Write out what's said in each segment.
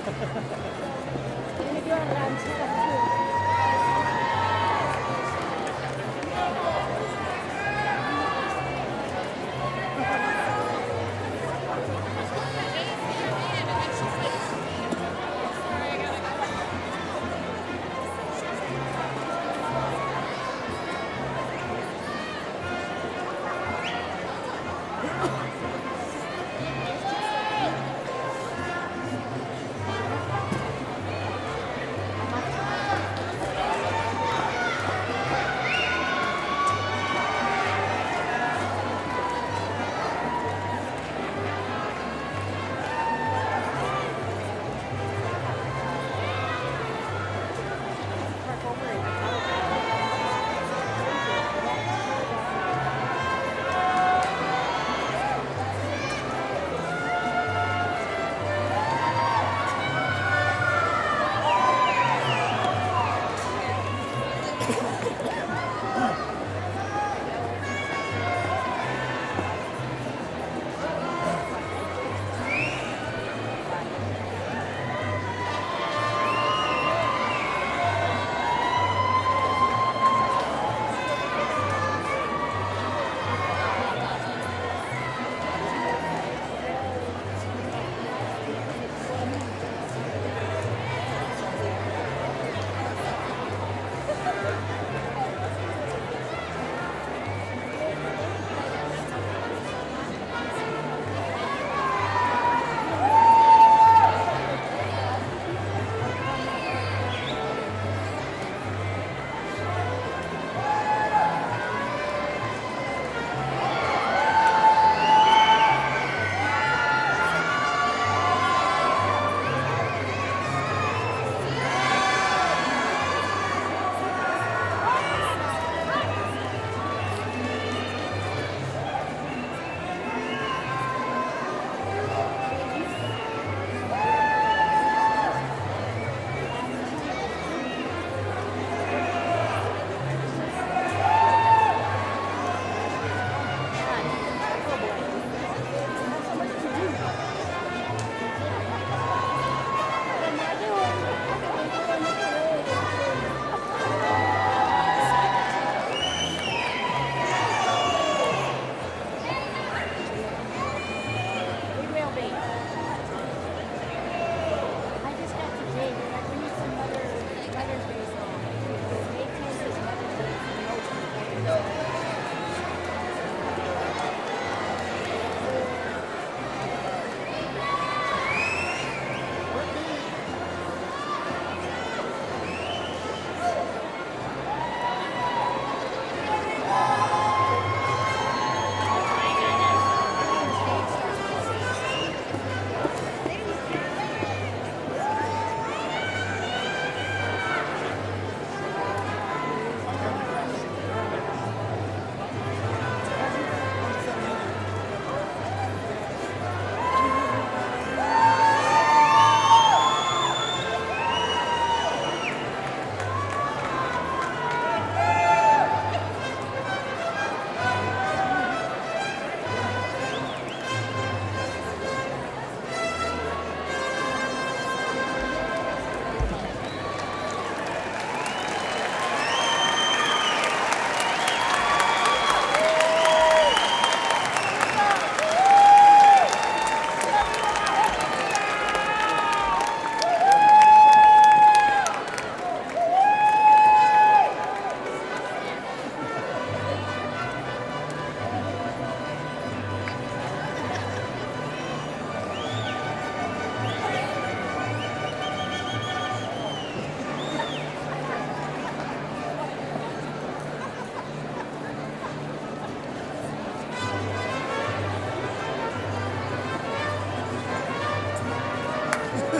Ini dia ranchera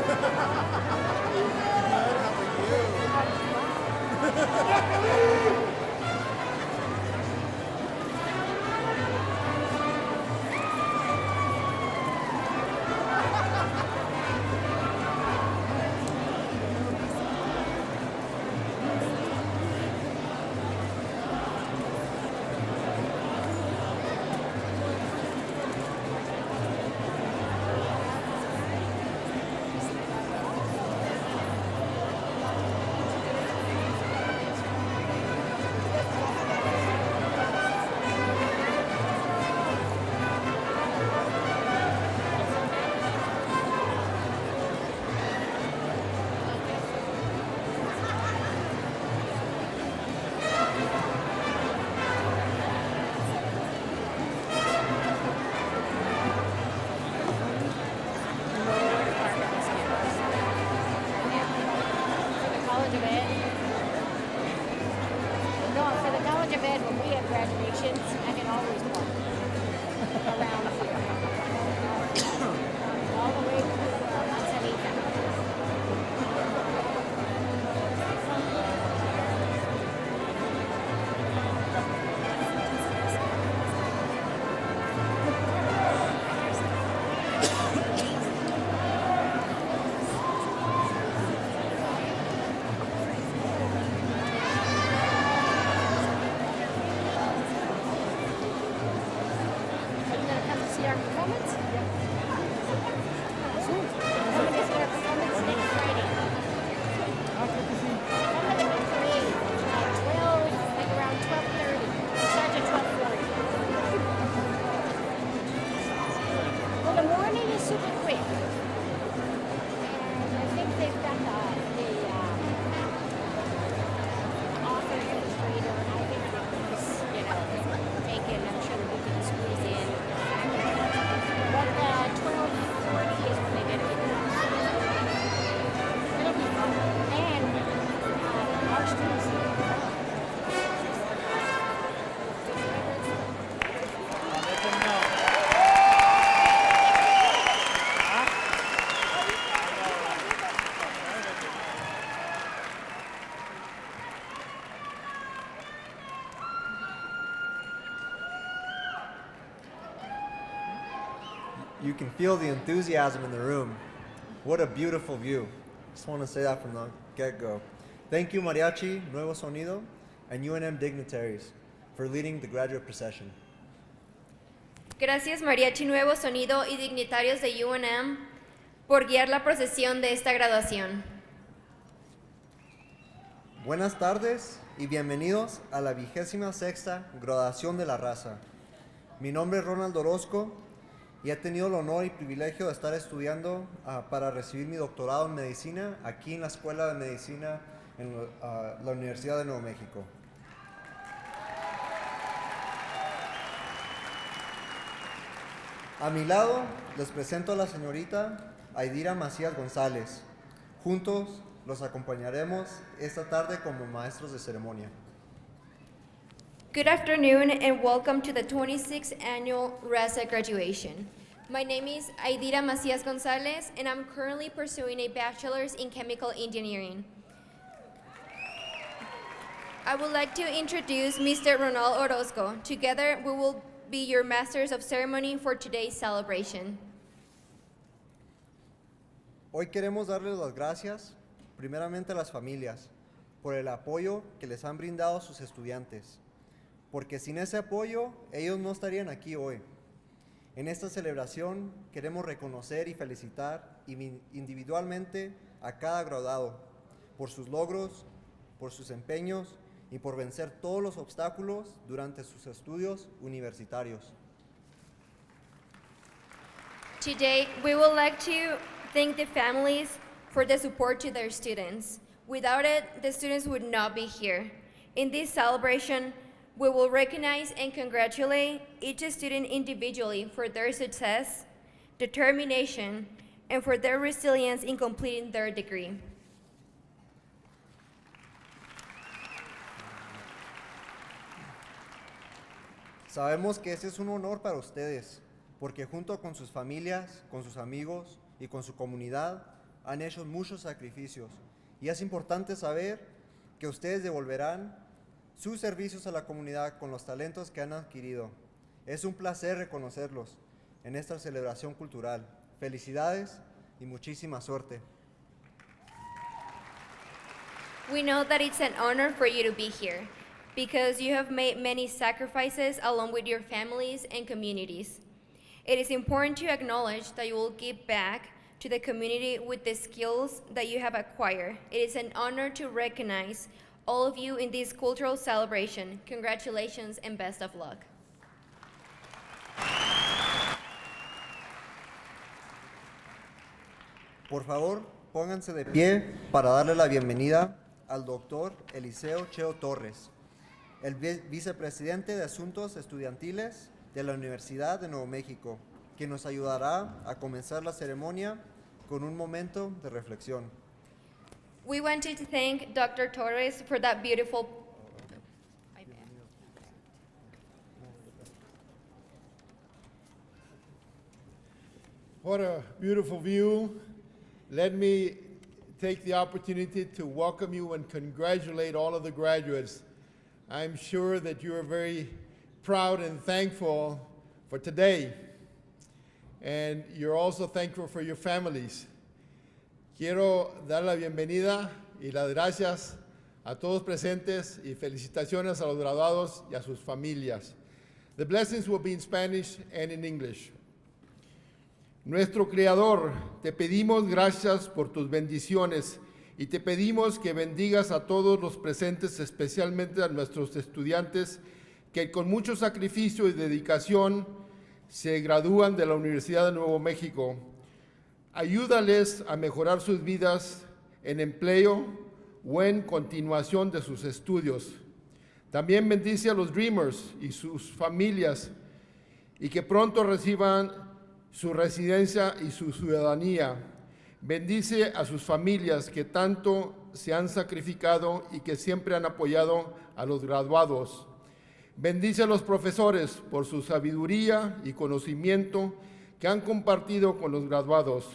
too. such a bad when we have graduations. I can always park around here. All the way to Manzanita. Are you going to come to see our performance? Soon. Come to see our performance next Friday. Come to the parade at 12, like around 12:30. It starts at 12:40. Well, the morning is super quick. And I think they've got the author illustrator. I think he's, taken. I'm sure that we can squeeze in. But 12:40 is when they get it. It'll be fun. And our students. You can feel the enthusiasm in the room. What a beautiful view. Just want to say that from the get-go. Thank you, Mariachi, Nuevo Sonido, and UNM dignitaries for leading the graduate procession. Gracias Mariachi Nuevo Sonido y dignitarios de UNM por guiar la procesión de esta graduación. Buenas tardes y bienvenidos a la 26ª graduación de la raza. Mi nombre es Ronald Orozco y he tenido el honor y privilegio de estar estudiando para recibir mi doctorado en medicina aquí en la Escuela de Medicina en la Universidad de Nuevo México. A mi lado les presento a la señorita Aidira Macías González. Juntos los acompañaremos esta tarde como maestros de ceremonia. Good afternoon and welcome to the 26th Annual Raza Graduation. My name is Aidira Macías González and I'm currently pursuing a bachelor's in chemical engineering. I would like to introduce Mr. Ronald Orozco. Together we will be your masters of ceremony for today's celebration. Hoy queremos darles las gracias, primeramente a las familias, por el apoyo que les han brindado sus estudiantes, porque sin ese apoyo ellos no estarían aquí hoy. En esta celebración queremos reconocer y felicitar individualmente a cada graduado por sus logros, por sus empeños y por vencer todos los obstáculos durante sus estudios universitarios. Today, we would like to thank the families for the support to their students. Without it, the students would not be here. In this celebration, we will recognize and congratulate each student individually for their success, determination, and for their resilience in completing their degree. Sabemos que ese es un honor para ustedes, porque junto con sus familias, con sus amigos y con su comunidad han hecho muchos sacrificios. Y es importante saber que ustedes devolverán sus servicios a la comunidad con los talentos que han adquirido. Es un placer reconocerlos en esta celebración cultural. Felicidades y muchísima suerte. We know that it's an honor for you to be here because you have made many sacrifices along with your families and communities. It is important to acknowledge that you will give back to the community with the skills that you have acquired. It is an honor to recognize all of you in this cultural celebration. Congratulations and best of luck. Por favor, pónganse de pie para darle la bienvenida al doctor Eliseo Cheo Torres, el vicepresidente de Asuntos Estudiantiles de la Universidad de Nuevo México, quien nos ayudará a comenzar la ceremonia con un momento de reflexión. We wanted to thank Dr. Torres for that beautiful What a beautiful view. Let me take the opportunity to welcome you and congratulate all of the graduates. I'm sure that you are very proud and thankful for today. And you're also thankful for your families. Quiero dar la bienvenida y las gracias a todos presentes y felicitaciones a los graduados y a sus familias. The blessings will be in Spanish and in English. Nuestro Creador, te pedimos gracias por tus bendiciones y te pedimos que bendigas a todos los presentes, especialmente a nuestros estudiantes que con mucho sacrificio y dedicación se gradúan de la Universidad de Nuevo México. Ayúdales a mejorar sus vidas en empleo o en continuación de sus estudios. También bendice a los Dreamers y sus familias y que pronto reciban su residencia y su ciudadanía. Bendice a sus familias que tanto se han sacrificado y que siempre han apoyado a los graduados. Bendice a los profesores por su sabiduría y conocimiento que han compartido con los graduados.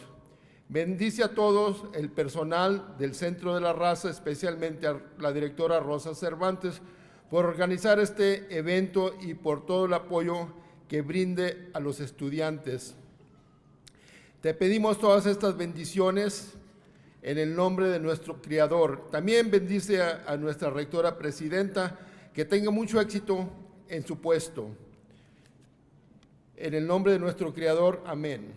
Bendice a todos el personal del Centro de la Raza, especialmente a la directora Rosa Cervantes, por organizar este evento y por todo el apoyo que brinde a los estudiantes. Te pedimos todas estas bendiciones en el nombre de nuestro Creador. También bendice a nuestra rectora presidenta, que tenga mucho éxito en su puesto. En el nombre de nuestro Creador, amén.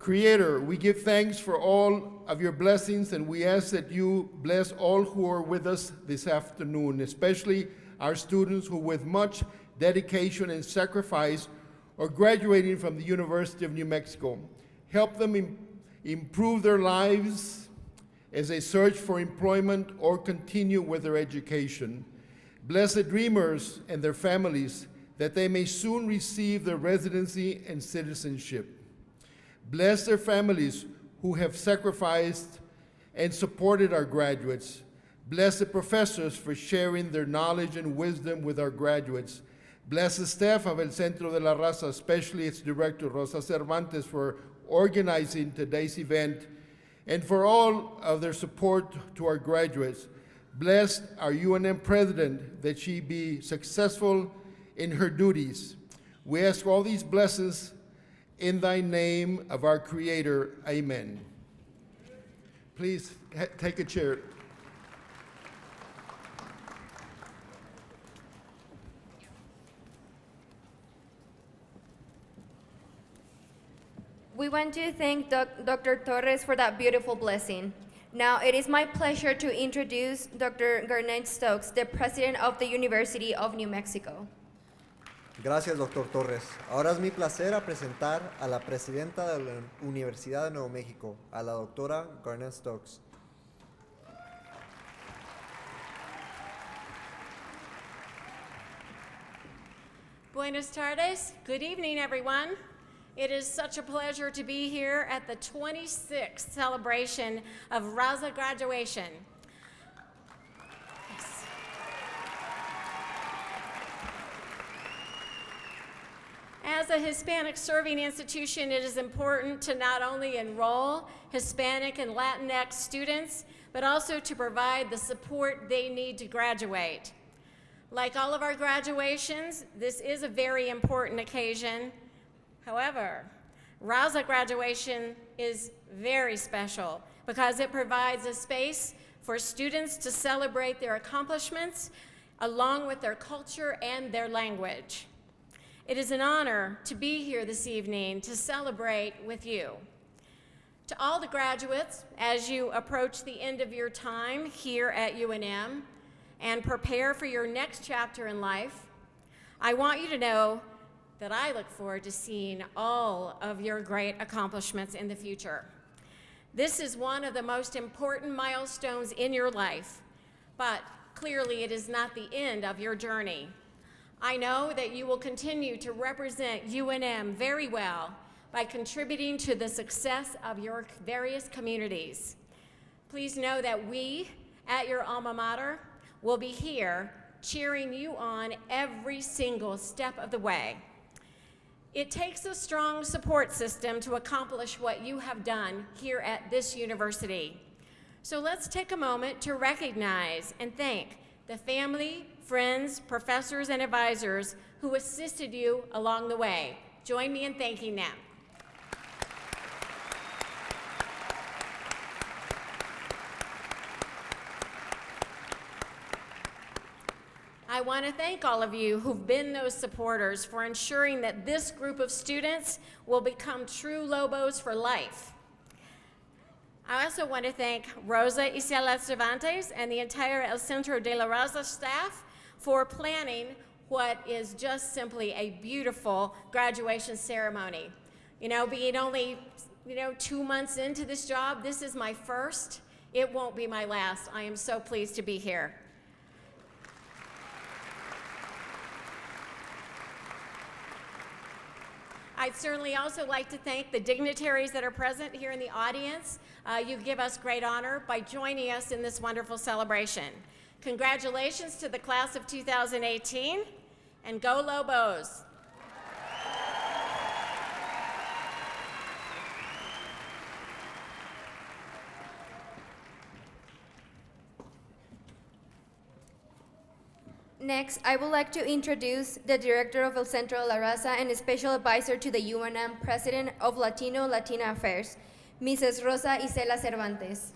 Creator, we give thanks for all of your blessings, and we ask that you bless all who are with us this afternoon, especially our students who with much dedication and sacrifice or graduating from the University of New Mexico. Help them improve their lives as they search for employment or continue with their education. Bless the Dreamers and their families that they may soon receive their residency and citizenship. Bless their families who have sacrificed and supported our graduates. Bless the professors for sharing their knowledge and wisdom with our graduates. Bless the staff of El Centro de la Raza, especially its director, Rosa Cervantes, for organizing today's event and for all of their support to our graduates. Bless our UNM president that she be successful in her duties. We ask all these blessings in thy name of our Creator. Amen. Please take a chair. We want to thank Dr. Torres for that beautiful blessing. Now, it is my pleasure to introduce Dr. Garnett Stokes, the President of the University of New Mexico. Gracias, Dr. Torres. Ahora es mi placer a presentar a la presidenta de la Universidad de Nuevo México, a la doctora Garnett Stokes. Buenas tardes. Good evening, everyone. It is such a pleasure to be here at the 26th celebration of Raza Graduation. Yes. As a Hispanic serving institution, it is important to not only enroll Hispanic and Latinx students, but also to provide the support they need to graduate. Like all of our graduations, this is a very important occasion. However, Raza Graduation is very special because it provides a space for students to celebrate their accomplishments along with their culture and their language. It is an honor to be here this evening to celebrate with you. To all the graduates, as you approach the end of your time here at UNM and prepare for your next chapter in life, I want you to know that I look forward to seeing all of your great accomplishments in the future. This is one of the most important milestones in your life, but clearly it is not the end of your journey. I know that you will continue to represent UNM very well by contributing to the success of your various communities. Please know that we at your alma mater will be here cheering you on every single step of the way. It takes a strong support system to accomplish what you have done here at this university. So let's take a moment to recognize and thank the family, friends, professors, and advisors who assisted you along the way. Join me in thanking them. I want to thank all of you who've been those supporters for ensuring that this group of students will become true Lobos for life. I also want to thank Rosa Isela Cervantes and the entire El Centro de la Raza staff for planning what is just simply a beautiful graduation ceremony. You know, being only 2 months into this job, this is my first. It won't be my last. I am so pleased to be here. I'd certainly also like to thank the dignitaries that are present here in the audience. You give us great honor by joining us in this wonderful celebration. Congratulations to the class of 2018, and go Lobos! Next, I would like to introduce the Director of El Centro de la Raza and Special Advisor to the UNM President of Latino-Latina Affairs, Mrs. Rosa Isela Cervantes.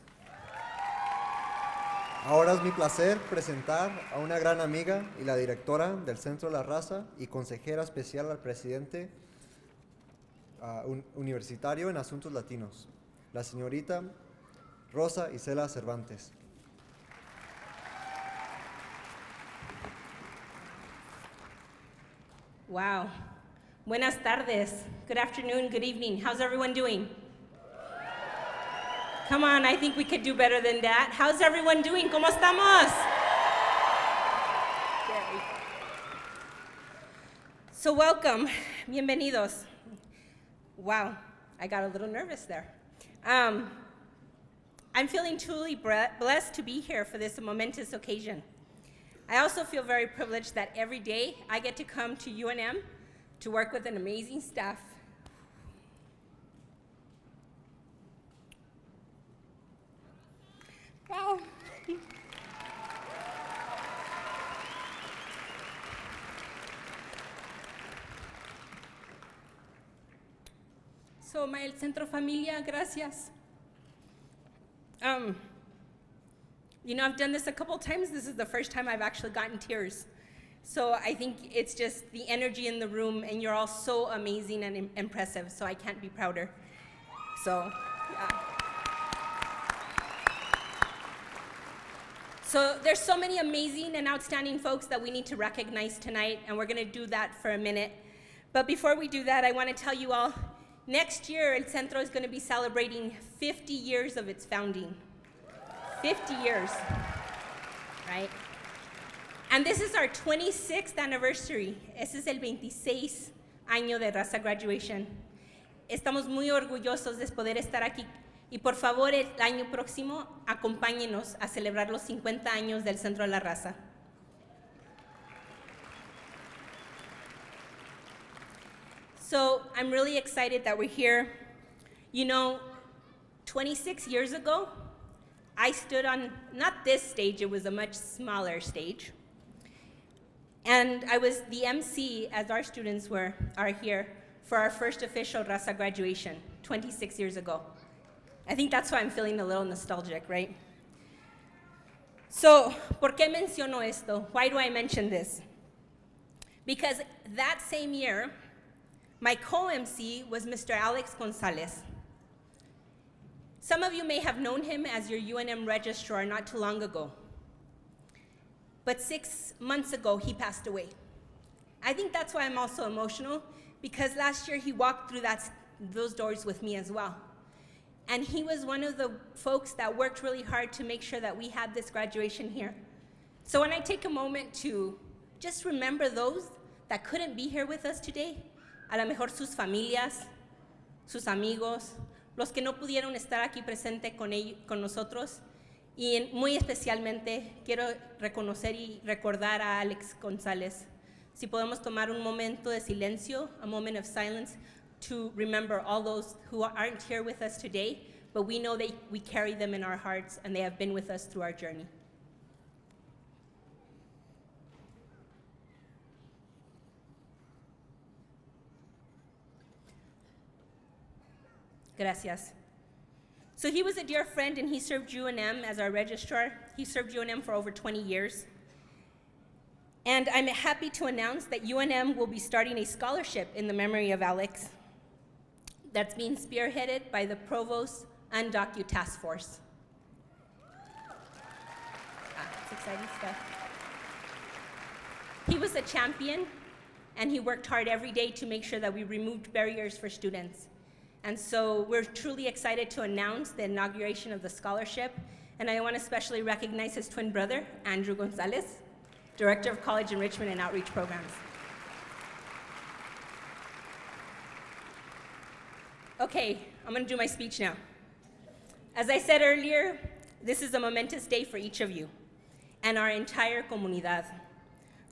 Ahora es mi placer presentar a una gran amiga y la directora del Centro de la Raza y consejera especial al presidente universitario en Asuntos Latinos, la señorita Rosa Isela Cervantes. Wow. Buenas tardes. Good afternoon, good evening. How's everyone doing? Come on, I think we could do better than that. How's everyone doing? ¿Cómo estamos? So welcome. Bienvenidos. Wow, I got a little nervous there. I'm feeling truly blessed to be here for this momentous occasion. I also feel very privileged that every day I get to come to UNM to work with an amazing staff. Wow. So, my El Centro familia, gracias. You know, I've done this a couple times. This is the first time I've actually gotten tears. So I think it's just the energy in the room, and you're all so amazing and impressive, so I can't be prouder. So, yeah. So there's so many amazing and outstanding folks that we need to recognize tonight, and we're gonna do that for a minute. But before we do that, I wanna tell you all, next year, El Centro is gonna be celebrating 50 years of its founding. 50 years, right? And this is our 26th anniversary. Ese es el 26 año de Raza Graduation. Estamos muy orgullosos de poder estar aquí. Y por favor, el año próximo, acompáñenos a celebrar los 50 años del Centro de la Raza. So I'm really excited that we're here. You know, 26 years ago, I stood on, not this stage, it was a much smaller stage. And I was the MC, as our students are here, for our first official Raza graduation, 26 years ago. I think that's why I'm feeling a little nostalgic, right? So, ¿por qué menciono esto? Why do I mention this? Because that same year, my co-MC was Mr. Alex Gonzalez. Some of you may have known him as your UNM registrar not too long ago. But 6 months ago, he passed away. I think that's why I'm also emotional, because last year he walked through those doors with me as well. And he was one of the folks that worked really hard to make sure that we had this graduation here. So when I take a moment to just remember those that couldn't be here with us today, a lo mejor sus familias, sus amigos, los que no pudieron estar aquí presente con nosotros, y muy especialmente quiero reconocer y recordar a Alex González, Si podemos tomar un momento de silencio, a moment of silence, to remember all those who aren't here with us today, but we know that we carry them in our hearts and they have been with us through our journey. Gracias. So he was a dear friend and he served UNM as our registrar. He served UNM for over 20 years. And I'm happy to announce that UNM will be starting a scholarship in the memory of Alex that's being spearheaded by the Provost Undocu Task Force. It's exciting stuff. He was a champion and he worked hard every day to make sure that we removed barriers for students. And so we're truly excited to announce the inauguration of the scholarship. And I want to especially recognize his twin brother, Andrew Gonzalez, Director of College Enrichment and Outreach Programs. Okay, I'm going to do my speech now. As I said earlier, this is a momentous day for each of you and our entire comunidad.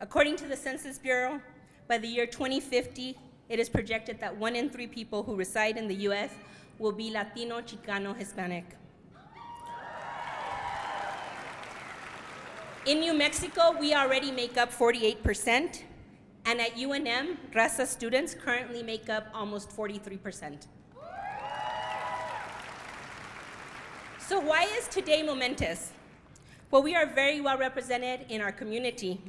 According to the Census Bureau, by the year 2050, it is projected that 1 in 3 people who reside in the US will be Latino, Chicano, Hispanic. In New Mexico, we already make up 48%, and at UNM, Raza students currently make up almost 43%. So why is today momentous? Well, we are very well represented in our community.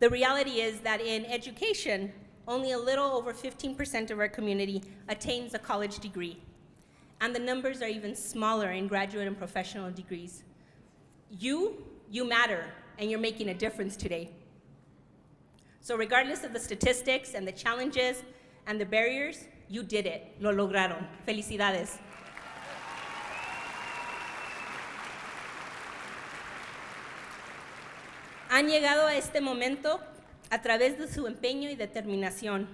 The reality is that in education, only a little over 15% of our community attains a college degree. And the numbers are even smaller in graduate and professional degrees. You matter, and you're making a difference today. So regardless of the statistics and the challenges and the barriers, you did it. Lo lograron. Felicidades. Han llegado a este momento a través de su empeño y determinación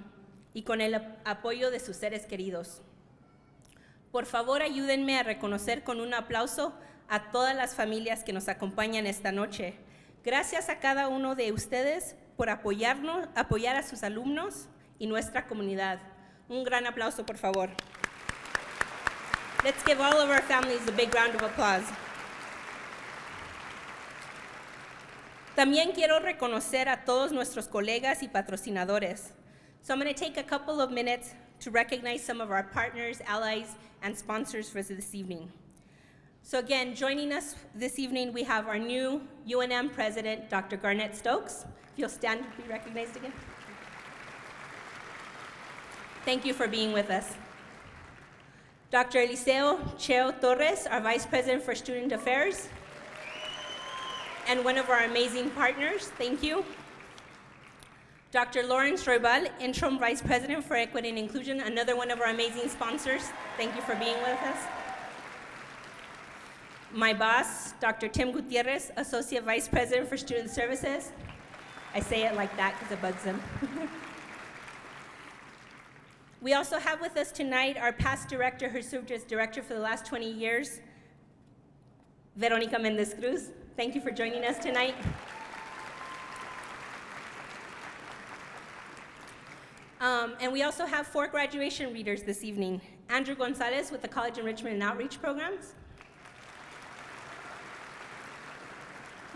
y con el apoyo de sus seres queridos. Por favor, ayúdenme a reconocer con un aplauso a todas las familias que nos acompañan esta noche. Gracias a cada uno de ustedes por apoyar a sus alumnos y nuestra comunidad. Un gran aplauso, por favor. Let's give all of our families a big round of applause. También quiero reconocer a todos nuestros colegas y patrocinadores. So I'm going to take a couple of minutes to recognize some of our partners, allies, and sponsors for this evening. So again, joining us this evening, we have our new UNM president, Dr. Garnett Stokes. If you'll stand to be recognized again. Thank you for being with us. Dr. Eliseo Cheo Torres, our vice president for student affairs, and one of our amazing partners, thank you. Dr. Lawrence Roybal, interim vice president for equity and inclusion, another one of our amazing sponsors, thank you for being with us. My boss, Dr. Tim Gutierrez, Associate Vice President for Student Services. I say it like that because it bugs him. We also have with us tonight our past director who served as director for the last 20 years, Veronica Mendez Cruz. Thank you for joining us tonight. And we also have 4 graduation readers this evening. Andrew Gonzalez with the College Enrichment and Outreach Programs.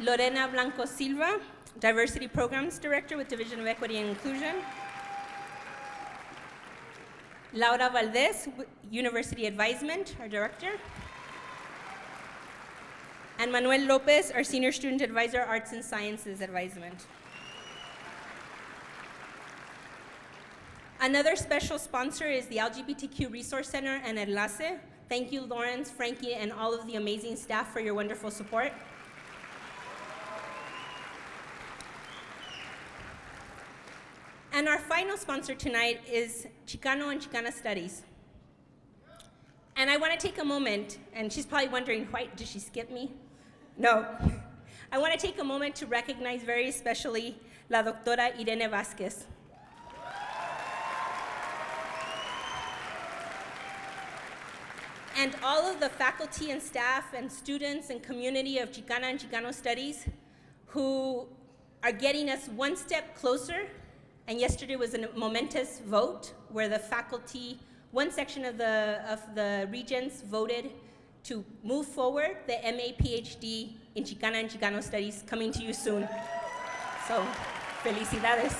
Lorena Blanco Silva, Diversity Programs Director with Division of Equity and Inclusion. Laura Valdez, University Advisement, our Director. And Manuel Lopez, our Senior Student Advisor, Arts and Sciences Advisement. Another special sponsor is the LGBTQ Resource Center and Enlace. Thank you, Lawrence, Frankie, and all of the amazing staff for your wonderful support. And our final sponsor tonight is Chicano and Chicana Studies. And I want to take a moment, and she's probably wondering, why did she skip me? No. I want to take a moment to recognize very especially La Doctora Irene Vázquez. And all of the faculty and staff and students and community of Chicana and Chicano Studies who are getting us one step closer And yesterday was a momentous vote where the faculty, one section of the regents voted to move forward the MA PhD in Chicana and Chicano Studies, coming to you soon. So, felicidades.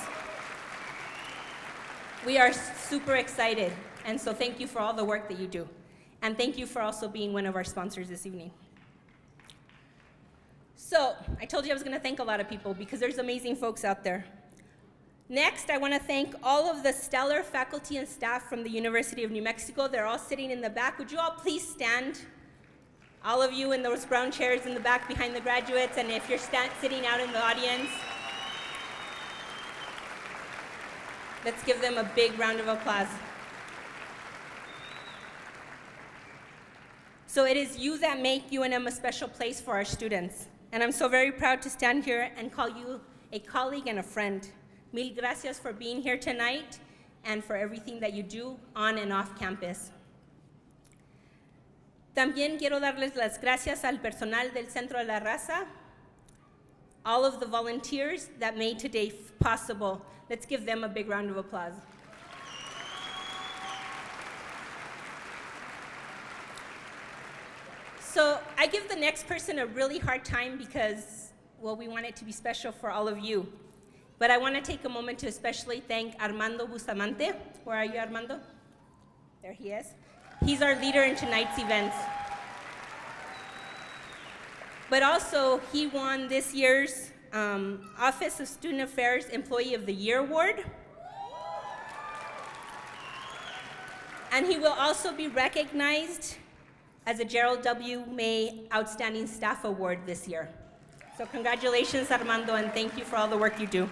We are super excited, and so thank you for all the work that you do. And thank you for also being one of our sponsors this evening. So, I told you I was gonna thank a lot of people because there's amazing folks out there. Next, I wanna thank all of the stellar faculty and staff from the University of New Mexico. They're all sitting in the back. Would you all please stand? All of you in those brown chairs in the back behind the graduates, and if you're sitting out in the audience, let's give them a big round of applause. So it is you that make UNM a special place for our students. And I'm so very proud to stand here and call you a colleague and a friend. Mil gracias for being here tonight and for everything that you do on and off campus. También quiero darles las gracias al personal del Centro de la Raza, all of the volunteers that made today possible. Let's give them a big round of applause. So I give the next person a really hard time because, well, we want it to be special for all of you. But I want to take a moment to especially thank Armando Bustamante. Where are you, Armando? There he is. He's our leader in tonight's events. But also, he won this year's Office of Student Affairs Employee of the Year Award. And he will also be recognized as a Gerald W. May Outstanding Staff Award this year. So congratulations, Armando, and thank you for all the work you do.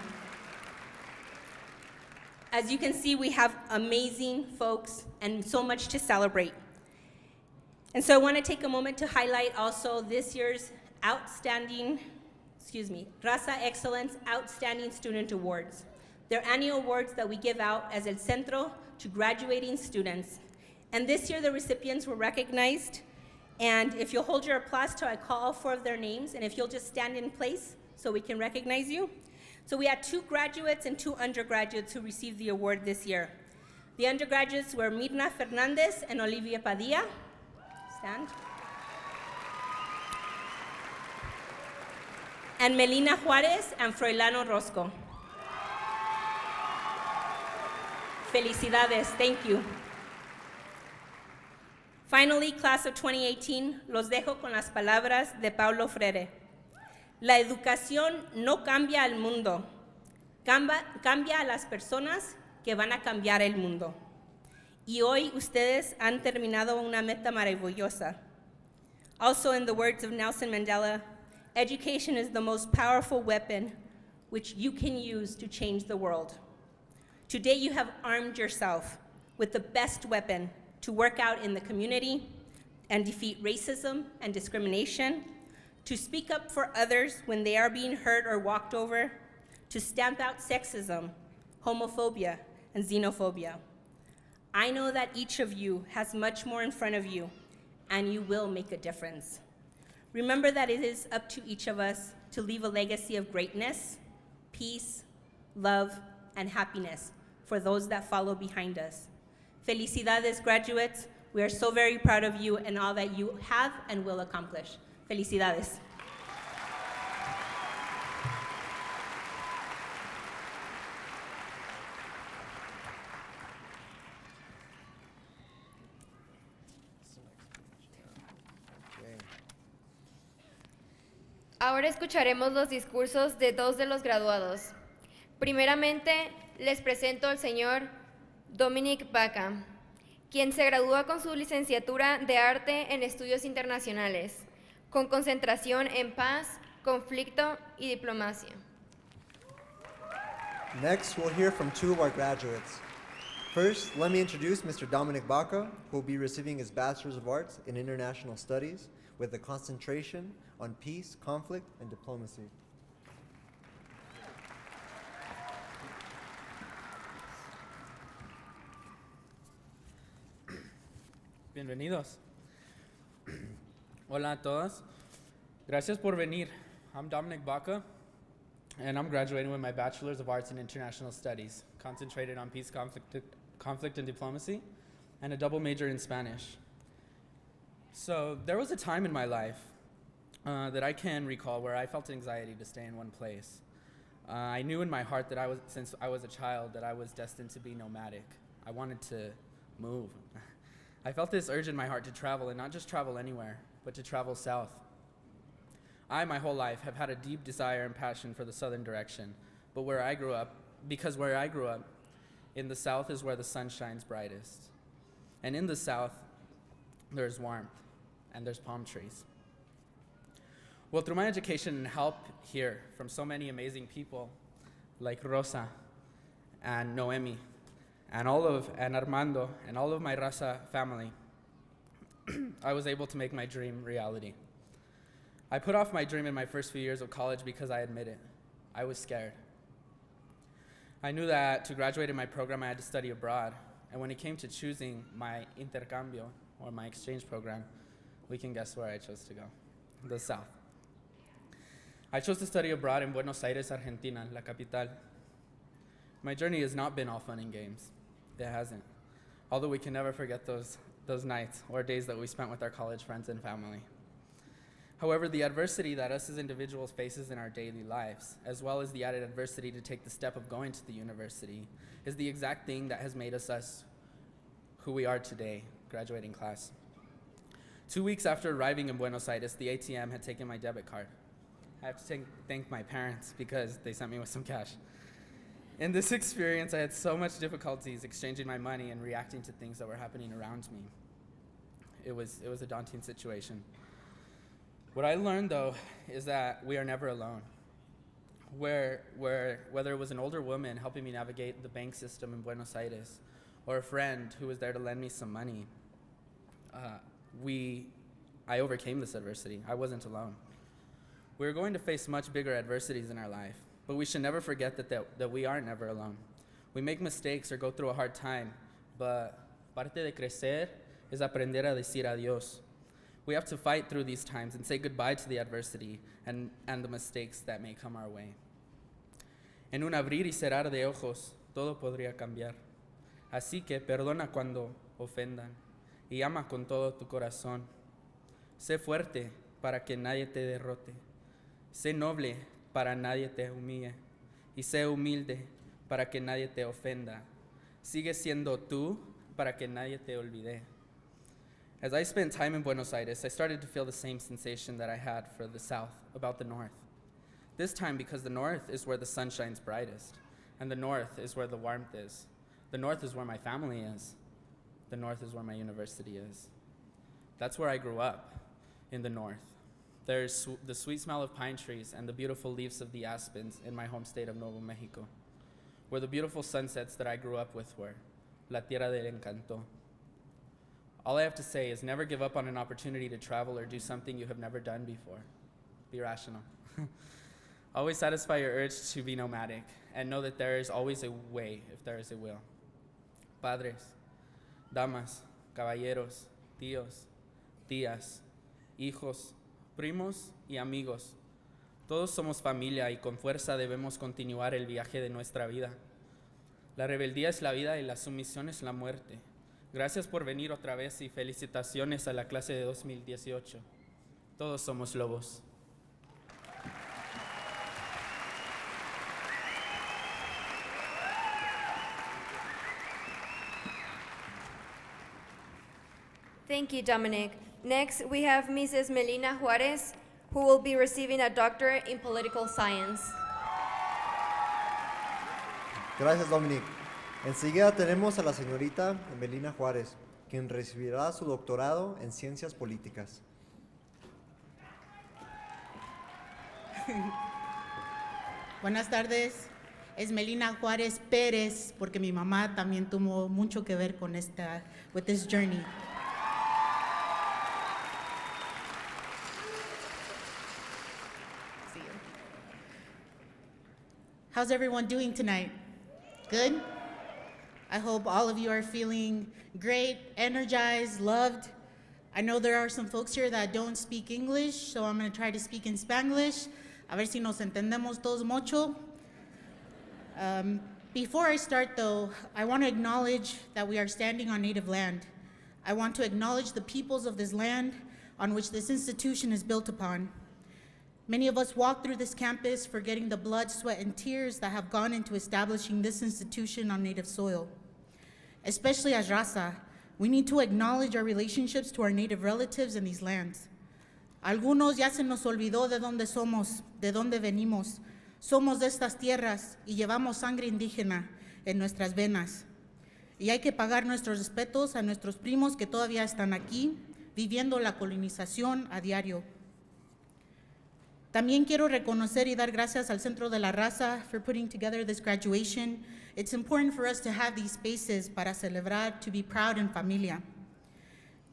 As you can see, we have amazing folks and so much to celebrate. And so I want to take a moment to highlight also this year's Raza Excellence Outstanding Student Awards. They're annual awards that we give out as El Centro to graduating students. And this year the recipients were recognized. And if you'll hold your applause till I call all 4 of their names, and if you'll just stand in place so we can recognize you. So we had 2 graduates and 2 undergraduates who received the award this year. The undergraduates were Mirna Fernandez and Olivia Padilla. Stand. And Melina Juarez and Froilano Rosco. Felicidades, thank you. Finally, class of 2018, los dejo con las palabras de Paulo Freire. La educación no cambia al mundo, cambia a las personas que van a cambiar el mundo. Y hoy ustedes han terminado una meta maravillosa. Also, in the words of Nelson Mandela, education is the most powerful weapon which you can use to change the world. Today you have armed yourself with the best weapon to work out in the community and defeat racism and discrimination, to speak up for others when they are being hurt or walked over, to stamp out sexism, homophobia, and xenophobia. I know that each of you has much more in front of you, and you will make a difference. Remember that it is up to each of us to leave a legacy of greatness, peace, love, and happiness for those that follow behind us. Felicidades, graduates. We are so very proud of you and all that you have and will accomplish. Felicidades. Ahora escucharemos los discursos de 2 de los graduados. Primeramente, les presento al señor Dominic Baca, quien se gradúa con su licenciatura de Arte en Estudios Internacionales, con concentración en paz, conflicto y diplomacia. Next, we'll hear from 2 of our graduates. First, let me introduce Mr. Dominic Baca, who will be receiving his Bachelor's of Arts in International Studies with a concentration on peace, conflict, and diplomacy. Bienvenidos. Hola a todos. Gracias por venir. I'm Dominic Baca. and I'm graduating with my Bachelor's of Arts in International Studies, concentrated on peace, conflict and diplomacy, and a double major in Spanish. So there was a time in my life that I can recall where I felt anxiety to stay in one place. I knew in my heart that since I was a child, that I was destined to be nomadic. I wanted to move. I felt this urge in my heart to travel, and not just travel anywhere, but to travel south. I, my whole life, have had a deep desire and passion for the southern direction, but where I grew up, in the south is where the sun shines brightest. And in the south, there's warmth, and there's palm trees. Well, through my education and help here from so many amazing people, like Rosa and Noemi, and Armando, and all of my Raza family, I was able to make my dream reality. I put off my dream in my first few years of college because I admit it, I was scared. I knew that to graduate in my program, I had to study abroad. And when it came to choosing my intercambio, or my exchange program, we can guess where I chose to go, the South. I chose to study abroad in Buenos Aires, Argentina, la capital. My journey has not been all fun and games. It hasn't. Although we can never forget those nights or days that we spent with our college friends and family. However, the adversity that us as individuals faces in our daily lives, as well as the added adversity to take the step of going to the university, is the exact thing that has made us who we are today, graduating class. 2 weeks after arriving in Buenos Aires, the ATM had taken my debit card. I have to thank my parents because they sent me with some cash. In this experience, I had so much difficulties exchanging my money and reacting to things that were happening around me. It was a daunting situation. What I learned, though, is that we are never alone. Whether it was an older woman helping me navigate the bank system in Buenos Aires, or a friend who was there to lend me some money, I overcame this adversity. I wasn't alone. We're going to face much bigger adversities in our life, but we should never forget that we are never alone. We make mistakes or go through a hard time, but parte de crecer es aprender a decir adiós. We have to fight through these times and say goodbye to the adversity and the mistakes that may come our way. En un abrir y cerrar de ojos, todo podría cambiar. Así que perdona cuando ofendan y ama con todo tu corazón. Sé fuerte para que nadie te derrote. Sé noble para nadie te humille. Y sé humilde para que nadie te ofenda. Sigue siendo tú para que nadie te olvide. As I spent time in Buenos Aires, I started to feel the same sensation that I had for the South about the North. This time because the North is where the sun shines brightest, and the North is where the warmth is. The North is where my family is. The North is where my university is. That's where I grew up, in the North. There's the sweet smell of pine trees and the beautiful leaves of the aspens in my home state of Nuevo Mexico, where the beautiful sunsets that I grew up with were, La Tierra del Encanto. All I have to say is never give up on an opportunity to travel or do something you have never done before. Be rational. Always satisfy your urge to be nomadic, and know that there is always a way if there is a will. Padres, damas, caballeros, tíos, tías, hijos, primos y amigos. Todos somos familia y con fuerza debemos continuar el viaje de nuestra vida. La rebeldía es la vida y la sumisión es la muerte. Gracias por venir otra vez y felicitaciones a la clase de 2018. Todos somos lobos. Thank you, Dominic. Next, we have Mrs. Melina Juarez, who will be receiving a doctorate in political science. Gracias, Dominic. Enseguida tenemos a la señorita Melina Juárez, quien recibirá su doctorado en Ciencias Políticas. Buenas tardes. Es Melina Juárez Pérez, porque mi mamá también tuvo mucho que ver con with this journey. See you. How's everyone doing tonight? Good? I hope all of you are feeling great, energized, loved. I know there are some folks here that don't speak English, so I'm going to try to speak in Spanglish. A ver si nos entendemos todos mucho. Before I start though, I want to acknowledge that we are standing on native land. I want to acknowledge the peoples of this land on which this institution is built upon. Many of us walk through this campus forgetting the blood, sweat, and tears that have gone into establishing this institution on native soil. Especially as Raza, we need to acknowledge our relationships to our native relatives in these lands. Algunos ya se nos olvidó de dónde somos, de dónde venimos. Somos de estas tierras y llevamos sangre indígena en nuestras venas. Y hay que pagar nuestros respetos a nuestros primos que todavía están aquí, viviendo la colonización a diario. También quiero reconocer y dar gracias al Centro de la Raza for putting together this graduation. It's important for us to have these spaces para celebrar, to be proud en familia.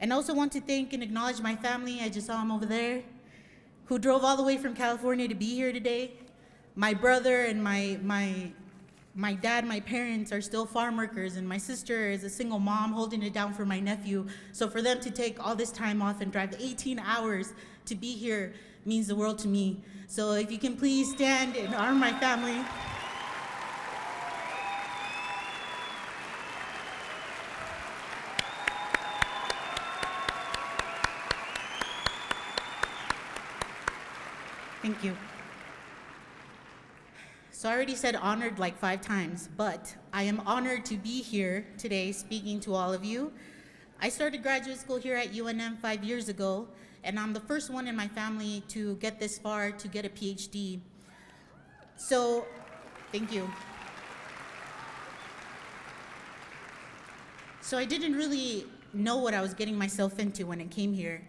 And I also want to thank and acknowledge my family, I just saw him over there, who drove all the way from California to be here today. My brother and my dad, my parents are still farm workers, and my sister is a single mom holding it down for my nephew. So for them to take all this time off and drive 18 hours to be here means the world to me. So if you can please stand and honor my family. Thank you. So I already said honored like 5 times, but I am honored to be here today speaking to all of you. I started graduate school here at UNM 5 years ago, and I'm the first one in my family to get this far, to get a PhD. So, thank you. So I didn't really know what I was getting myself into when I came here.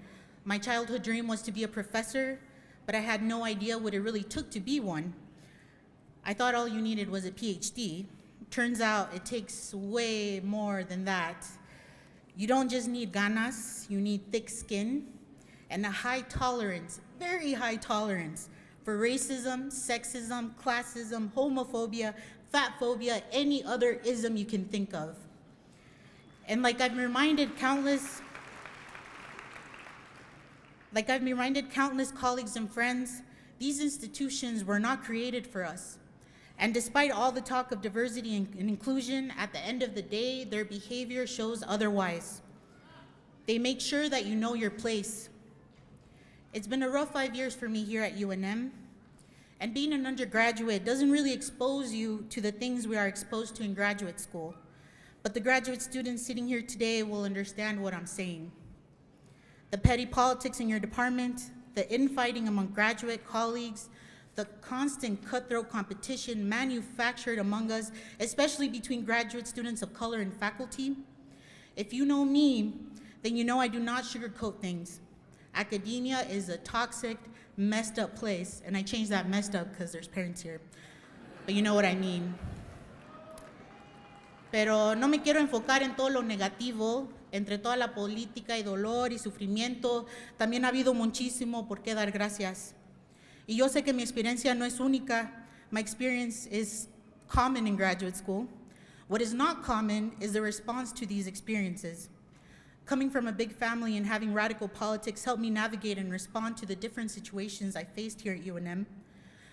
My childhood dream was to be a professor, but I had no idea what it really took to be one. I thought all you needed was a PhD. Turns out it takes way more than that. You don't just need ganas, you need thick skin and a high tolerance, very high tolerance for racism, sexism, classism, homophobia, fat phobia, any other ism you can think of. And like I've been reminded countless colleagues and friends, these institutions were not created for us. And despite all the talk of diversity and inclusion, at the end of the day, their behavior shows otherwise. They make sure that you know your place. It's been a rough 5 years for me here at UNM, and being an undergraduate doesn't really expose you to the things we are exposed to in graduate school. But the graduate students sitting here today will understand what I'm saying. The petty politics in your department, the infighting among graduate colleagues, the constant cutthroat competition manufactured among us, especially between graduate students of color and faculty. If you know me, then you know I do not sugarcoat things. Academia is a toxic, messed up place, and I changed that messed up because there's parents here, but you know what I mean. Pero no me quiero enfocar en todo lo negativo. Entre toda la política y dolor y sufrimiento, también ha habido muchísimo por qué dar gracias. Y yo sé que mi experiencia no es única. My experience is common in graduate school. What is not common is the response to these experiences. Coming from a big family and having radical politics helped me navigate and respond to the different situations I faced here at UNM.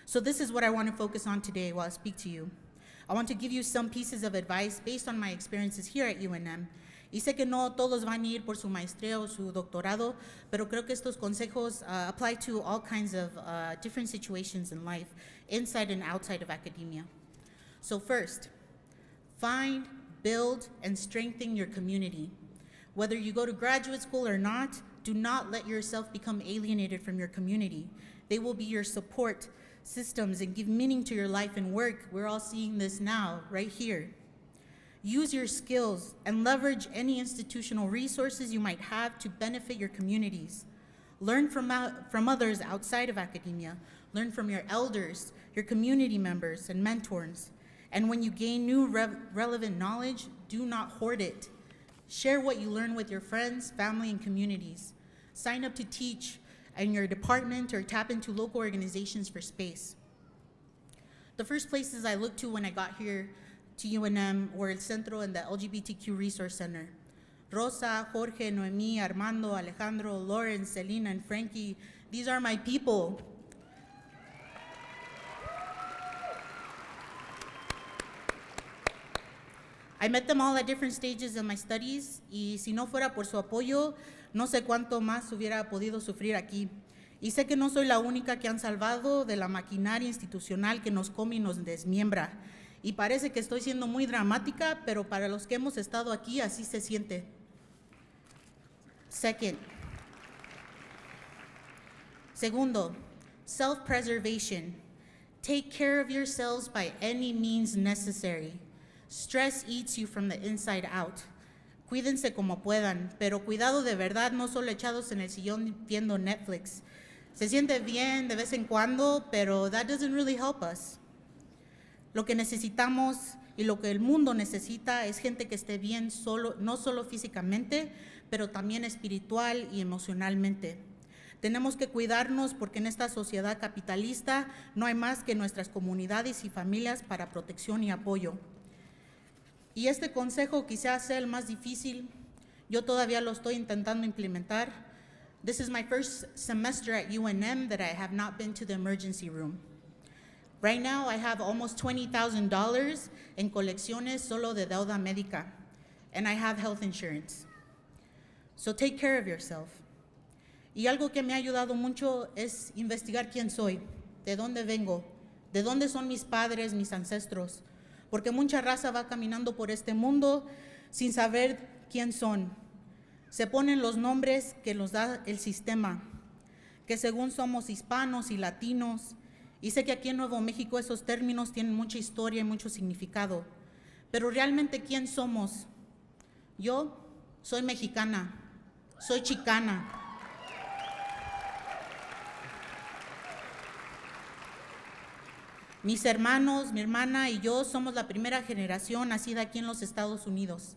So this is what I want to focus on today while I speak to you. I want to give you some pieces of advice based on my experiences here at UNM. Y sé que no todos van a ir por su maestría o su doctorado, pero creo que estos consejos apply to all kinds of different situations in life, inside and outside of academia. So first, find, build, and strengthen your community. Whether you go to graduate school or not, do not let yourself become alienated from your community. They will be your support systems and give meaning to your life and work. We're all seeing this now, right here. Use your skills and leverage any institutional resources you might have to benefit your communities. Learn from others outside of academia. Learn from your elders, your community members, and mentors. And when you gain new relevant knowledge, do not hoard it. Share what you learn with your friends, family, and communities. Sign up to teach in your department or tap into local organizations for space. The first places I looked to when I got here to UNM were El Centro and the LGBTQ Resource Center. Rosa, Jorge, Noemi, Armando, Alejandro, Lawrence, Selena, and Frankie, these are my people. I met them all at different stages of my studies, y si no fuera por su apoyo, no sé cuánto más hubiera podido sufrir aquí. Y sé que no soy la única que han salvado de la maquinaria institucional que nos come y nos desmiembra. Y parece que estoy siendo muy dramática, pero para los que hemos estado aquí, así se siente. Segundo, self-preservation. Take care of yourselves by any means necessary. Stress eats you from the inside out. Cuídense como puedan, pero cuidado de verdad, no solo echados en el sillón viendo Netflix. Se siente bien de vez en cuando, pero that doesn't really help us. Lo que necesitamos y lo que el mundo necesita es gente que esté bien no solo físicamente, pero también espiritual y emocionalmente. Tenemos que cuidarnos porque en esta sociedad capitalista no hay más que nuestras comunidades y familias para protección y apoyo. Y este consejo quizás sea el más difícil. Yo todavía lo estoy intentando implementar. This is my first semester at UNM that I have not been to the emergency room. Right now, I have almost $20,000 en colecciones solo de deuda médica, and I have health insurance. So take care of yourself. Y algo que me ha ayudado mucho es investigar quién soy, de dónde vengo, de dónde son mis padres, mis ancestros, porque mucha raza va caminando por este mundo sin saber quién son. Se ponen los nombres que los da el sistema, que según somos hispanos y latinos, y sé que aquí en Nuevo México esos términos tienen mucha historia y mucho significado, pero realmente ¿quién somos? Yo soy mexicana, soy chicana. Mis hermanos, mi hermana y yo somos la primera generación nacida aquí en los Estados Unidos.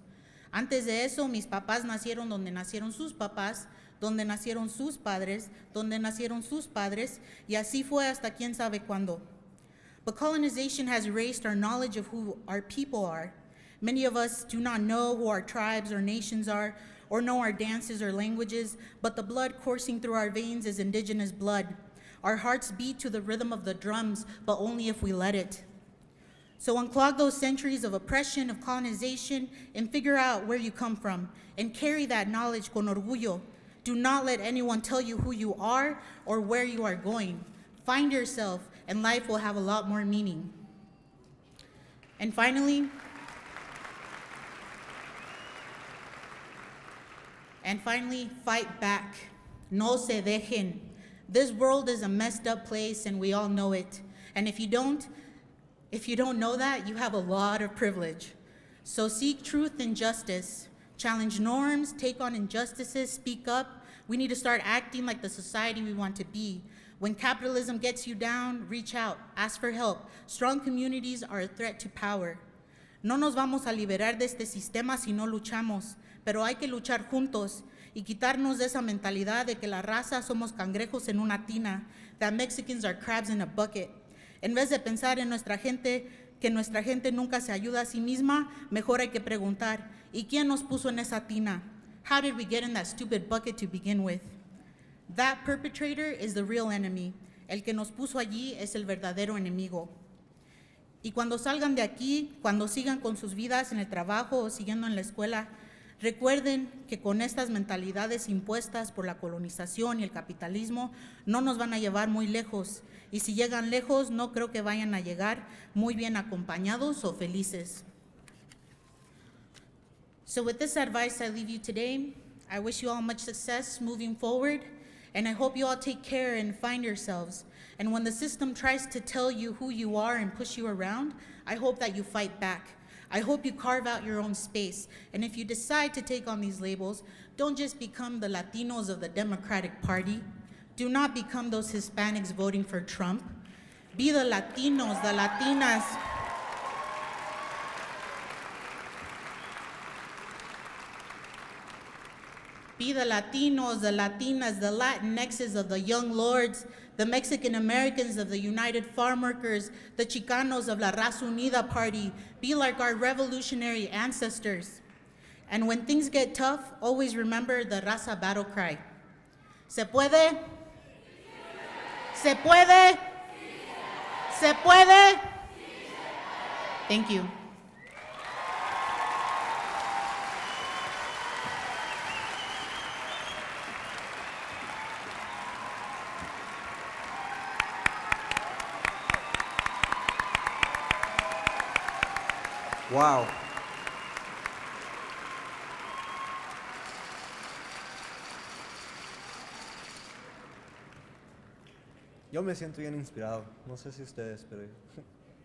Antes de eso, mis papás nacieron donde nacieron sus papás, donde nacieron sus padres, donde nacieron sus padres, y así fue hasta quién sabe cuándo. But colonization has erased our knowledge of who our people are. Many of us do not know who our tribes or nations are, or know our dances or languages, but the blood coursing through our veins is indigenous blood. Our hearts beat to the rhythm of the drums, but only if we let it. So unclog those centuries of oppression, of colonization, and figure out where you come from, and carry that knowledge con orgullo. Do not let anyone tell you who you are or where you are going. Find yourself, and life will have a lot more meaning. And finally, fight back. No se dejen. This world is a messed up place, and we all know it. And if you don't know that, you have a lot of privilege. So seek truth and justice. Challenge norms, take on injustices, speak up. We need to start acting like the society we want to be. When capitalism gets you down, reach out, ask for help. Strong communities are a threat to power. No nos vamos a liberar de este sistema si no luchamos, pero hay que luchar juntos y quitarnos de esa mentalidad de que la raza somos cangrejos en una tina, that Mexicans are crabs in a bucket. En vez de pensar en nuestra gente, que nuestra gente nunca se ayuda a sí misma, mejor hay que preguntar, ¿y quién nos puso en esa tina? How did we get in that stupid bucket to begin with? That perpetrator is the real enemy. El que nos puso allí es el verdadero enemigo. Y cuando salgan de aquí, cuando sigan con sus vidas en el trabajo o siguiendo en la escuela, recuerden que con estas mentalidades impuestas por la colonización y el capitalismo no nos van a llevar muy lejos. Y si llegan lejos, no creo que vayan a llegar muy bien acompañados o felices. So with this advice I leave you today. I wish you all much success moving forward, and I hope you all take care and find yourselves. And when the system tries to tell you who you are and push you around, I hope that you fight back. I hope you carve out your own space. And if you decide to take on these labels, don't just become the Latinos of the Democratic Party. Do not become those Hispanics voting for Trump. Be the Latinos, the Latinas. Be the Latinos, the Latinas, the Latinxes of the Young Lords, the Mexican Americans of the United Farm Workers, the Chicanos of La Raza Unida Party. Be like our revolutionary ancestors. And when things get tough, always remember the Raza battle cry. ¿Se puede? ¿Se puede? ¿Se puede? Thank you. Wow. Yo me siento bien inspirado. No sé si ustedes, pero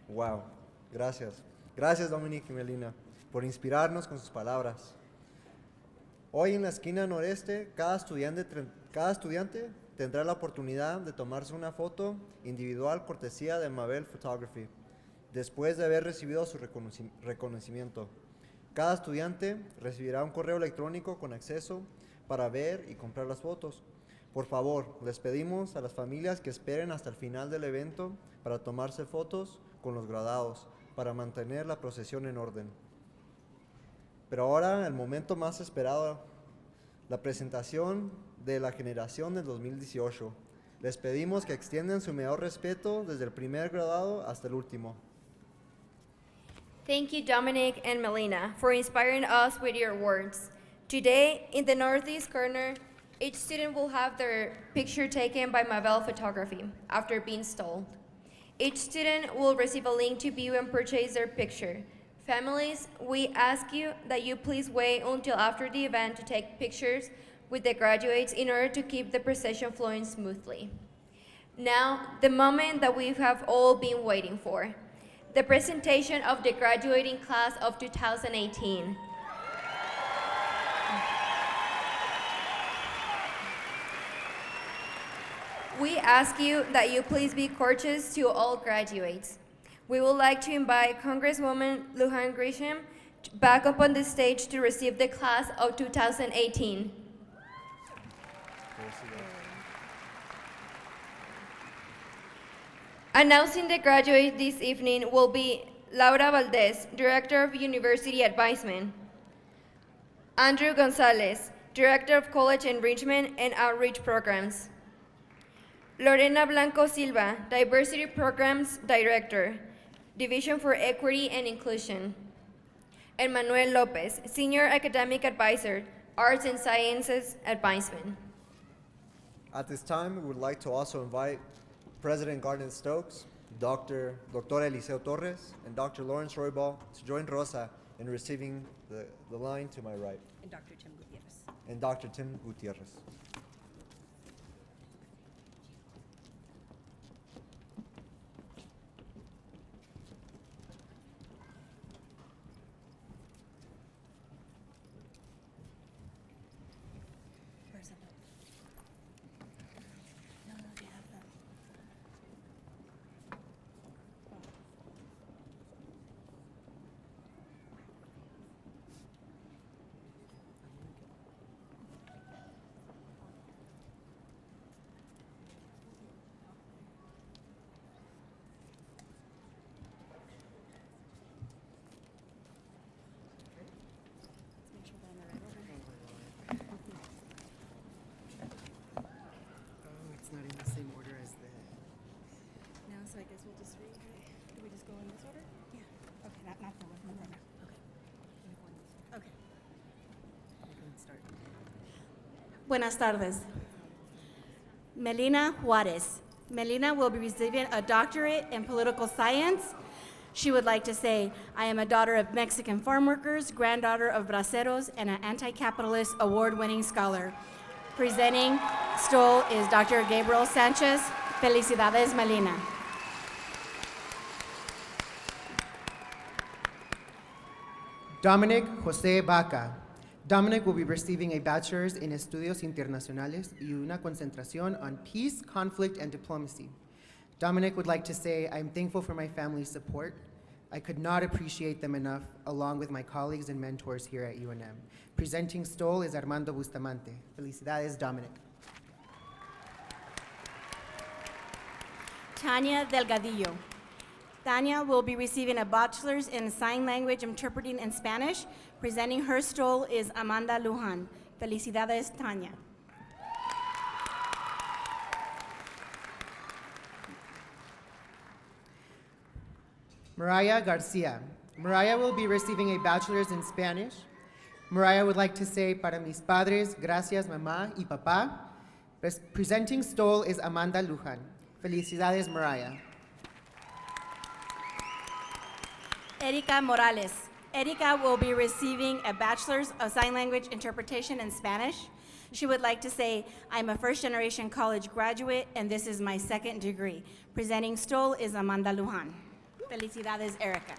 wow. Gracias. Gracias, Dominic y Melina, por inspirarnos con sus palabras. Hoy en la esquina noreste, cada estudiante tendrá la oportunidad de tomarse una foto individual cortesía de Mabel Photography, después de haber recibido su reconocimiento. Cada estudiante recibirá un correo electrónico con acceso para ver y comprar las fotos. Por favor, les pedimos a las familias que esperen hasta el final del evento para tomarse fotos con los graduados, para mantener la procesión en orden. Pero ahora el momento más esperado, la presentación de la generación del 2018. Les pedimos que extiendan su mayor respeto desde el primer graduado hasta el último. Thank you, Dominic and Melina, for inspiring us with your words. Today, in the northeast corner, each student will have their picture taken by Mabel Photography after being installed. Each student will receive a link to view and purchase their picture. Families, we ask you that you please wait until after the event to take pictures with the graduates in order to keep the procession flowing smoothly. Now, the moment that we have all been waiting for, the presentation of the graduating class of 2018. We ask you that you please be courteous to all graduates. We would like to invite Congresswoman Lujan Grisham back up on the stage to receive the class of 2018. Announcing the graduates this evening will be Laura Valdez, Director of University Advisement; Andrew Gonzalez, Director of College Enrichment and Outreach Programs; Lorena Blanco Silva, Diversity Programs Director, Division for Equity and Inclusion; and Manuel Lopez, Senior Academic Advisor, Arts and Sciences Advisement. At this time, we would like to also invite President Gardner Stokes, Dr. Eliseo Torres, and Dr. Lawrence Roybal to join Rosa in receiving the line to my right. And Dr. Tim Gutierrez. And Dr. Tim Gutierrez. Where's the note? No, they have them. Oh, it's not in the same order as the. No, so I guess we'll just read. Do we just go in this order? Yeah. Okay, not the one. No. Okay. Okay. We can start. Buenas tardes. Melina Juarez. Melina will be receiving a doctorate in political science. She would like to say, I am a daughter of Mexican farm workers, granddaughter of braceros, and an anti-capitalist award-winning scholar. Presenting stole is Dr. Gabriel Sanchez. Felicidades, Melina. Dominic Jose Baca. Dominic will be receiving a bachelor's in Estudios Internacionales y una concentración on peace, conflict, and diplomacy. Dominic would like to say, I'm thankful for my family's support. I could not appreciate them enough, along with my colleagues and mentors here at UNM. Presenting stole is Armando Bustamante. Felicidades, Dominic. Tanya Delgadillo. Tanya will be receiving a bachelor's in sign language interpreting in Spanish. Presenting her stole is Amanda Lujan. Felicidades, Tanya. Mariah Garcia. Mariah will be receiving a bachelor's in Spanish. Mariah would like to say, para mis padres, gracias mamá y papá. Presenting stole is Amanda Lujan. Felicidades, Mariah. Erika Morales. Erika will be receiving a Bachelor's of Sign Language Interpretation in Spanish. She would like to say, I'm a first-generation college graduate, and this is my second degree. Presenting Stoll is Amanda Lujan. Felicidades, Erika.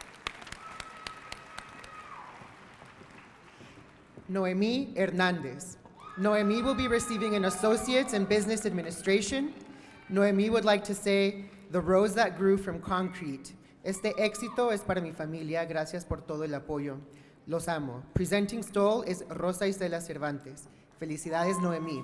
Noemi Hernandez. Noemi will be receiving an Associate's in Business Administration. Noemi would like to say, the rose that grew from concrete. Este éxito es para mi familia. Gracias por todo el apoyo. Los amo. Presenting Stoll is Rosa Isela Cervantes. Felicidades, Noemi.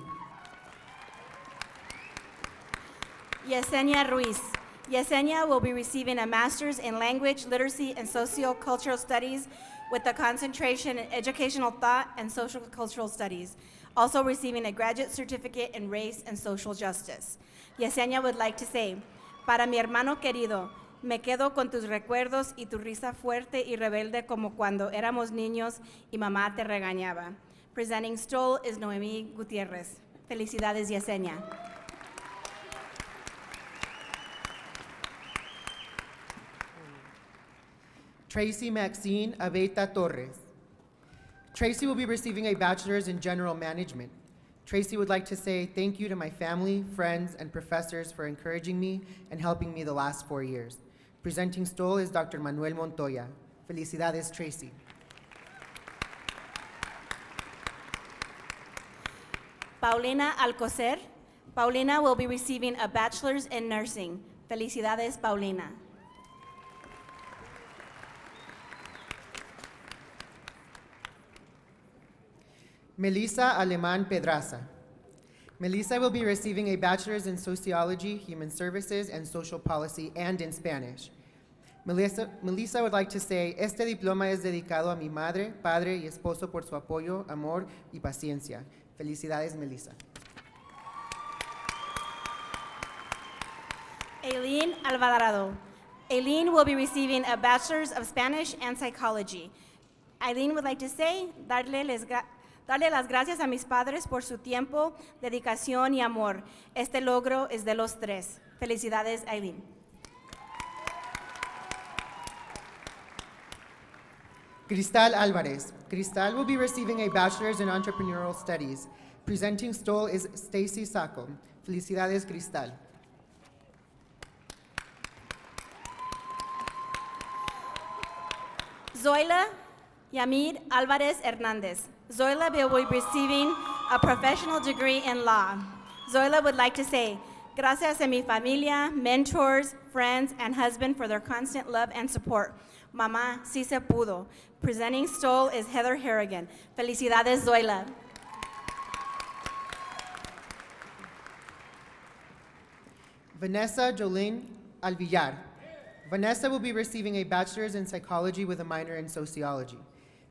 Yesenia Ruiz. Yesenia will be receiving a Master's in Language, Literacy, and Socio-Cultural Studies with a concentration in Educational Thought and Social Cultural Studies. Also receiving a Graduate Certificate in Race and Social Justice. Yesenia would like to say, para mi hermano querido, me quedo con tus recuerdos y tu risa fuerte y rebelde como cuando éramos niños y mamá te regañaba. Presenting Stoll is Noemi Gutierrez. Felicidades, Yesenia. Tracy Maxine Abeta Torres. Tracy will be receiving a Bachelor's in General Management. Tracy would like to say thank you to my family, friends, and professors for encouraging me and helping me the last 4 years. Presenting Stoll is Dr. Manuel Montoya. Felicidades, Tracy. Paulina Alcocer. Paulina will be receiving a Bachelor's in Nursing. Felicidades, Paulina. Melissa Aleman Pedraza. Melissa will be receiving a Bachelor's in Sociology, Human Services, and Social Policy, and in Spanish. Melissa would like to say, este diploma es dedicado a mi madre, padre y esposo por su apoyo, amor y paciencia. Felicidades, Melissa. Aileen Alvarado. Aileen will be receiving a Bachelor's of Spanish and Psychology. Aileen would like to say, darle las gracias a mis padres por su tiempo, dedicación y amor. Este logro es de los tres. Felicidades, Aileen. Cristal Alvarez. Cristal will be receiving a Bachelor's in Entrepreneurial Studies. Presenting Stoll is Stacy Sacco. Felicidades, Cristal. Zoila Yamid Alvarez Hernandez. Zoila will be receiving a professional degree in law. Zoila would like to say, gracias a mi familia, mentors, friends, and husband for their constant love and support. Mamá, sí se pudo. Presenting Stoll is Heather Harrigan. Felicidades, Zoila. Vanessa Jolene Alvillar. Vanessa will be receiving a Bachelor's in Psychology with a minor in Sociology.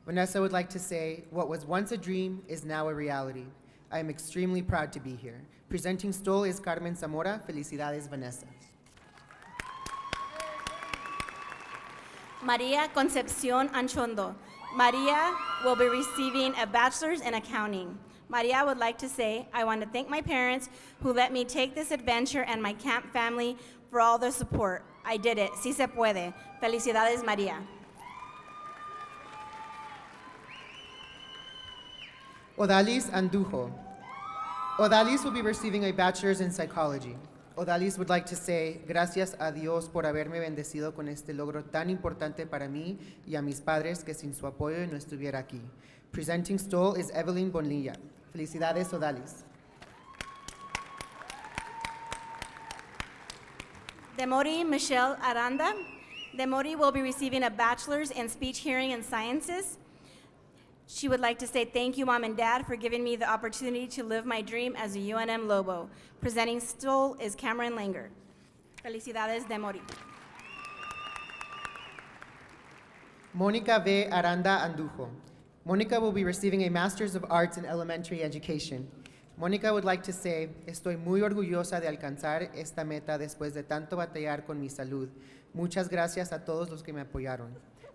Vanessa would like to say, what was once a dream is now a reality. I am extremely proud to be here. Presenting Stoll is Carmen Zamora. Felicidades, Vanessa. Maria Concepcion Anchondo. Maria will be receiving a Bachelor's in Accounting. Maria would like to say, I want to thank my parents who let me take this adventure and my camp family for all their support. I did it. Sí se puede. Felicidades, Maria. Odalis Andujo. Odalis will be receiving a Bachelor's in Psychology. Odalis would like to say, gracias a Dios por haberme bendecido con este logro tan importante para mí y a mis padres que sin su apoyo no estuviera aquí. Presenting Stoll is Evelyn Bonilla. Felicidades, Odalis. Demori Michelle Aranda. Demori will be receiving a Bachelor's in Speech, Hearing, and Sciences. She would like to say thank you, Mom and Dad, for giving me the opportunity to live my dream as a UNM Lobo. Presenting Stoll is Cameron Langer. Felicidades, Demori. Monica V. Aranda Andujo. Monica will be receiving a Master's of Arts in Elementary Education. Monica would like to say, estoy muy orgullosa de alcanzar esta meta después de tanto batallar con mi salud. Muchas gracias a todos los que me apoyaron.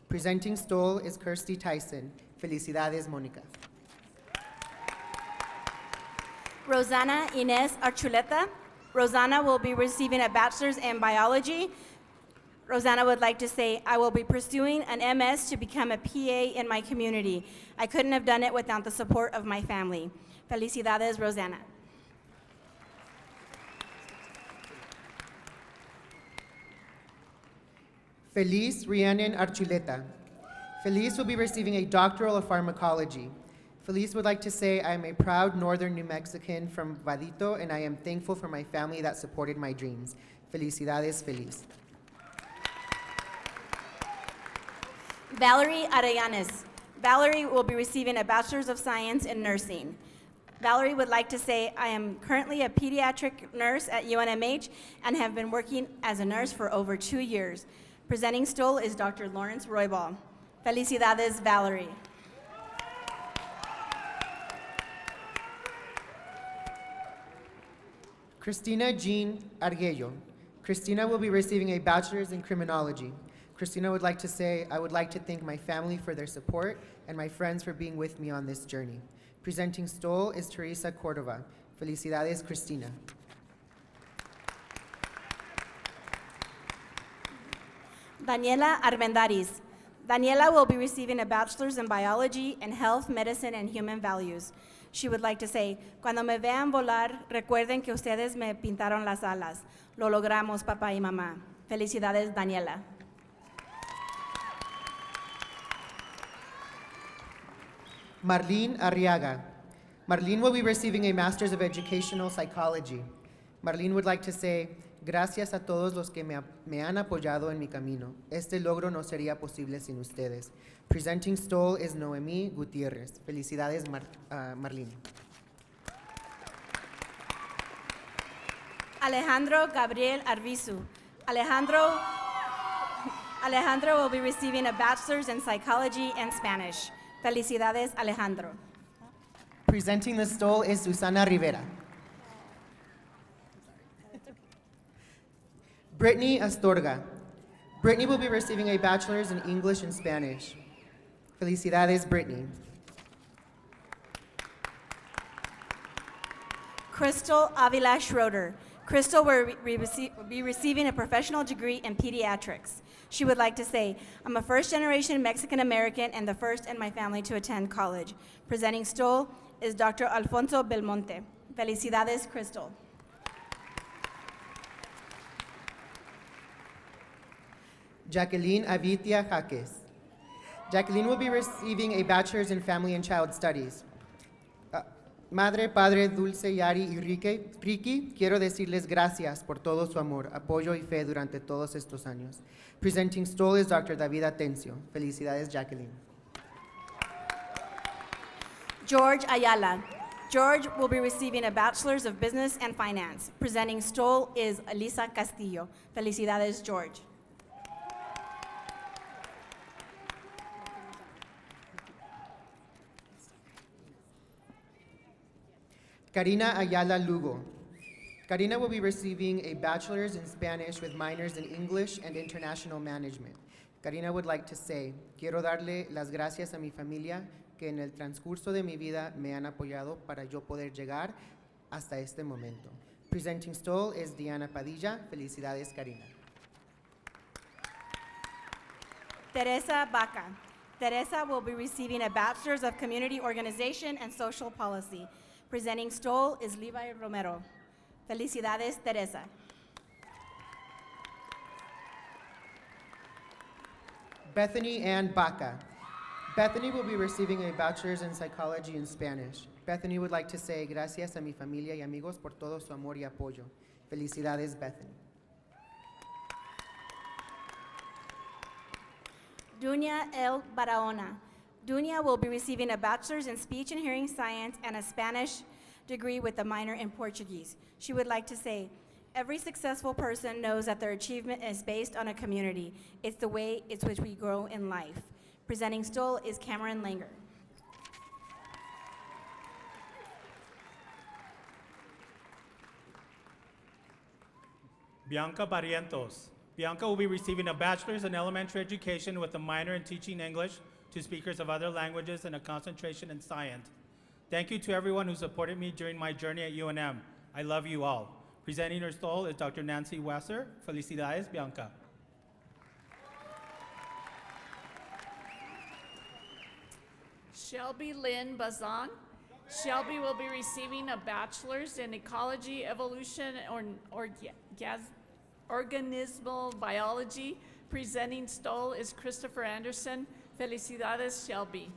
Presenting Stoll is Kirsty Tyson. Felicidades, Monica. Rosana Inez Archuleta. Rosana will be receiving a Bachelor's in Biology. Rosanna would like to say, I will be pursuing an MS to become a PA in my community. I couldn't have done it without the support of my family. Felicidades, Rosanna. Feliz Rhiannon Archuleta. Feliz will be receiving a doctoral of pharmacology. Feliz would like to say, I am a proud northern New Mexican from Vadito, and I am thankful for my family that supported my dreams. Felicidades, Feliz. Valerie Arellanes. Valerie will be receiving a Bachelor's of Science in Nursing. Valerie would like to say, I am currently a pediatric nurse at UNMH and have been working as a nurse for over 2 years. Presenting stool is Dr. Lawrence Roybal. Felicidades, Valerie. Christina Jean Arguello. Christina will be receiving a bachelor's in criminology. Christina would like to say, I would like to thank my family for their support and my friends for being with me on this journey. Presenting stole is Teresa Cordova. Felicidades, Christina. Daniela Armendariz. Daniela will be receiving a bachelor's in biology and health, medicine, and human values. She would like to say, cuando me vean volar, recuerden que ustedes me pintaron las alas. Lo logramos, papá y mamá. Felicidades, Daniela. Marlene Arriaga. Marlene will be receiving a Master's of Educational Psychology. Marlene would like to say, gracias a todos los que me han apoyado en mi camino. Este logro no sería posible sin ustedes. Presenting stole is Noemí Gutiérrez. Felicidades, Marlene. Alejandro Gabriel Arvizu. Alejandro will be receiving a bachelor's in psychology and Spanish. Felicidades, Alejandro. Presenting the stole is Susana Rivera. Brittany Astorga. Brittany will be receiving a bachelor's in English and Spanish. Felicidades, Brittany. Crystal Avila Schroeder. Crystal will be receiving a professional degree in pediatrics. She would like to say, I'm a first-generation Mexican-American and the first in my family to attend college. Presenting stole is Dr. Alfonso Belmonte. Felicidades, Crystal. Jacqueline Avitia Jaques. Jacqueline will be receiving a bachelor's in family and child studies. Madre, Padre, Dulce, Yari y Ricky, quiero decirles gracias por todo su amor, apoyo y fe durante todos estos años. Presenting stole is Dr. David Atencio. Felicidades, Jacqueline. George Ayala. George will be receiving a bachelor's of business and finance. Presenting stole is Elisa Castillo. Felicidades, George. Karina Ayala Lugo. Karina will be receiving a bachelor's in Spanish with minors in English and International Management. Karina would like to say, quiero darle las gracias a mi familia que en el transcurso de mi vida me han apoyado para yo poder llegar hasta este momento. Presenting stole is Diana Padilla. Felicidades, Karina. Teresa Baca. Teresa will be receiving a bachelor's of community organization and social policy. Presenting stole is Levi Romero. Felicidades, Teresa. Bethany Ann Baca. Bethany will be receiving a bachelor's in psychology in Spanish. Bethany would like to say, gracias a mi familia y amigos por todo su amor y apoyo. Felicidades, Bethany. Dunia L. Barahona. Dunia will be receiving a bachelor's in speech and hearing science and a Spanish degree with a minor in Portuguese. She would like to say, every successful person knows that their achievement is based on a community. It's the way it's which we grow in life. Presenting stole is Cameron Langer. Bianca Barrientos. Bianca will be receiving a bachelor's in elementary education with a minor in teaching English to speakers of other languages and a concentration in science. Thank you to everyone who supported me during my journey at UNM. I love you all. Presenting her stole is Dr. Nancy Wasser. Felicidades, Bianca. Shelby Lynn Bazan. Shelby will be receiving a bachelor's in ecology, evolution, or organismal biology. Presenting stole is Christopher Anderson. Felicidades, Shelby.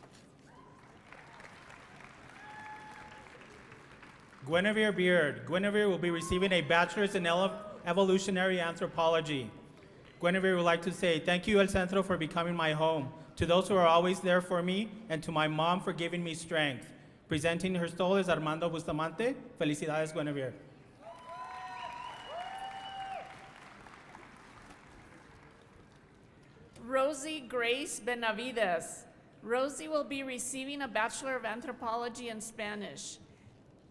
Guinevere Beard. Guinevere will be receiving a bachelor's in evolutionary anthropology. Guinevere would like to say, thank you, El Centro, for becoming my home, to those who are always there for me, and to my mom for giving me strength. Presenting her stole is Armando Bustamante. Felicidades, Guinevere. Rosie Grace Benavides. Rosie will be receiving a Bachelor of Anthropology in Spanish.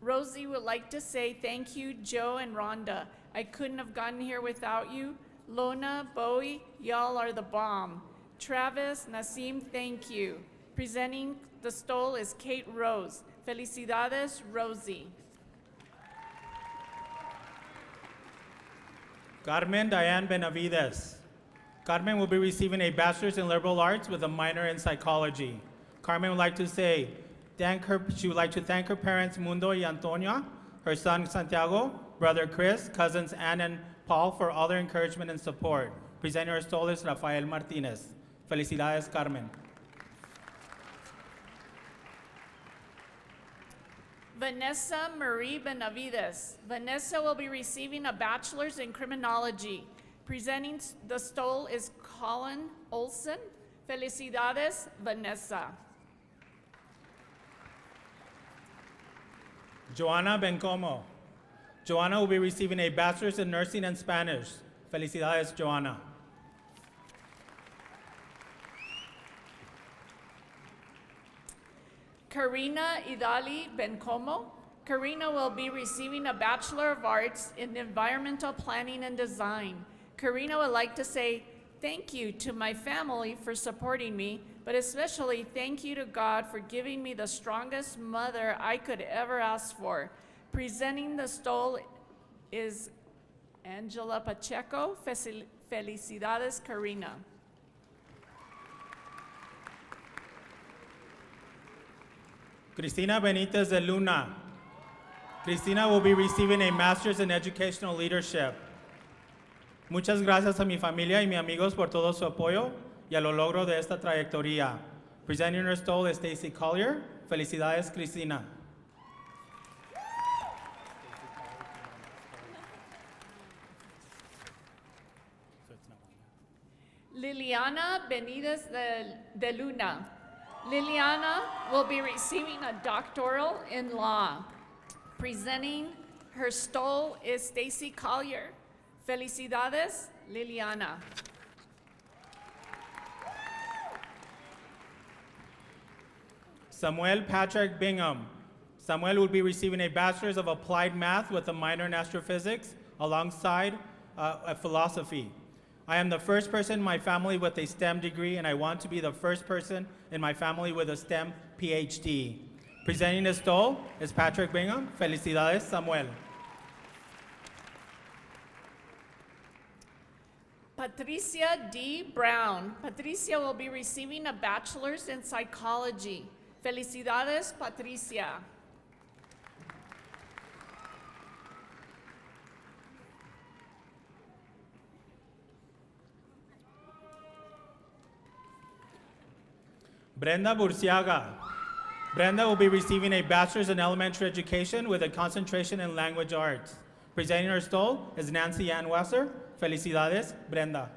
Rosie would like to say thank you, Joe and Rhonda. I couldn't have gotten here without you. Lona, Bowie, y'all are the bomb. Travis, Nasim, thank you. Presenting the stole is Kate Rose. Felicidades, Rosie. Carmen Diane Benavides. Carmen will be receiving a bachelor's in liberal arts with a minor in psychology. Carmen would like to say, she would like to thank her parents, Mundo y Antonia, her son, Santiago, brother Chris, cousins Ann and Paul for all their encouragement and support. Presenting her stole is Rafael Martinez. Felicidades, Carmen. Vanessa Marie Benavides. Vanessa will be receiving a bachelor's in criminology. Presenting the stole is Colin Olson. Felicidades, Vanessa. Joanna Bencomo. Joanna will be receiving a bachelor's in nursing and Spanish. Felicidades, Joanna. Karina Idali Bencomo. Karina will be receiving a Bachelor of Arts in Environmental Planning and Design. Karina would like to say thank you to my family for supporting me, but especially thank you to God for giving me the strongest mother I could ever ask for. Presenting the stole is Angela Pacheco. Felicidades, Karina. Cristina Benitez de Luna. Cristina will be receiving a master's in educational leadership. Muchas gracias a mi familia y mis amigos por todo su apoyo y a lo logro de esta trayectoria. Presenting her stole is Stacy Collier. Felicidades, Cristina. Liliana Benitez de Luna. Liliana will be receiving a doctoral in law. Presenting her stole is Stacy Collier. Felicidades, Liliana. Samuel Patrick Bingham. Samuel will be receiving a bachelor's of applied math with a minor in astrophysics alongside a philosophy. I am the first person in my family with a STEM degree, and I want to be the first person in my family with a STEM PhD. Presenting the stole is Patrick Bingham. Felicidades, Samuel. Patricia D. Brown. Patricia will be receiving a bachelor's in psychology. Felicidades, Patricia. Brenda Burciaga. Brenda will be receiving a bachelor's in elementary education with a concentration in language arts. Presenting her stole is Nancy Ann Wasser. Felicidades, Brenda.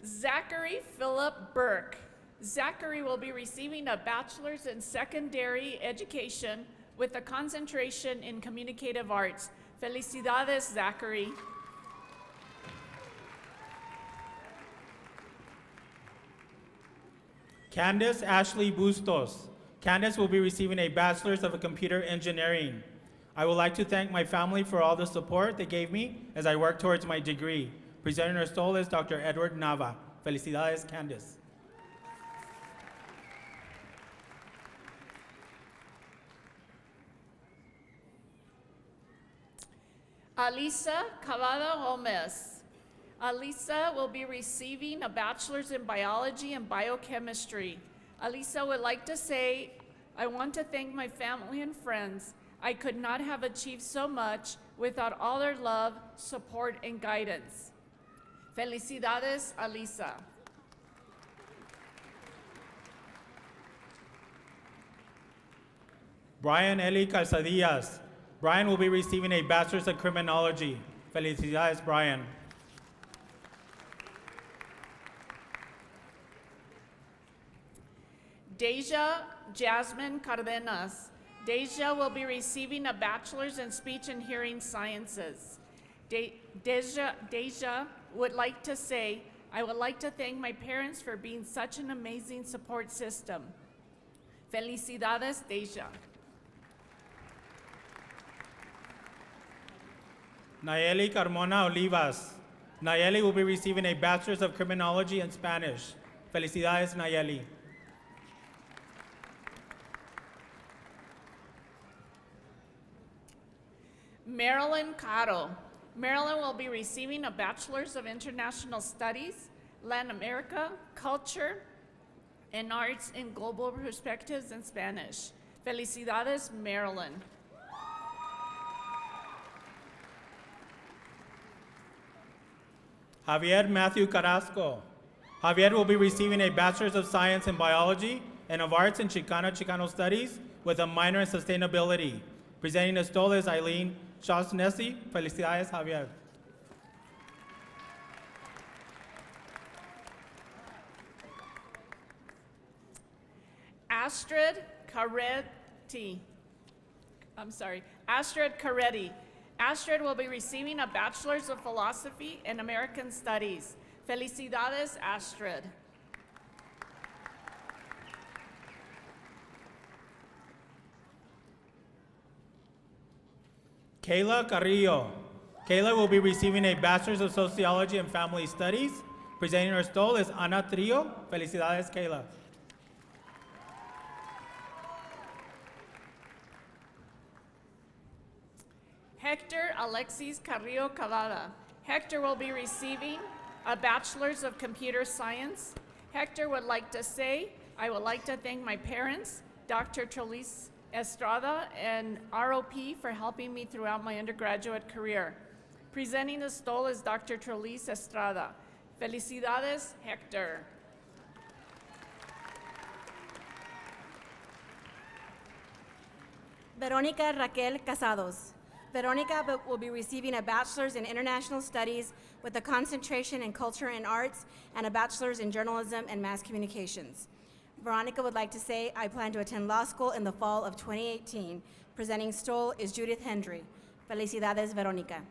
Zachary Philip Burke. Zachary will be receiving a bachelor's in secondary education with a concentration in communicative arts. Felicidades, Zachary. Candace Ashley Bustos. Candace will be receiving a bachelor's of computer engineering. I would like to thank my family for all the support they gave me as I work towards my degree. Presenting her stole is Dr. Edward Nava. Felicidades, Candice. Alisa Cavada Gomez. Alisa will be receiving a bachelor's in biology and biochemistry. Alisa would like to say, I want to thank my family and friends. I could not have achieved so much without all their love, support, and guidance. Felicidades, Alisa. Brian Eli Calzadillas. Brian will be receiving a Bachelor's of Criminology. Felicidades, Brian. Deja Jasmine Cardenas. Deja will be receiving a bachelor's in speech and hearing sciences. Deja would like to say, I would like to thank my parents for being such an amazing support system. Felicidades, Deja. Nayeli Carmona Olivas. Nayeli will be receiving a Bachelor's of Criminology in Spanish. Felicidades, Nayeli. Marilyn Caro. Marilyn will be receiving a Bachelor's of International Studies, Latin America, Culture, and Arts in Global Perspectives in Spanish. Felicidades, Marilyn. Javier Matthew Carrasco. Javier will be receiving a Bachelor's of Science in Biology and of Arts in Chicano Studies with a minor in Sustainability. Presenting the stole is Eileen Shaughnessy. Felicidades, Javier. Astrid Caretti. Astrid Caretti. Astrid will be receiving a Bachelor's of Philosophy and American Studies. Felicidades, Astrid. Kayla Carrillo. Kayla will be receiving a Bachelor's of Sociology and Family Studies. Presenting her stole is Ana Trillo. Felicidades, Kayla. Hector Alexis Carrillo Cavada. Hector will be receiving a Bachelor's of Computer Science. Hector would like to say, I would like to thank my parents, Dr. Trelise Estrada and ROP for helping me throughout my undergraduate career. Presenting the stole is Dr. Trelise Estrada. Felicidades, Hector. Veronica Raquel Casados. Veronica will be receiving a Bachelor's in International Studies with a concentration in Culture and Arts and a Bachelor's in Journalism and Mass Communications. Veronica would like to say, I plan to attend law school in the fall of 2018. Presenting stole is Judith Hendry. Felicidades, Veronica.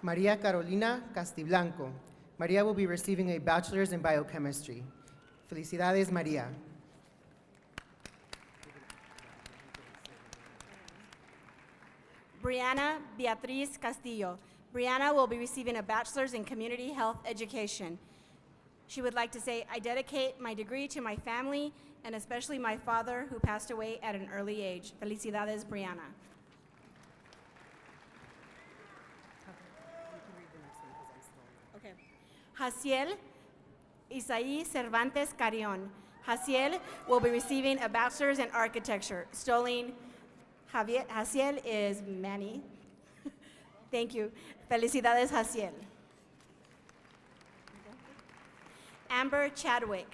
Maria Carolina Castiblanco. Maria will be receiving a Bachelor's in Biochemistry. Felicidades, Maria. Brianna Beatriz Castillo. Brianna will be receiving a Bachelor's in Community Health Education. She would like to say, I dedicate my degree to my family and especially my father who passed away at an early age. Felicidades, Brianna. Okay. Jaciel Isaí Cervantes Carrion. Jaciel will be receiving a Bachelor's in Architecture. Stoling Jaciel is Manny. Thank you. Felicidades, Jaciel. Amber Chaddick.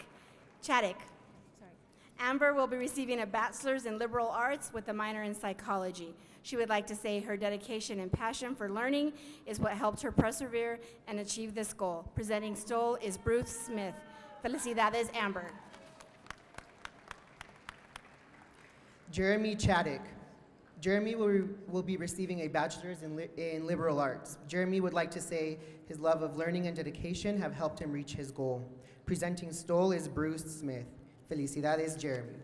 Amber will be receiving a Bachelor's in Liberal Arts with a minor in Psychology. She would like to say her dedication and passion for learning is what helped her persevere and achieve this goal. Presenting stole is Bruce Smith. Felicidades, Amber. Jeremy Chaddick. Jeremy will be receiving a Bachelor's in Liberal Arts. Jeremy would like to say his love of learning and dedication have helped him reach his goal. Presenting stole is Bruce Smith. Felicidades, Jeremy.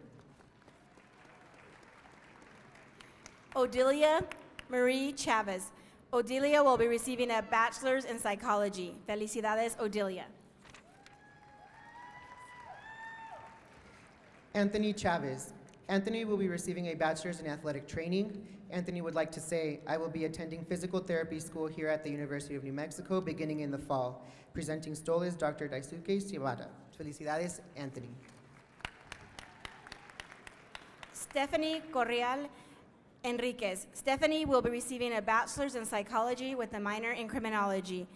Odilia Marie Chavez. Odilia will be receiving a bachelor's in psychology. Felicidades, Odilia. Anthony Chavez. Anthony will be receiving a bachelor's in athletic training. Anthony would like to say, I will be attending physical therapy school here at the University of New Mexico beginning in the fall. Presenting stole is Dr. Daisuke Shibata. Felicidades, Anthony. Stephanie Correal Enriquez. Stephanie will be receiving a bachelor's in psychology with a minor in criminology.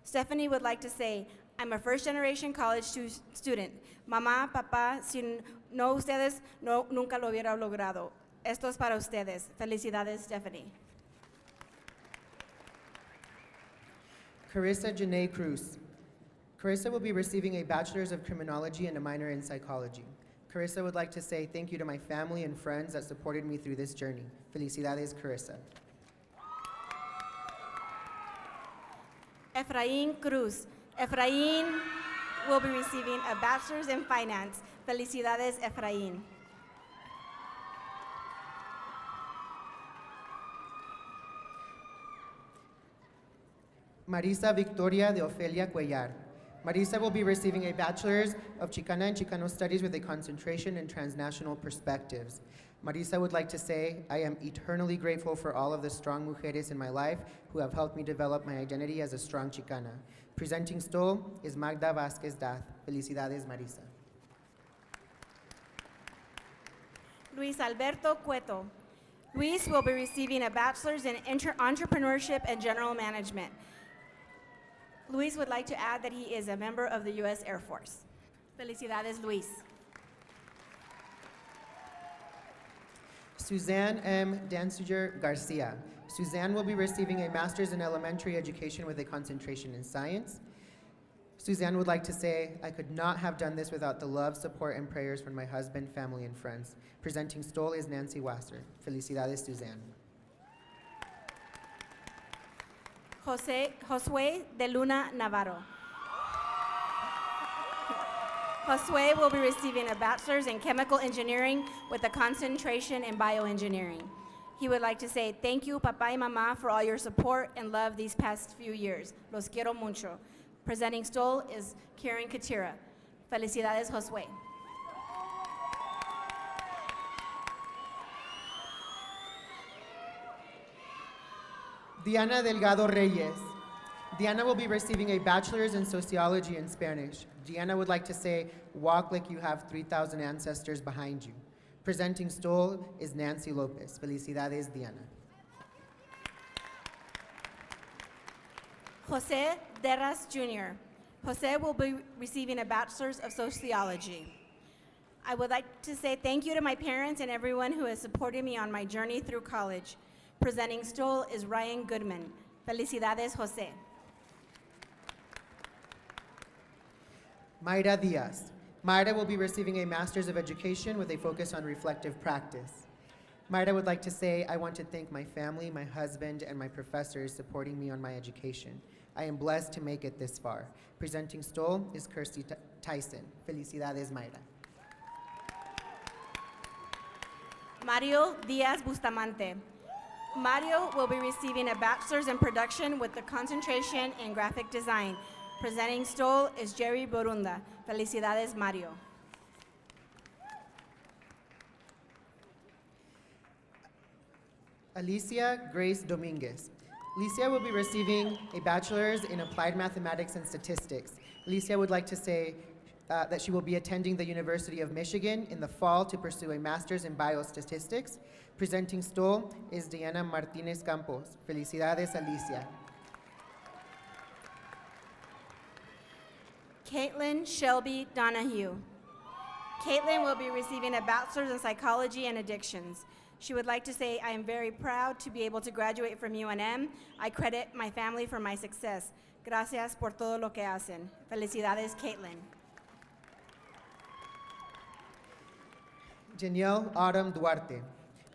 Stephanie would like to say, I'm a first-generation college student. Mamá, papá, si no ustedes, nunca lo hubiera logrado. Esto es para ustedes. Felicidades, Stephanie. Carissa Janae Cruz. Carissa will be receiving a bachelor's of criminology and a minor in psychology. Carissa would like to say thank you to my family and friends that supported me through this journey. Felicidades, Carissa. Efraín Cruz. Efraín will be receiving a bachelor's in finance. Felicidades, Efraín. Marisa Victoria de Ofelia Cuellar. Marisa will be receiving a bachelor's of Chicana and Chicano Studies with a concentration in transnational perspectives. Marisa would like to say, I am eternally grateful for all of the strong mujeres in my life who have helped me develop my identity as a strong Chicana. Presenting stole is Magda Vasquez Dath. Felicidades, Marisa. Luis Alberto Cueto. Luis will be receiving a bachelor's in entrepreneurship and general management. Luis would like to add that he is a member of the U.S. Air Force. Felicidades, Luis. Suzanne M. Danziger Garcia. Suzanne will be receiving a master's in elementary education with a concentration in science. Suzanne would like to say, I could not have done this without the love, support, and prayers from my husband, family, and friends. Presenting stole is Nancy Wasser. Felicidades, Suzanne. Josue de Luna Navarro. Josue will be receiving a bachelor's in chemical engineering with a concentration in bioengineering. He would like to say, thank you, Papa y Mama, for all your support and love these past few years. Los quiero mucho. Presenting stole is Karen Katira. Felicidades, Josue. Diana Delgado Reyes. Diana will be receiving a bachelor's in sociology and Spanish. Diana would like to say, walk like you have 3,000 ancestors behind you. Presenting stole is Nancy Lopez. Felicidades, Diana. Jose Derras Jr. Jose will be receiving a bachelor's of sociology. I would like to say thank you to my parents and everyone who has supported me on my journey through college. Presenting stole is Ryan Goodman. Felicidades, Jose. Mayra Diaz. Mayra will be receiving a Master's of Education with a focus on reflective practice. Mayra would like to say, I want to thank my family, my husband, and my professors supporting me on my education. I am blessed to make it this far. Presenting stole is Kirsty Tyson. Felicidades, Mayra. Mario Diaz Bustamante. Mario will be receiving a bachelor's in production with a concentration in graphic design. Presenting stole is Jerry Borunda. Felicidades, Mario. Alicia Grace Dominguez. Alicia will be receiving a bachelor's in applied mathematics and statistics. Alicia would like to say that she will be attending the University of Michigan in the fall to pursue a master's in biostatistics. Presenting stole is Diana Martinez Campos. Felicidades, Alicia. Caitlin Shelby Donahue. Caitlin will be receiving a bachelor's in psychology and addictions. She would like to say, I am very proud to be able to graduate from UNM. I credit my family for my success. Gracias por todo lo que hacen. Felicidades, Caitlin. Danielle Autumn Duarte.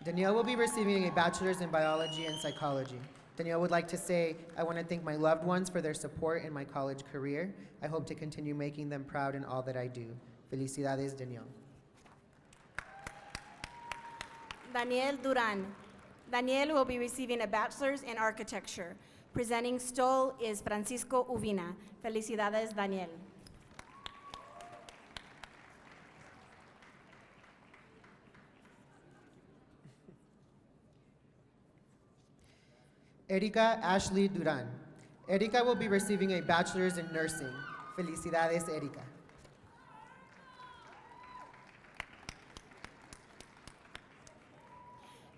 Danielle will be receiving a bachelor's in biology and psychology. Danielle would like to say, I want to thank my loved ones for their support in my college career. I hope to continue making them proud in all that I do. Felicidades, Danielle. Daniel Duran. Daniel will be receiving a bachelor's in architecture. Presenting Stoll is Francisco Uvina. Felicidades, Daniel. Erika Ashley Duran. Erika will be receiving a bachelor's in nursing. Felicidades, Erika.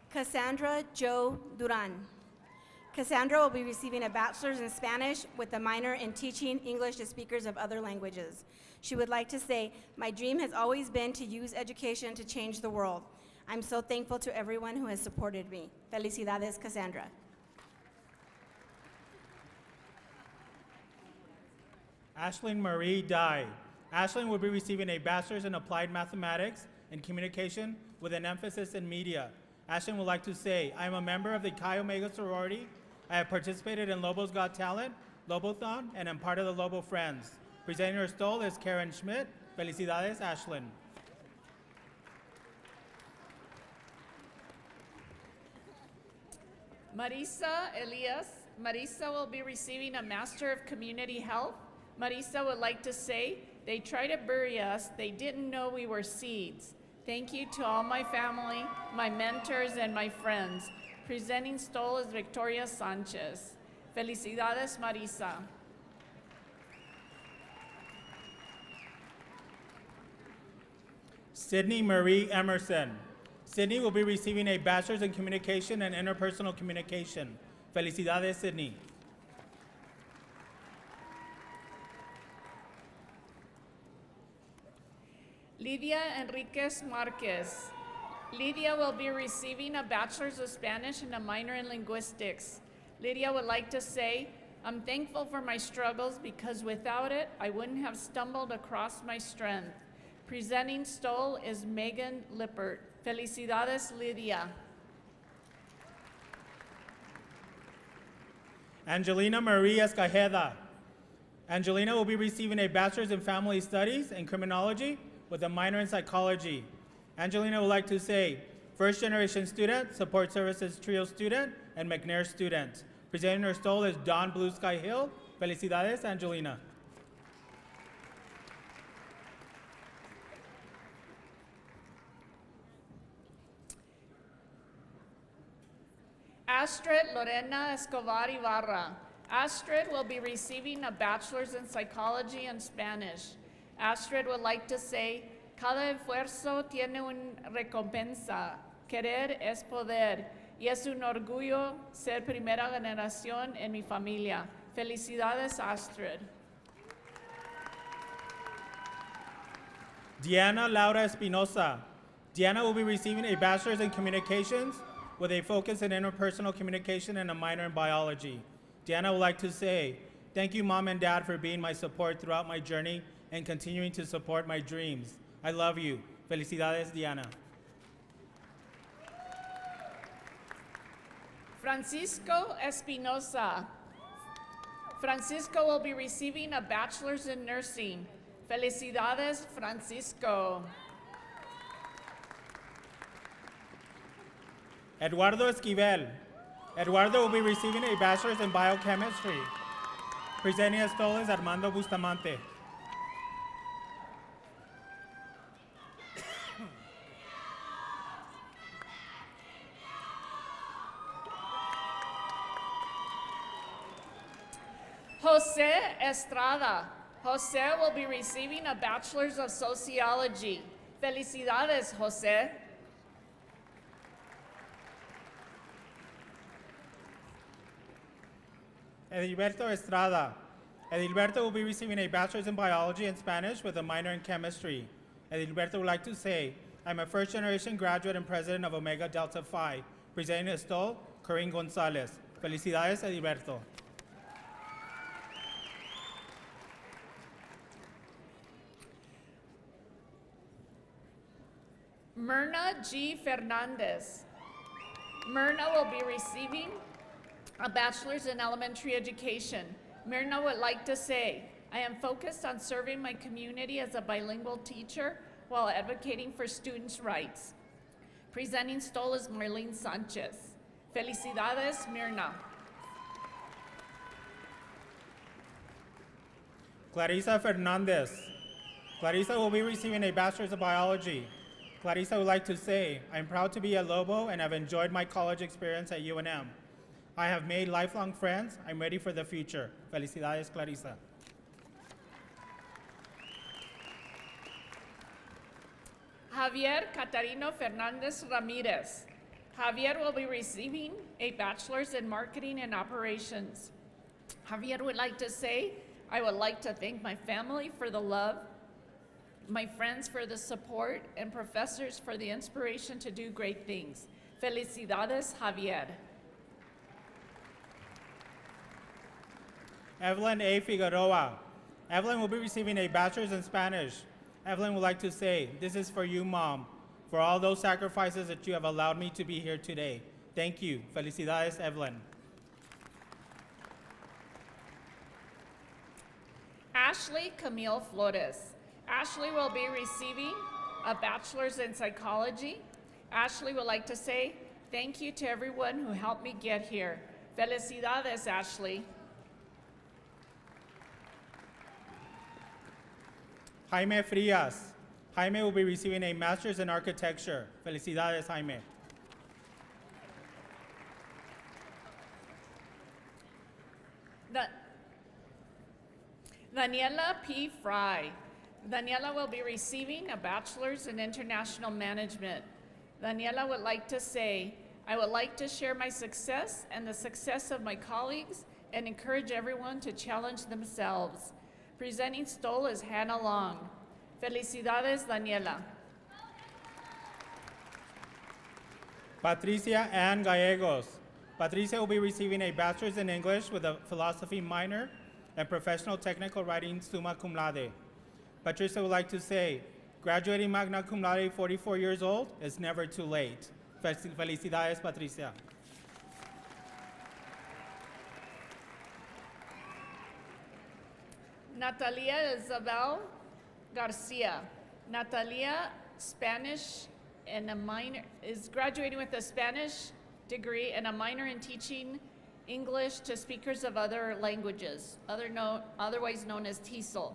Cassandra Jo Duran. Cassandra will be receiving a bachelor's in Spanish with a minor in teaching English to speakers of other languages. She would like to say, "My dream has always been to use education to change the world. I'm so thankful to everyone who has supported me." Felicidades, Cassandra. Ashlyn Marie Dye. Ashlyn will be receiving a bachelor's in applied mathematics and communication with an emphasis in media. Ashlyn would like to say, I am a member of the Chi Omega sorority. I have participated in Lobo's Got Talent, Lobothon, and am part of the Lobo Friends. Presenting her stole is Karen Schmidt. Felicidades, Ashlyn. Marisa Elias. Marisa will be receiving a Master of Community Health. Marisa would like to say, they tried to bury us. They didn't know we were seeds. Thank you to all my family, my mentors, and my friends. Presenting stole is Victoria Sanchez. Felicidades, Marisa. Sydney Marie Emerson. Sydney will be receiving a bachelor's in communication and interpersonal communication. Felicidades, Sydney. Lydia Enriquez Marquez. Lydia will be receiving a bachelor's of Spanish and a minor in linguistics. Lydia would like to say, I'm thankful for my struggles because without it, I wouldn't have stumbled across my strength. Presenting stole is Megan Lippert. Felicidades, Lydia. Angelina Marie Escajeda. Angelina will be receiving a bachelor's in family studies and criminology with a minor in psychology. Angelina would like to say, first generation student, support services trio student, and McNair student. Presenting her stole is Dawn Blue Sky Hill. Felicidades, Angelina. Astrid Lorena Escobar Ibarra. Astrid will be receiving a bachelor's in psychology and Spanish. Astrid would like to say, cada esfuerzo tiene una recompensa. Querer es poder. Y es un orgullo ser primera generación en mi familia. Felicidades, Astrid. Diana Laura Espinosa. Diana will be receiving a bachelor's in communications with a focus in interpersonal communication and a minor in biology. Diana would like to say, thank you, Mom and Dad, for being my support throughout my journey and continuing to support my dreams. I love you. Felicidades, Diana. Francisco Espinosa. Francisco will be receiving a bachelor's in nursing. Felicidades, Francisco. Eduardo Esquivel. Eduardo will be receiving a bachelor's in biochemistry. Presenting his stole is Armando Bustamante. Jose Estrada. Jose will be receiving a bachelor's of sociology. Felicidades, Jose. Edilberto Estrada. Edilberto will be receiving a bachelor's in biology and Spanish with a minor in chemistry. Edilberto would like to say, I'm a first generation graduate and president of Omega Delta Phi. Presenting his stole, Corinne Gonzalez. Felicidades, Edilberto. Myrna G. Fernandez. Myrna will be receiving a bachelor's in elementary education. Myrna would like to say, I am focused on serving my community as a bilingual teacher while advocating for students' rights. Presenting stole is Marlene Sanchez. Felicidades, Mirna. Clarissa Fernandez. Clarissa will be receiving a Bachelor's of Biology. Clarissa would like to say, I'm proud to be at Lobo and have enjoyed my college experience at UNM. I have made lifelong friends. I'm ready for the future. Felicidades, Clarissa. Javier Catarino Fernandez Ramirez. Javier will be receiving a Bachelor's in Marketing and Operations. Javier would like to say, I would like to thank my family for the love, my friends for the support, and professors for the inspiration to do great things. Felicidades, Javier. Evelyn A. Figueroa. Evelyn will be receiving a Bachelor's in Spanish. Evelyn would like to say, this is for you, Mom, for all those sacrifices that you have allowed me to be here today. Thank you. Felicidades, Evelyn. Ashley Camille Flores. Ashley will be receiving a Bachelor's in Psychology. Ashley would like to say, thank you to everyone who helped me get here. Felicidades, Ashley. Jaime Frias. Jaime will be receiving a Master's in Architecture. Felicidades, Jaime. Daniela P. Fry. Daniela will be receiving a Bachelor's in International Management. Daniela would like to say, I would like to share my success and the success of my colleagues and encourage everyone to challenge themselves. Presenting stole is Hannah Long. Felicidades, Daniela. Patricia Ann Gallegos. Patricia will be receiving a Bachelor's in English with a philosophy minor and professional technical writing summa cum laude. Patricia would like to say, graduating magna cum laude 44 years old is never too late. Felicidades, Patricia. Natalia Isabel Garcia. Natalia, Spanish and a minor, is graduating with a Spanish degree and a minor in teaching English to speakers of other languages, otherwise known as TESOL.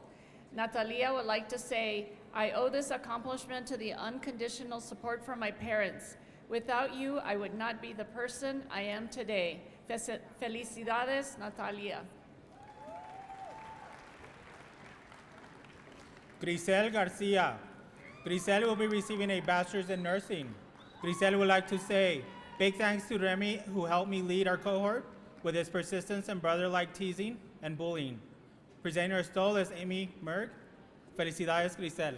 Natalia would like to say, I owe this accomplishment to the unconditional support from my parents. Without you, I would not be the person I am today. Felicidades, Natalia. Grisel Garcia. Grisel will be receiving a Bachelor's in Nursing. Grisel would like to say, big thanks to Remy who helped me lead our cohort with his persistence and brother-like teasing and bullying. Presenting her stole is Amy Merg. Felicidades, Grisel.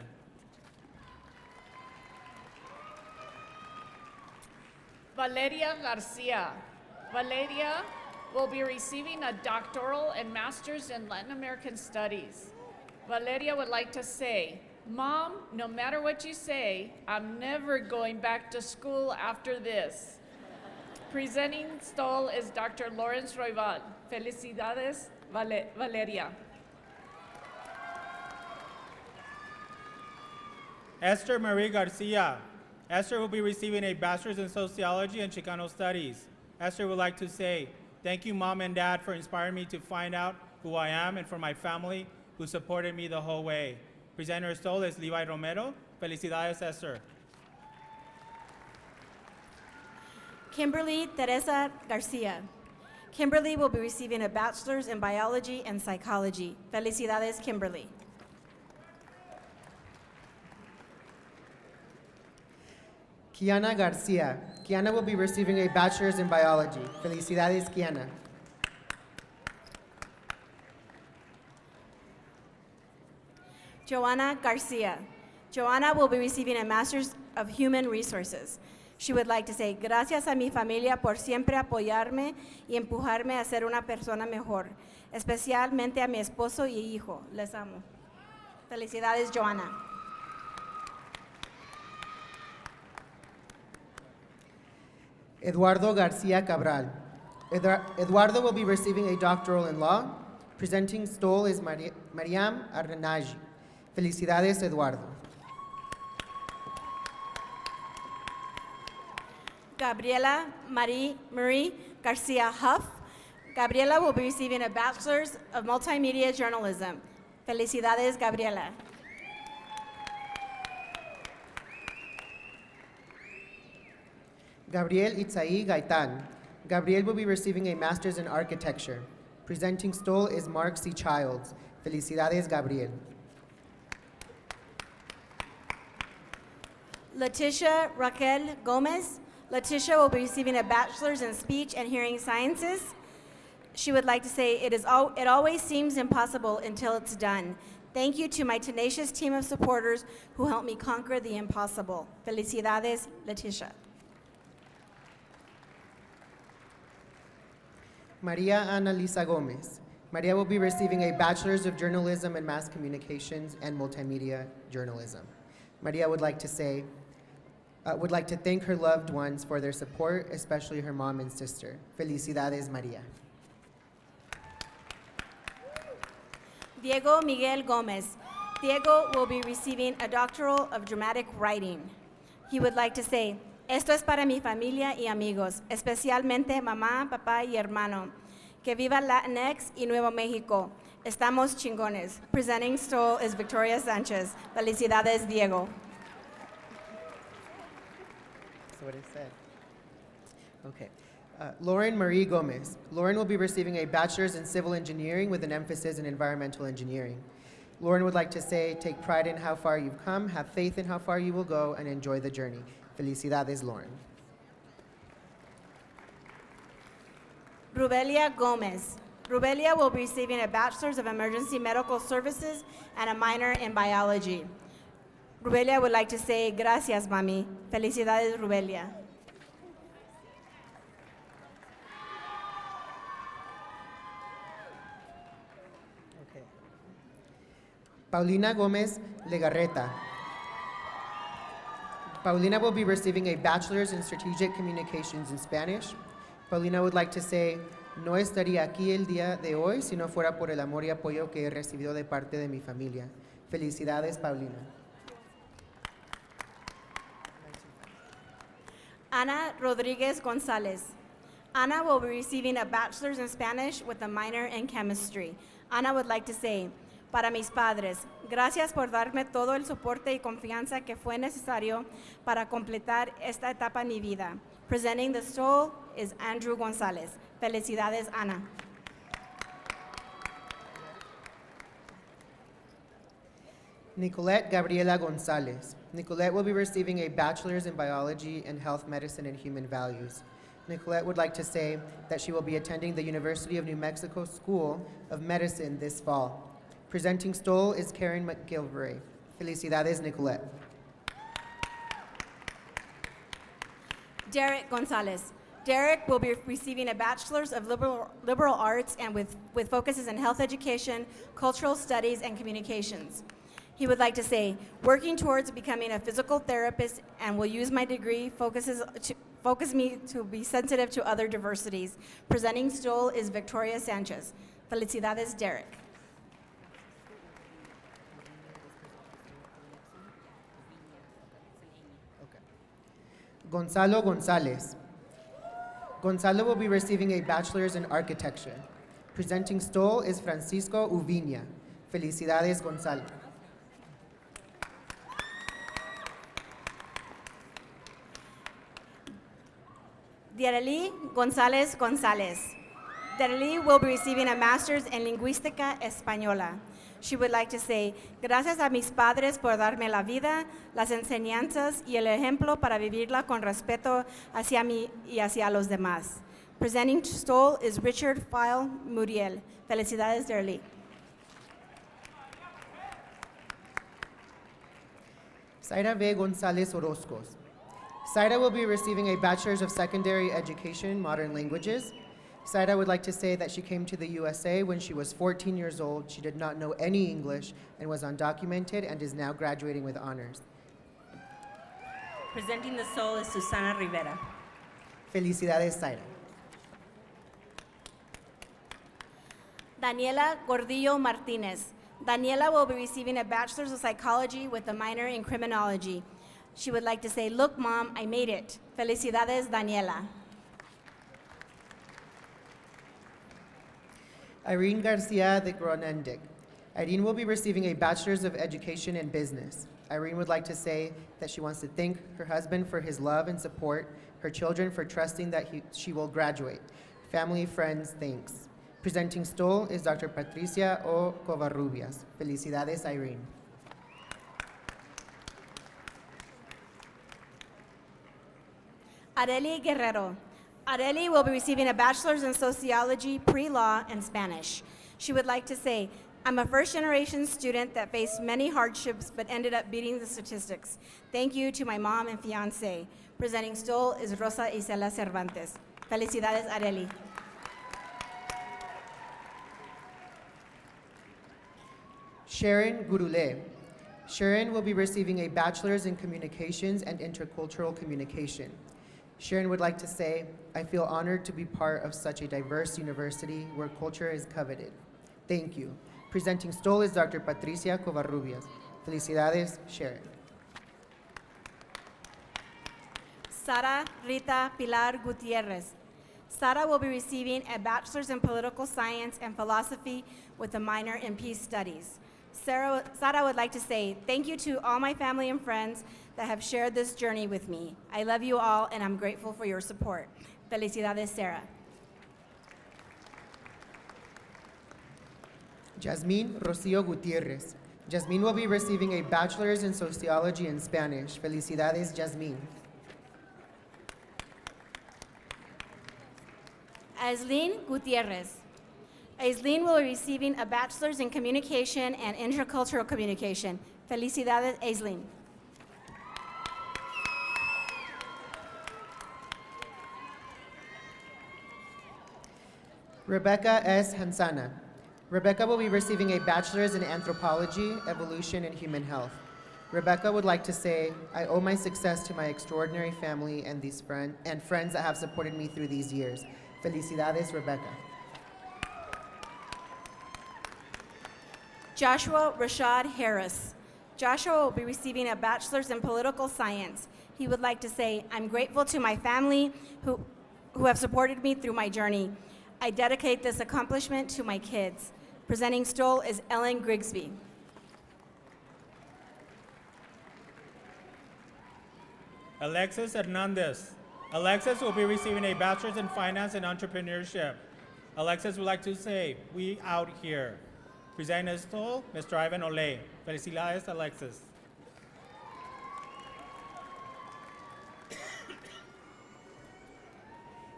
Valeria Garcia. Valeria will be receiving a doctoral and master's in Latin American Studies. Valeria would like to say, Mom, no matter what you say, I'm never going back to school after this. Presenting stole is Dr. Lawrence Royval. Felicidades, Valeria. Esther Marie Garcia. Esther will be receiving a Bachelor's in Sociology and Chicano Studies. Esther would like to say, thank you, Mom and Dad, for inspiring me to find out who I am and for my family who supported me the whole way. Presenting her stole is Levi Romero. Felicidades, Esther. Kimberly Teresa Garcia. Kimberly will be receiving a Bachelor's in Biology and Psychology. Felicidades, Kimberly. Kiana Garcia. Kiana will be receiving a Bachelor's in Biology. Felicidades, Kiana. Joanna Garcia. Joanna will be receiving a Master's of Human Resources. She would like to say, gracias a mi familia por siempre apoyarme y empujarme a ser una persona mejor, especialmente a mi esposo y hijo. Les amo. Felicidades, Joanna. Eduardo Garcia Cabral. Eduardo will be receiving a doctoral in law. Presenting stole is Mariam Arnaji. Felicidades, Eduardo. Gabriela Marie Garcia Huff. Gabriela will be receiving a Bachelor's of Multimedia Journalism. Felicidades, Gabriela. Gabriel Itzai Gaitan. Gabriel will be receiving a Master's in Architecture. Presenting stole is Mark C. Childs. Felicidades, Gabriel. Leticia Raquel Gomez. Leticia will be receiving a Bachelor's in Speech and Hearing Sciences. She would like to say, it always seems impossible until it's done. Thank you to my tenacious team of supporters who helped me conquer the impossible. Felicidades, Leticia. Maria Ana Lisa Gomez. Maria will be receiving a Bachelor's of Journalism and Mass Communications and Multimedia Journalism. Maria would like to thank her loved ones for their support, especially her mom and sister. Felicidades, Maria. Diego Miguel Gomez. Diego will be receiving a Doctoral of Dramatic Writing. He would like to say, esto es para mi familia y amigos, especialmente mamá, papá y hermano. Que viva Latinx y Nuevo México. Estamos chingones. Presenting stole is Victoria Sanchez. Felicidades, Diego. That's what it said. Okay. Lauren Marie Gomez. Lauren will be receiving a Bachelor's in Civil Engineering with an emphasis in Environmental Engineering. Lauren would like to say, take pride in how far you've come, have faith in how far you will go, and enjoy the journey. Felicidades, Lauren. Rubelia Gomez. Rubelia will be receiving a Bachelor's of Emergency Medical Services and a minor in Biology. Rubelia would like to say, gracias, mami. Felicidades, Rubelia. Okay. Paulina Gomez Legarreta. Paulina will be receiving a Bachelor's in Strategic Communications in Spanish. Paulina would like to say, no estaría aquí el día de hoy si no fuera por el amor y apoyo que he recibido de parte de mi familia. Felicidades, Paulina. Ana Rodriguez Gonzalez. Ana will be receiving a Bachelor's in Spanish with a minor in Chemistry. Ana would like to say, para mis padres, gracias por darme todo el soporte y confianza que fue necesario para completar esta etapa en mi vida. Presenting the stole is Andrew Gonzalez. Felicidades, Ana. Nicolette Gabriela Gonzalez. Nicolette will be receiving a Bachelor's in Biology and Health Medicine and Human Values. Nicolette would like to say that she will be attending the University of New Mexico School of Medicine this fall. Presenting stole is Karen McGilvray. Felicidades, Nicolette. Derek Gonzalez. Derek will be receiving a Bachelor's of Liberal Arts and with focuses in health education, cultural studies, and communications. He would like to say, working towards becoming a physical therapist and will use my degree focus me to be sensitive to other diversities. Presenting stole is Victoria Sanchez. Felicidades, Derek. Gonzalo Gonzalez. Gonzalo will be receiving a Bachelor's in Architecture. Presenting stole is Francisco Uviña. Felicidades, Gonzalo. Diarely González González. Diarely will be receiving a Master's in Lingüística Española. She would like to say, gracias a mis padres por darme la vida, las enseñanzas y el ejemplo para vivirla con respeto hacia mí y hacia los demás. Presenting stole is Richard File Muriel. Felicidades, Diarely. Zaira V. Gonzalez Orozcos. Zaira will be receiving a Bachelor's of Secondary Education, Modern Languages. Zaira would like to say that she came to the USA when she was 14 years old. She did not know any English and was undocumented and is now graduating with honors. Presenting the stole is Susana Rivera. Felicidades, Zaira. Daniela Gordillo Martinez. Daniela will be receiving a Bachelor's of Psychology with a minor in Criminology. She would like to say, "Look, Mom, I made it." Felicidades, Daniela. Irene Garcia de Gronendic. Irene will be receiving a Bachelor's of Education in Business. Irene would like to say that she wants to thank her husband for his love and support, her children for trusting that she will graduate. Family, friends, thanks. Presenting stole is Dr. Patricia O. Covarrubias. Felicidades, Irene. Areli Guerrero. Areli will be receiving a Bachelor's in Sociology, Pre-Law, and Spanish. She would like to say, "I'm a first-generation student that faced many hardships but ended up beating the statistics. Thank you to my mom and fiancé." Presenting stole is Rosa Isela Cervantes. Felicidades, Areli. Sharon Gurule. Sharon will be receiving a Bachelor's in Communications and Intercultural Communication. Sharon would like to say, "I feel honored to be part of such a diverse university where culture is coveted. Thank you." Presenting stole is Dr. Patricia Covarrubias. Felicidades, Sharon. Sara Rita Pilar Gutierrez. Sara will be receiving a Bachelor's in Political Science and Philosophy with a minor in Peace Studies. Sara would like to say, "Thank you to all my family and friends that have shared this journey with me. I love you all and I'm grateful for your support." Felicidades, Sara. Jasmine Rocio Gutierrez. Jasmine will be receiving a Bachelor's in Sociology and Spanish. Felicidades, Jasmine. Aislinn Gutierrez. Aislinn will be receiving a Bachelor's in Communication and Intercultural Communication. Felicidades, Aislinn. Rebecca S. Hansana. Rebecca will be receiving a Bachelor's in Anthropology, Evolution, and Human Health. Rebecca would like to say, "I owe my success to my extraordinary family and friends that have supported me through these years." Felicidades, Rebecca. Joshua Rashad Harris. Joshua will be receiving a Bachelor's in Political Science. He would like to say, "I'm grateful to my family who have supported me through my journey. I dedicate this accomplishment to my kids." Presenting stole is Ellen Grigsby. Alexis Hernandez. Alexis will be receiving a Bachelor's in Finance and Entrepreneurship. Alexis would like to say, "We out here." Presenting stole, Mr. Ivan Ole. Felicidades, Alexis.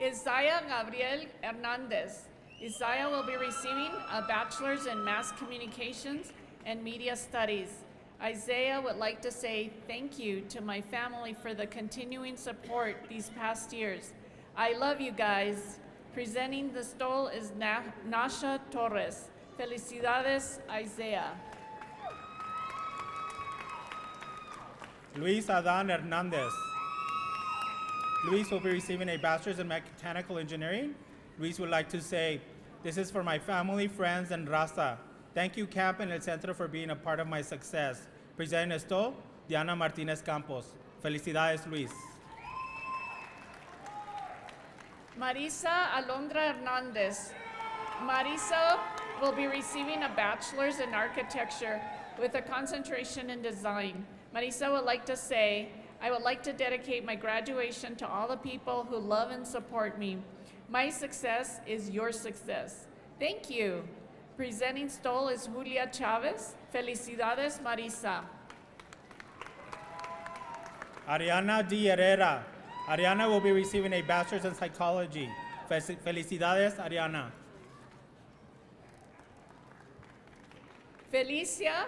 Isaiah Gabriel Hernandez. Isaiah will be receiving a Bachelor's in Mass Communications and Media Studies. Isaiah would like to say thank you to my family for the continuing support these past years. I love you guys. Presenting the stole is Nasha Torres. Felicidades, Isaiah. Luis Adan Hernandez. Luis will be receiving a Bachelor's in Mechanical Engineering. Luis would like to say, "This is for my family, friends, and Raza. Thank you, Camp and El Centro, for being a part of my success." Presenting esto, Diana Martinez Campos. Felicidades, Luis. Marisa Alondra Hernandez. Marisa will be receiving a Bachelor's in Architecture with a concentration in Design. Marisa would like to say, "I would like to dedicate my graduation to all the people who love and support me. My success is your success. Thank you." Presenting stole is Julia Chavez. Felicidades, Marisa. Ariana D. Herrera. Ariana will be receiving a Bachelor's in Psychology. Felicidades, Ariana. Felicia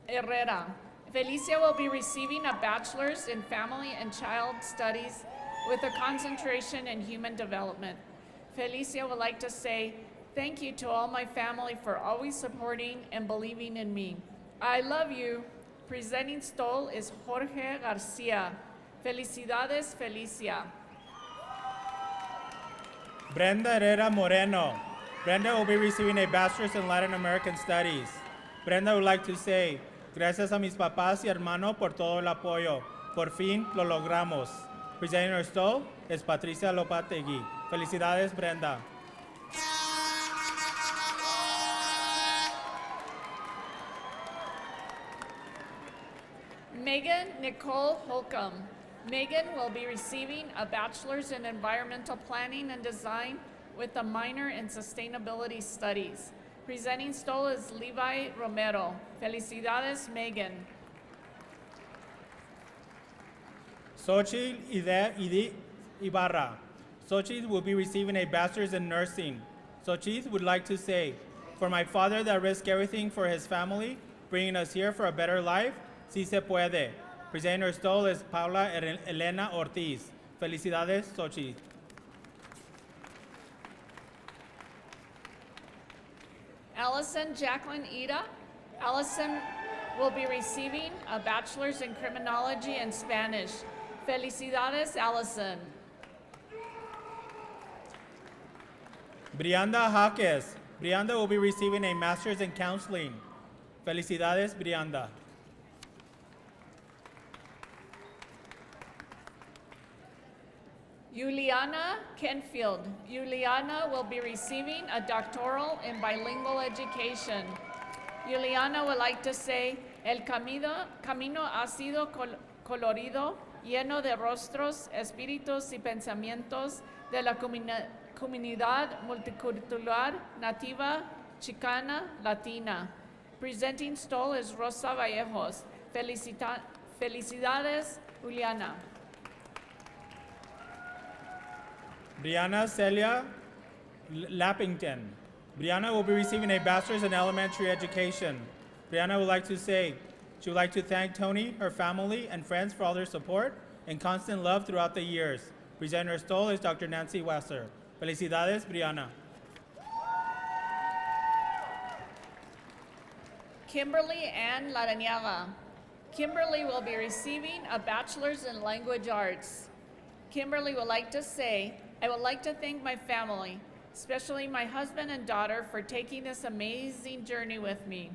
Herrera. Felicia will be receiving a Bachelor's in Family and Child Studies with a concentration in Human Development. Felicia would like to say, "Thank you to all my family for always supporting and believing in me. I love you." Presenting stole is Jorge Garcia. Felicidades, Felicia. Brenda Herrera Moreno. Brenda will be receiving a Bachelor's in Latin American Studies. Brenda would like to say, "Gracias a mis papás y hermano por todo el apoyo. Por fin lo logramos. Presenting our stole is Patricia Lopategui. Felicidades, Brenda. Megan Nicole Holcomb. Megan will be receiving a bachelor's in environmental planning and design with a minor in sustainability studies. Presenting stole is Levi Romero. Felicidades, Megan. Xochitl Ibarra. Xochitl will be receiving a bachelor's in nursing. Xochitl would like to say, for my father that risked everything for his family, bringing us here for a better life, si se puede. Presenting her stole is Paula Elena Ortiz. Felicidades, Xochitl. Allison Jacqueline Ida. Allison will be receiving a bachelor's in criminology and Spanish. Felicidades, Allison. Brianda Jaques. Brianda will be receiving a master's in counseling. Felicidades, Brianda. Juliana Kenfield. Juliana will be receiving a doctoral in bilingual education. Juliana would like to say, el camino ha sido colorido, lleno de rostros, espíritus y pensamientos de la comunidad multicultural nativa chicana latina. Presenting stole is Rosa Vallejos. Felicidades, Juliana. Brianna Celia Lappington. Brianna will be receiving a bachelor's in elementary education. Brianna would like to say, she would like to thank Tony, her family, and friends for all their support and constant love throughout the years. Presenting her stole is Dr. Nancy Wasser. Felicidades, Brianna. Kimberly Ann Laraniaga. Kimberly will be receiving a bachelor's in language arts. Kimberly would like to say, I would like to thank my family, especially my husband and daughter, for taking this amazing journey with me.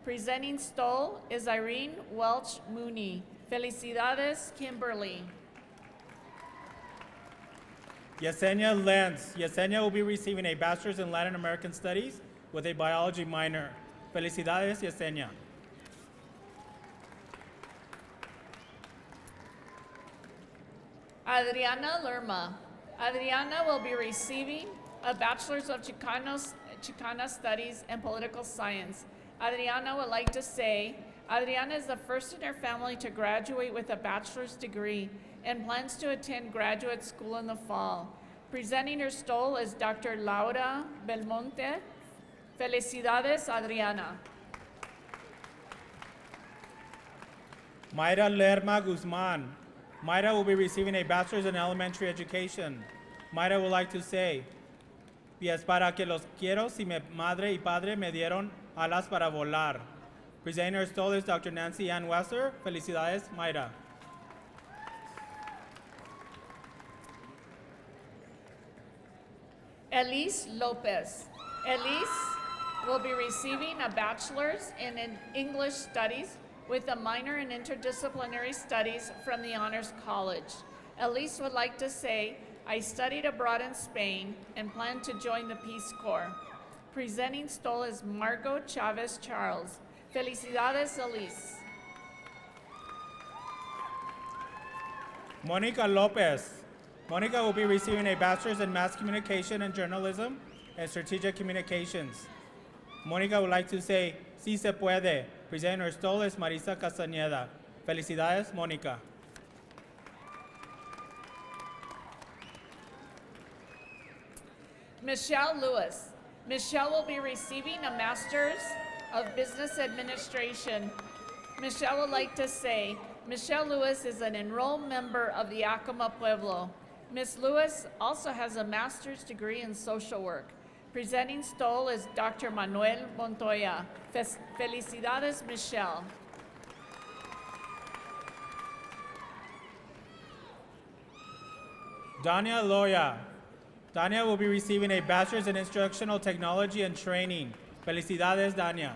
Presenting stole is Irene Welch Mooney. Felicidades, Kimberly. Yesenia Lenz. Yesenia will be receiving a bachelor's in Latin American Studies with a biology minor. Felicidades, Yesenia. Adriana Lerma. Adriana will be receiving a Bachelor's of Chicana Studies and Political Science. Adriana would like to say, Adriana is the first in her family to graduate with a bachelor's degree and plans to attend graduate school in the fall. Presenting her stole is Dr. Laura Belmonte. Felicidades, Adriana. Mayra Lerma Guzman. Mayra will be receiving a bachelor's in elementary education. Mayra would like to say, y es para que los quiero si mi madre y padre me dieron alas para volar. Presenting her stole is Dr. Nancy Ann Wasser. Felicidades, Mayra. Elise Lopez. Elise will be receiving a bachelor's in English Studies with a minor in interdisciplinary studies from the Honors College. Elise would like to say, I studied abroad in Spain and plan to join the Peace Corps. Presenting stole is Margot Chavez Charles. Felicidades, Elise. Monica Lopez. Monica will be receiving a bachelor's in mass communication and journalism and strategic communications. Monica would like to say, si se puede. Presenting her stole is Marisa Castañeda. Felicidades, Monica. Michelle Lewis. Michelle will be receiving a Master's of Business Administration. Michelle would like to say, Michelle Lewis is an enrolled member of the Acoma Pueblo. Ms. Lewis also has a master's degree in social work. Presenting stole is Dr. Manuel Montoya. Felicidades, Michelle. Dania Loya. Dania will be receiving a bachelor's in instructional technology and training. Felicidades, Dania.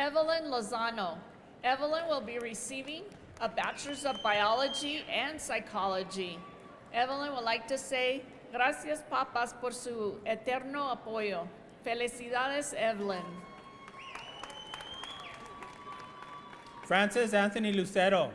Evelyn Lozano. Evelyn will be receiving a Bachelor's of Biology and Psychology. Evelyn would like to say, gracias papas por su eterno apoyo. Felicidades, Evelyn. Francis Anthony Lucero.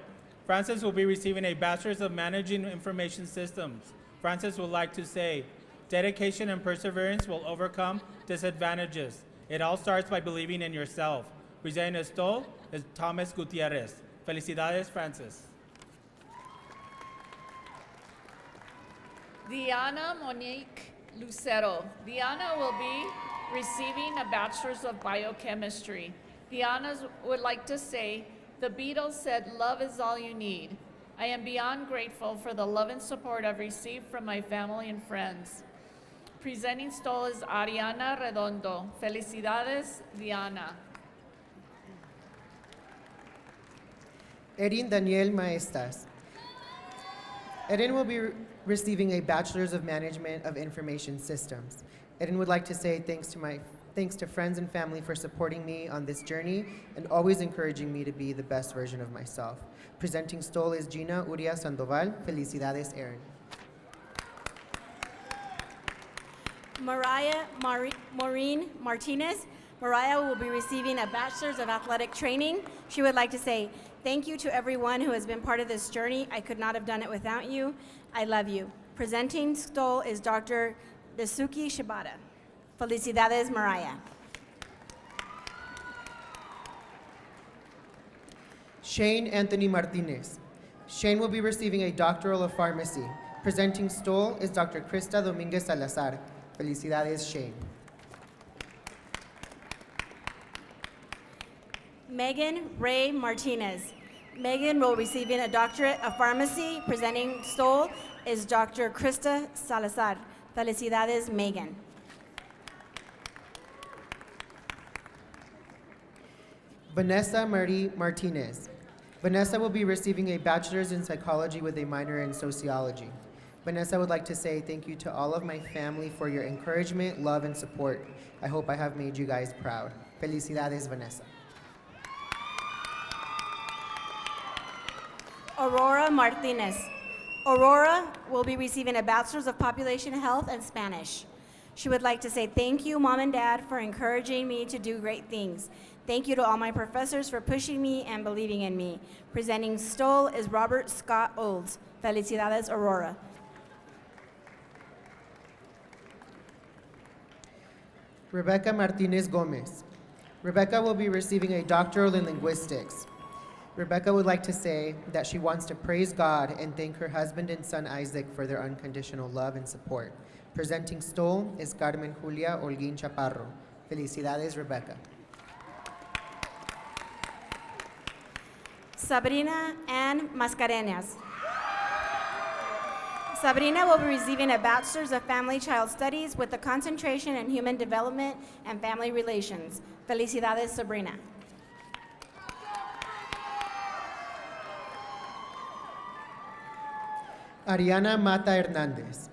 Francis will be receiving a Bachelor's of Managing Information Systems. Francis would like to say, dedication and perseverance will overcome disadvantages. It all starts by believing in yourself. Presenting esto is Thomas Gutierrez. Felicidades, Francis. Diana Monique Lucero. Diana will be receiving a Bachelor's of Biochemistry. Diana would like to say, the Beatles said, love is all you need. I am beyond grateful for the love and support I've received from my family and friends. Presenting stole is Ariana Redondo. Felicidades, Diana. Erin Daniel Maestas. Erin will be receiving a Bachelor's of Management of Information Systems. Erin would like to say thanks to friends and family for supporting me on this journey and always encouraging me to be the best version of myself. Presenting stole is Gina Uria Sandoval. Felicidades, Erin. Maureen Martinez. Mariah will be receiving a Bachelor's of Athletic Training. She would like to say, thank you to everyone who has been part of this journey. I could not have done it without you. I love you. Presenting stole is Dr. Desuki Shibata. Felicidades, Mariah. Shane Anthony Martinez. Shane will be receiving a Doctoral of Pharmacy. Presenting stole is Dr. Krista Dominguez Salazar. Felicidades, Shane. Megan Ray Martinez. Megan will be receiving a Doctorate of Pharmacy. Presenting stole is Dr. Krista Salazar. Felicidades, Megan. Vanessa Marie Martinez. Vanessa will be receiving a Bachelor's in Psychology with a minor in Sociology. Vanessa would like to say thank you to all of my family for your encouragement, love, and support. I hope I have made you guys proud. Felicidades, Vanessa. Aurora Martinez. Aurora will be receiving a Bachelor's of Population Health and Spanish. She would like to say thank you, Mom and Dad, for encouraging me to do great things. Thank you to all my professors for pushing me and believing in me. Presenting stole is Robert Scott Olds. Felicidades, Aurora. Rebecca Martinez Gomez. Rebecca will be receiving a doctoral in linguistics. Rebecca would like to say that she wants to praise God and thank her husband and son Isaac for their unconditional love and support. Presenting stole is Carmen Julia Holguín Chaparro. Felicidades, Rebecca. Sabrina Ann Mascareñas. Sabrina will be receiving a Bachelor's of Family Child Studies with a concentration in Human Development and Family Relations. Felicidades, Sabrina. Ariana Mata Hernandez.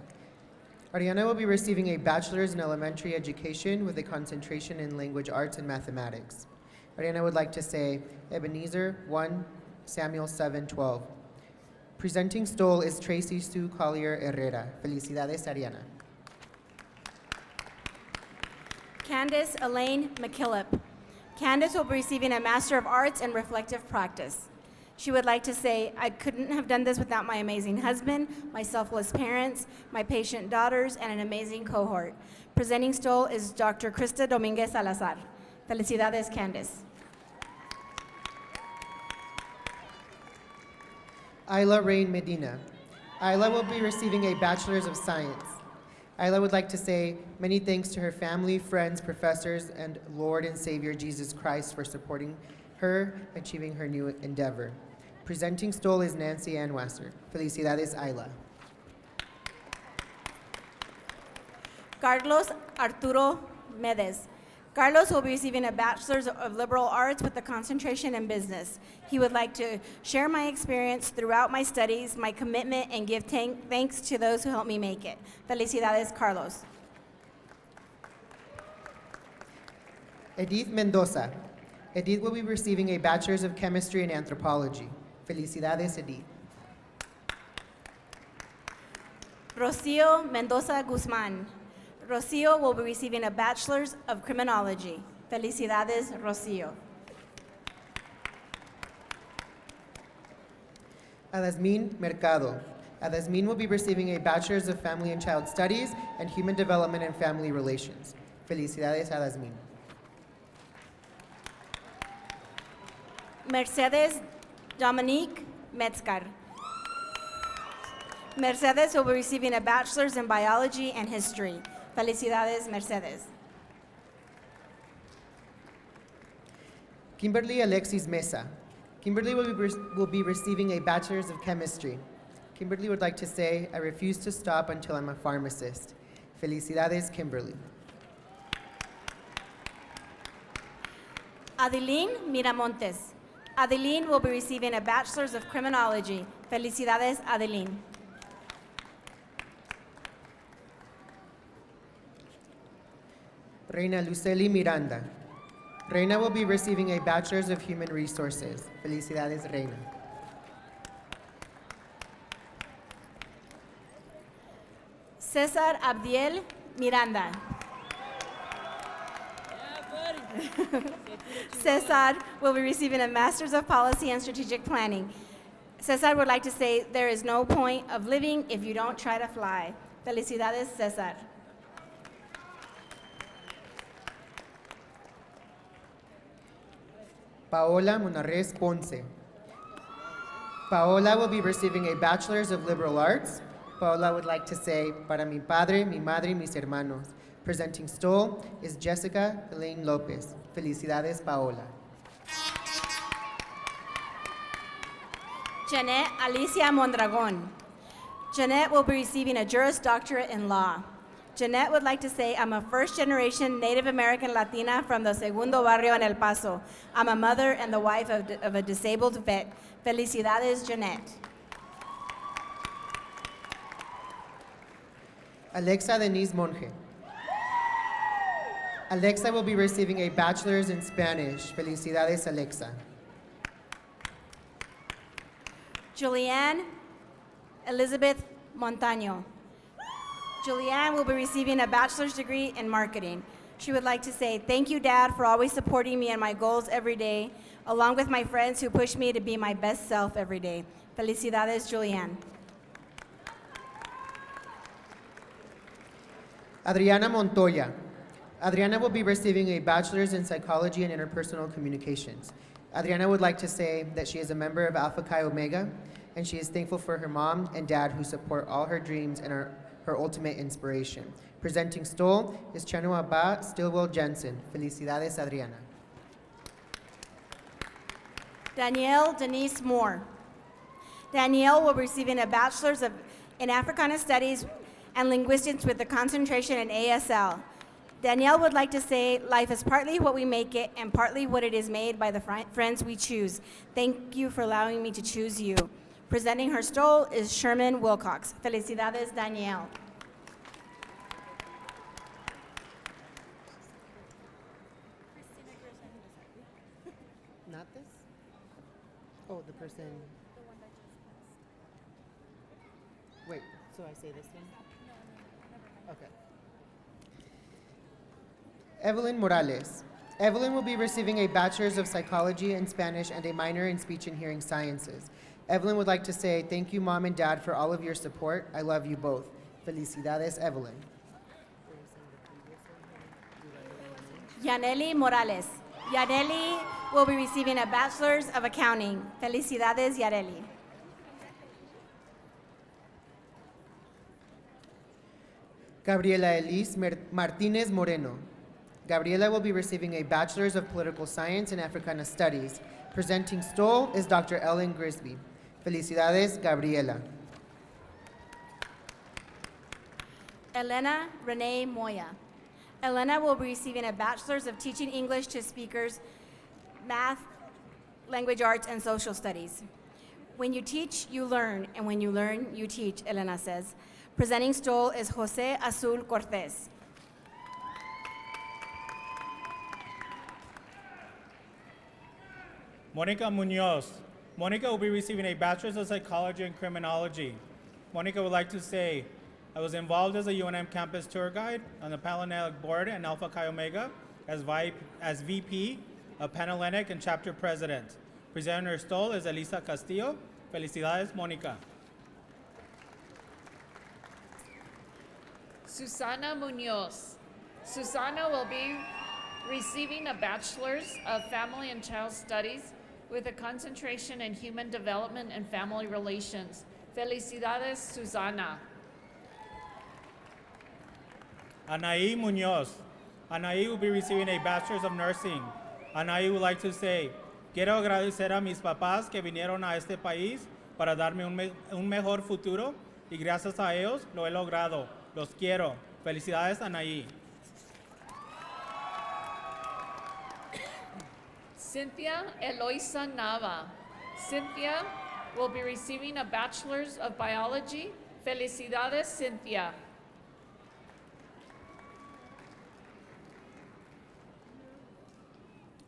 Ariana will be receiving a Bachelor's in Elementary Education with a concentration in Language Arts and Mathematics. Ariana would like to say, Ebenezer 1 Samuel 7:12. Presenting stole is Tracy Sue Collier Herrera. Felicidades, Ariana. Candace Elaine McKillop. Candace will be receiving a Master of Arts in Reflective Practice. She would like to say, I couldn't have done this without my amazing husband, my selfless parents, my patient daughters, and an amazing cohort. Presenting stole is Dr. Krista Dominguez Salazar. Felicidades, Candace. Isla Rain Medina. Isla will be receiving a Bachelor's of Science. Isla would like to say many thanks to her family, friends, professors, and Lord and Savior Jesus Christ for supporting her achieving her new endeavor. Presenting stole is Nancy Ann Wasser. Felicidades, Isla. Carlos Arturo Medes. Carlos will be receiving a Bachelor's of Liberal Arts with a concentration in business. He would like to share my experience throughout my studies, my commitment, and give thanks to those who helped me make it. Felicidades, Carlos. Edith Mendoza. Edith will be receiving a Bachelor's of Chemistry and Anthropology. Felicidades, Edith. Rocio Mendoza Guzman. Rocio will be receiving a Bachelor's of Criminology. Felicidades, Rocio. Adasmin Mercado. Adasmin will be receiving a Bachelor's of Family and Child Studies and Human Development and Family Relations. Felicidades, Adasmin. Mercedes Dominique Metzger. Mercedes will be receiving a Bachelor's in Biology and History. Felicidades, Mercedes. Kimberly Alexis Mesa. Kimberly will be receiving a Bachelor's of Chemistry. Kimberly would like to say, I refuse to stop until I'm a pharmacist. Felicidades, Kimberly. Adeline Miramontes. Adeline will be receiving a Bachelor's of Criminology. Felicidades, Adeline. Reina Luceli Miranda. Reina will be receiving a Bachelor's of Human Resources. Felicidades, Reina. Cesar Abdiel Miranda. Cesar will be receiving a Master's of Policy and Strategic Planning. Cesar would like to say, there is no point of living if you don't try to fly. Felicidades, Cesar. Paola Munarez Ponce. Paola will be receiving a Bachelor's of Liberal Arts. Paola would like to say, para mi padre, mi madre, mis hermanos. Presenting stole is Jessica Elaine Lopez. Felicidades, Paola. Jeanette Alicia Mondragon. Jeanette will be receiving a Juris Doctorate in Law. Jeanette would like to say, I'm a first-generation Native American Latina from the Segundo Barrio in El Paso. I'm a mother and the wife of a disabled vet. Felicidades, Jeanette. Alexa Denise Monge. Alexa will be receiving a Bachelor's in Spanish. Felicidades, Alexa. Julianne Elizabeth Montaño. Julianne will be receiving a bachelor's degree in marketing. She would like to say, thank you, Dad, for always supporting me and my goals every day, along with my friends who push me to be my best self every day. Felicidades, Julianne. Adriana Montoya. Adriana will be receiving a Bachelor's in Psychology and Interpersonal Communications. Adriana would like to say that she is a member of Alpha Chi Omega, and she is thankful for her mom and dad who support all her dreams and are her ultimate inspiration. Presenting stole is Chanua Ba Stillwell Jensen. Felicidades, Adriana. Danielle Denise Moore. Danielle will be receiving a bachelor's in Africana Studies and Linguistics with a concentration in ASL. Danielle would like to say, life is partly what we make it and partly what it is made by the friends we choose. Thank you for allowing me to choose you. Presenting her stole is Sherman Wilcox. Felicidades, Danielle. Not this? Oh, the person. Wait, so I say this one? Okay. Evelyn Morales. Evelyn will be receiving a Bachelor's of Psychology in Spanish and a minor in Speech and Hearing Sciences. Evelyn would like to say, thank you, Mom and Dad, for all of your support. I love you both. Felicidades, Evelyn. Yaneli Morales. Yaneli will be receiving a Bachelor's of Accounting. Felicidades, Yaneli. Gabriela Elise Martinez Moreno. Gabriela will be receiving a Bachelor's of Political Science and Africana Studies. Presenting stole is Dr. Ellen Grisby. Felicidades, Gabriela. Elena Renee Moya. Elena will be receiving a Bachelor's of Teaching English to Speakers, Math, Language Arts, and Social Studies. When you teach, you learn, and when you learn, you teach, Elena says. Presenting stole is Jose Azul Cortez. Monica Munoz. Monica will be receiving a Bachelor's of Psychology and Criminology. Monica would like to say, I was involved as a UNM campus tour guide on the Panhellenic board and Alpha Chi Omega as VP of Panhellenic and chapter president. Presenting her stole is Elisa Castillo. Felicidades, Monica. Susana Munoz. Susana will be receiving a Bachelor's of Family and Child Studies with a concentration in Human Development and Family Relations. Felicidades, Susana. Anaí Munoz. Anaí will be receiving a Bachelor's of Nursing. Anaí would like to say, quiero agradecer a mis papás que vinieron a este país para darme un mejor futuro y gracias a ellos lo he logrado. Los quiero. Felicidades, Anaí. Cynthia Eloisa Nava. Cynthia will be receiving a Bachelor's of Biology. Felicidades, Cynthia.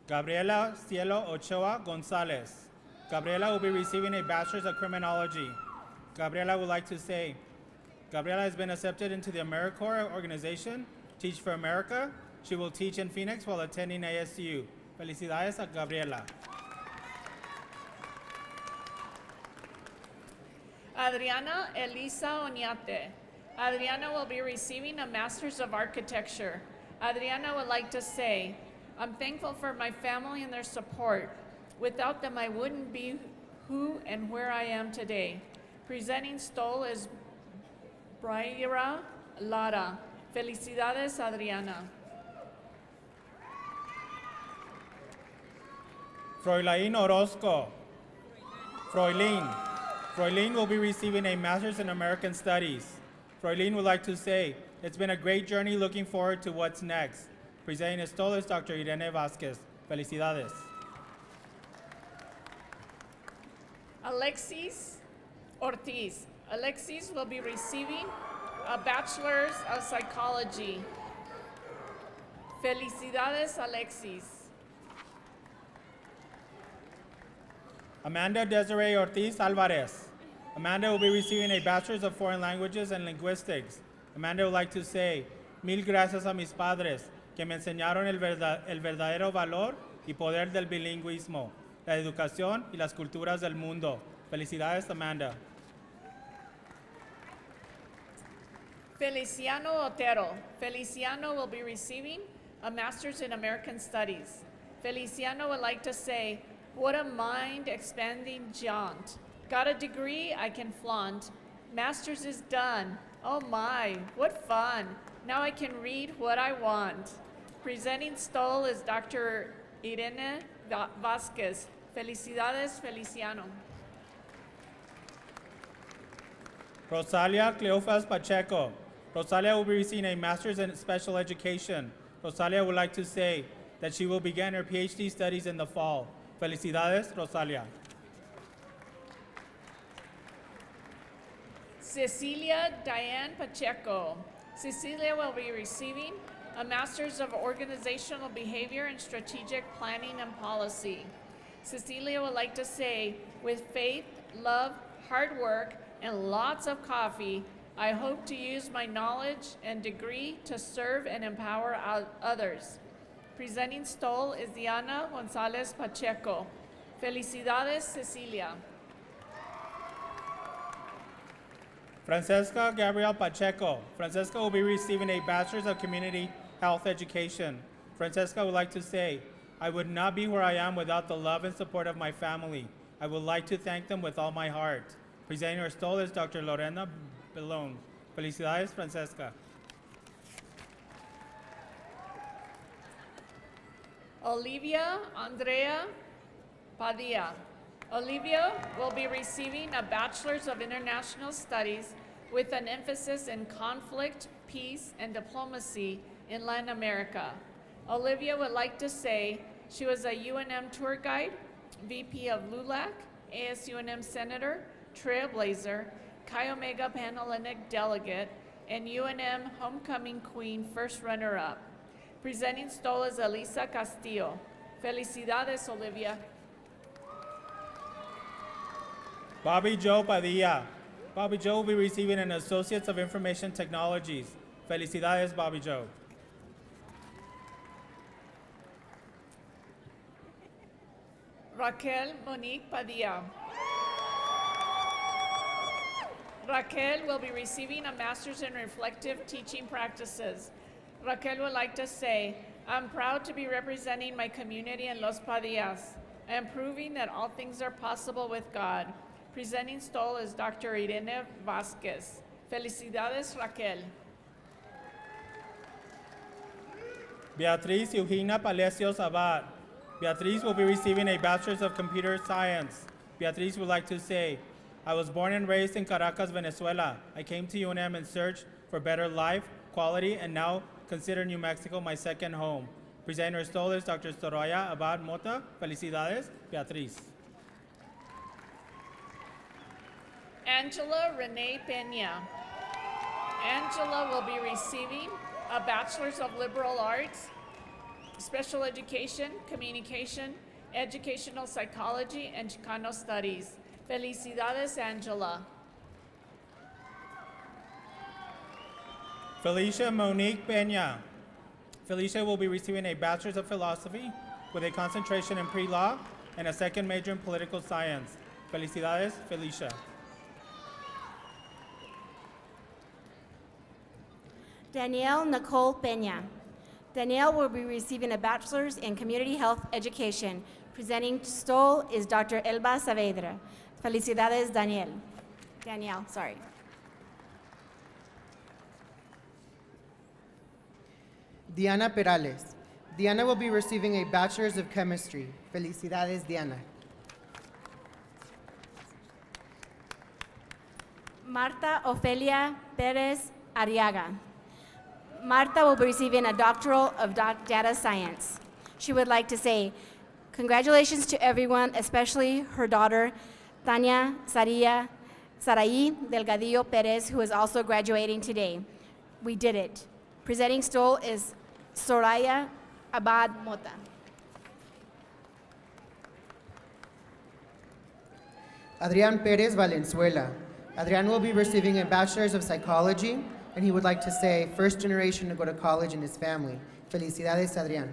Gabriela Cielo Ochoa Gonzalez. Gabriela will be receiving a Bachelor's of Criminology. Gabriela would like to say, Gabriela has been accepted into the AmeriCorps organization, Teach for America. She will teach in Phoenix while attending ASU. Felicidades a Gabriela. Adriana Elisa Oñate. Adriana will be receiving a Master's of Architecture. Adriana would like to say, I'm thankful for my family and their support. Without them, I wouldn't be who and where I am today. Presenting stole is Braira Lara. Felicidades, Adriana. Froilín Orozco. Froilín will be receiving a Master's in American Studies. Froilín would like to say, it's been a great journey, looking forward to what's next. Presenting his stole is Dr. Irene Vasquez. Felicidades. Alexis Ortiz. Alexis will be receiving a Bachelor's of Psychology. Felicidades, Alexis. Amanda Desiree Ortiz Alvarez. Amanda will be receiving a Bachelor's of Foreign Languages and Linguistics. Amanda would like to say, mil gracias a mis padres que me enseñaron el verdadero valor y poder del bilingüismo, la educación y las culturas del mundo. Felicidades, Amanda. Feliciano Otero. Feliciano will be receiving a Master's in American Studies. Feliciano would like to say, what a mind-expanding jaunt. Got a degree I can flaunt. Master's is done. Oh my, what fun. Now I can read what I want. Presenting stole is Dr. Irene Vasquez. Felicidades, Feliciano. Rosalia Cleofas Pacheco. Rosalia will be receiving a Master's in Special Education. Rosalia would like to say that she will begin her PhD studies in the fall. Felicidades, Rosalia. Cecilia Diane Pacheco. Cecilia will be receiving a Master's of Organizational Behavior and Strategic Planning and Policy. Cecilia would like to say, with faith, love, hard work, and lots of coffee, I hope to use my knowledge and degree to serve and empower others. Presenting stole is Diana Gonzalez Pacheco. Felicidades, Cecilia. Francesca Gabriel Pacheco. Francesca will be receiving a Bachelor's of Community Health Education. Francesca would like to say, I would not be where I am without the love and support of my family. I would like to thank them with all my heart. Presenting her stole is Dr. Lorena Belon. Felicidades, Francesca. Olivia Andrea Padilla. Olivia will be receiving a Bachelor's of International Studies with an emphasis in conflict, peace, and diplomacy in Latin America. Olivia would like to say she was a UNM tour guide, VP of LULAC, ASUNM Senator, Trailblazer, Chi Omega Panhellenic Delegate, and UNM Homecoming Queen first runner-up. Presenting stole is Elisa Castillo. Felicidades, Olivia. Bobby Joe Padilla. Bobby Joe will be receiving an Associates of Information Technologies. Felicidades, Bobby Joe. Raquel Monique Padilla. Raquel will be receiving a master's in reflective teaching practices. Raquel would like to say, I'm proud to be representing my community in Los Padillas. I am proving that all things are possible with God. Presenting stole is Dr. Irene Vasquez. Felicidades, Raquel. Beatriz Eugenia Palacios Abad. Beatriz will be receiving a Bachelor's of Computer Science. Beatriz would like to say, I was born and raised in Caracas, Venezuela. I came to UNM in search for better life, quality, and now consider New Mexico my second home. Presenting her stole is Dr. Soraya Abad Mota. Felicidades, Beatriz. Angela Renee Peña. Angela will be receiving a Bachelor's of Liberal Arts, Special Education, Communication, Educational Psychology, and Chicano Studies. Felicidades, Angela. Felicia Monique Peña. Felicia will be receiving a Bachelor's of Philosophy with a concentration in pre-law and a second major in political science. Felicidades, Felicia. Danielle Nicole Peña. Danielle will be receiving a bachelor's in community health education. Presenting stole is Dr. Elba Saavedra. Felicidades, Danielle, sorry. Diana Perales. Diana will be receiving a Bachelor's of Chemistry. Felicidades, Diana. Marta Ofelia Perez Arriaga. Marta will be receiving a Doctoral of Data Science. She would like to say, congratulations to everyone, especially her daughter, Tania Sarai Delgadillo Perez, who is also graduating today. We did it. Presenting stole is Soraya Abad Mota. Adrian Perez Valenzuela. Adrian will be receiving a Bachelor's of Psychology, and he would like to say, first generation to go to college in his family. Felicidades, Adrian.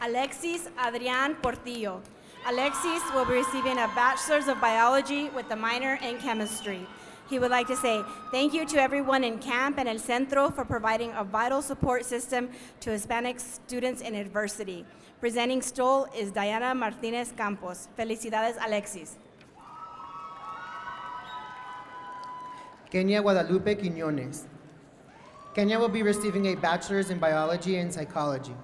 Alexis Adrian Portillo. Alexis will be receiving a Bachelor's of Biology with a minor in Chemistry. He would like to say thank you to everyone in camp and El Centro for providing a vital support system to Hispanic students in adversity. Presenting stole is Diana Martinez Campos. Felicidades, Alexis. Kenya Guadalupe Quiñones. Kenya will be receiving a Bachelor's in Biology and Psychology.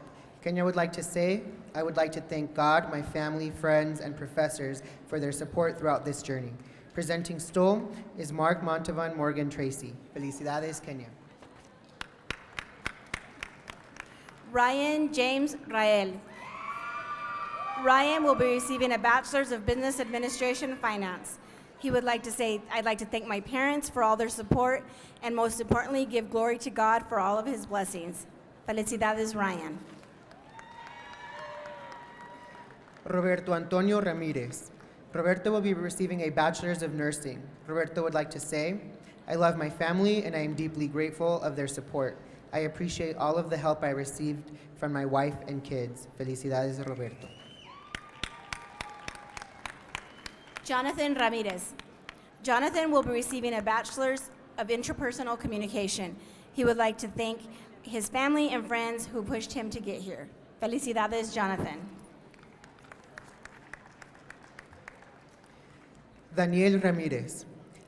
Kenya would like to say, I would like to thank God, my family, friends, and professors for their support throughout this journey. Presenting stole is Mark Montalvan Morgan Tracy. Felicidades, Kenya. Ryan James Rael. Ryan will be receiving a Bachelor's of Business Administration and Finance. He would like to say, I'd like to thank my parents for all their support, and most importantly, give glory to God for all of his blessings. Felicidades, Ryan. Roberto Antonio Ramirez. Roberto will be receiving a Bachelor's of Nursing. Roberto would like to say, I love my family and I am deeply grateful of their support. I appreciate all of the help I received from my wife and kids. Felicidades, Roberto. Jonathan Ramirez. Jonathan will be receiving a Bachelor's of Interpersonal Communication. He would like to thank his family and friends who pushed him to get here. Felicidades, Jonathan. Daniel Ramirez.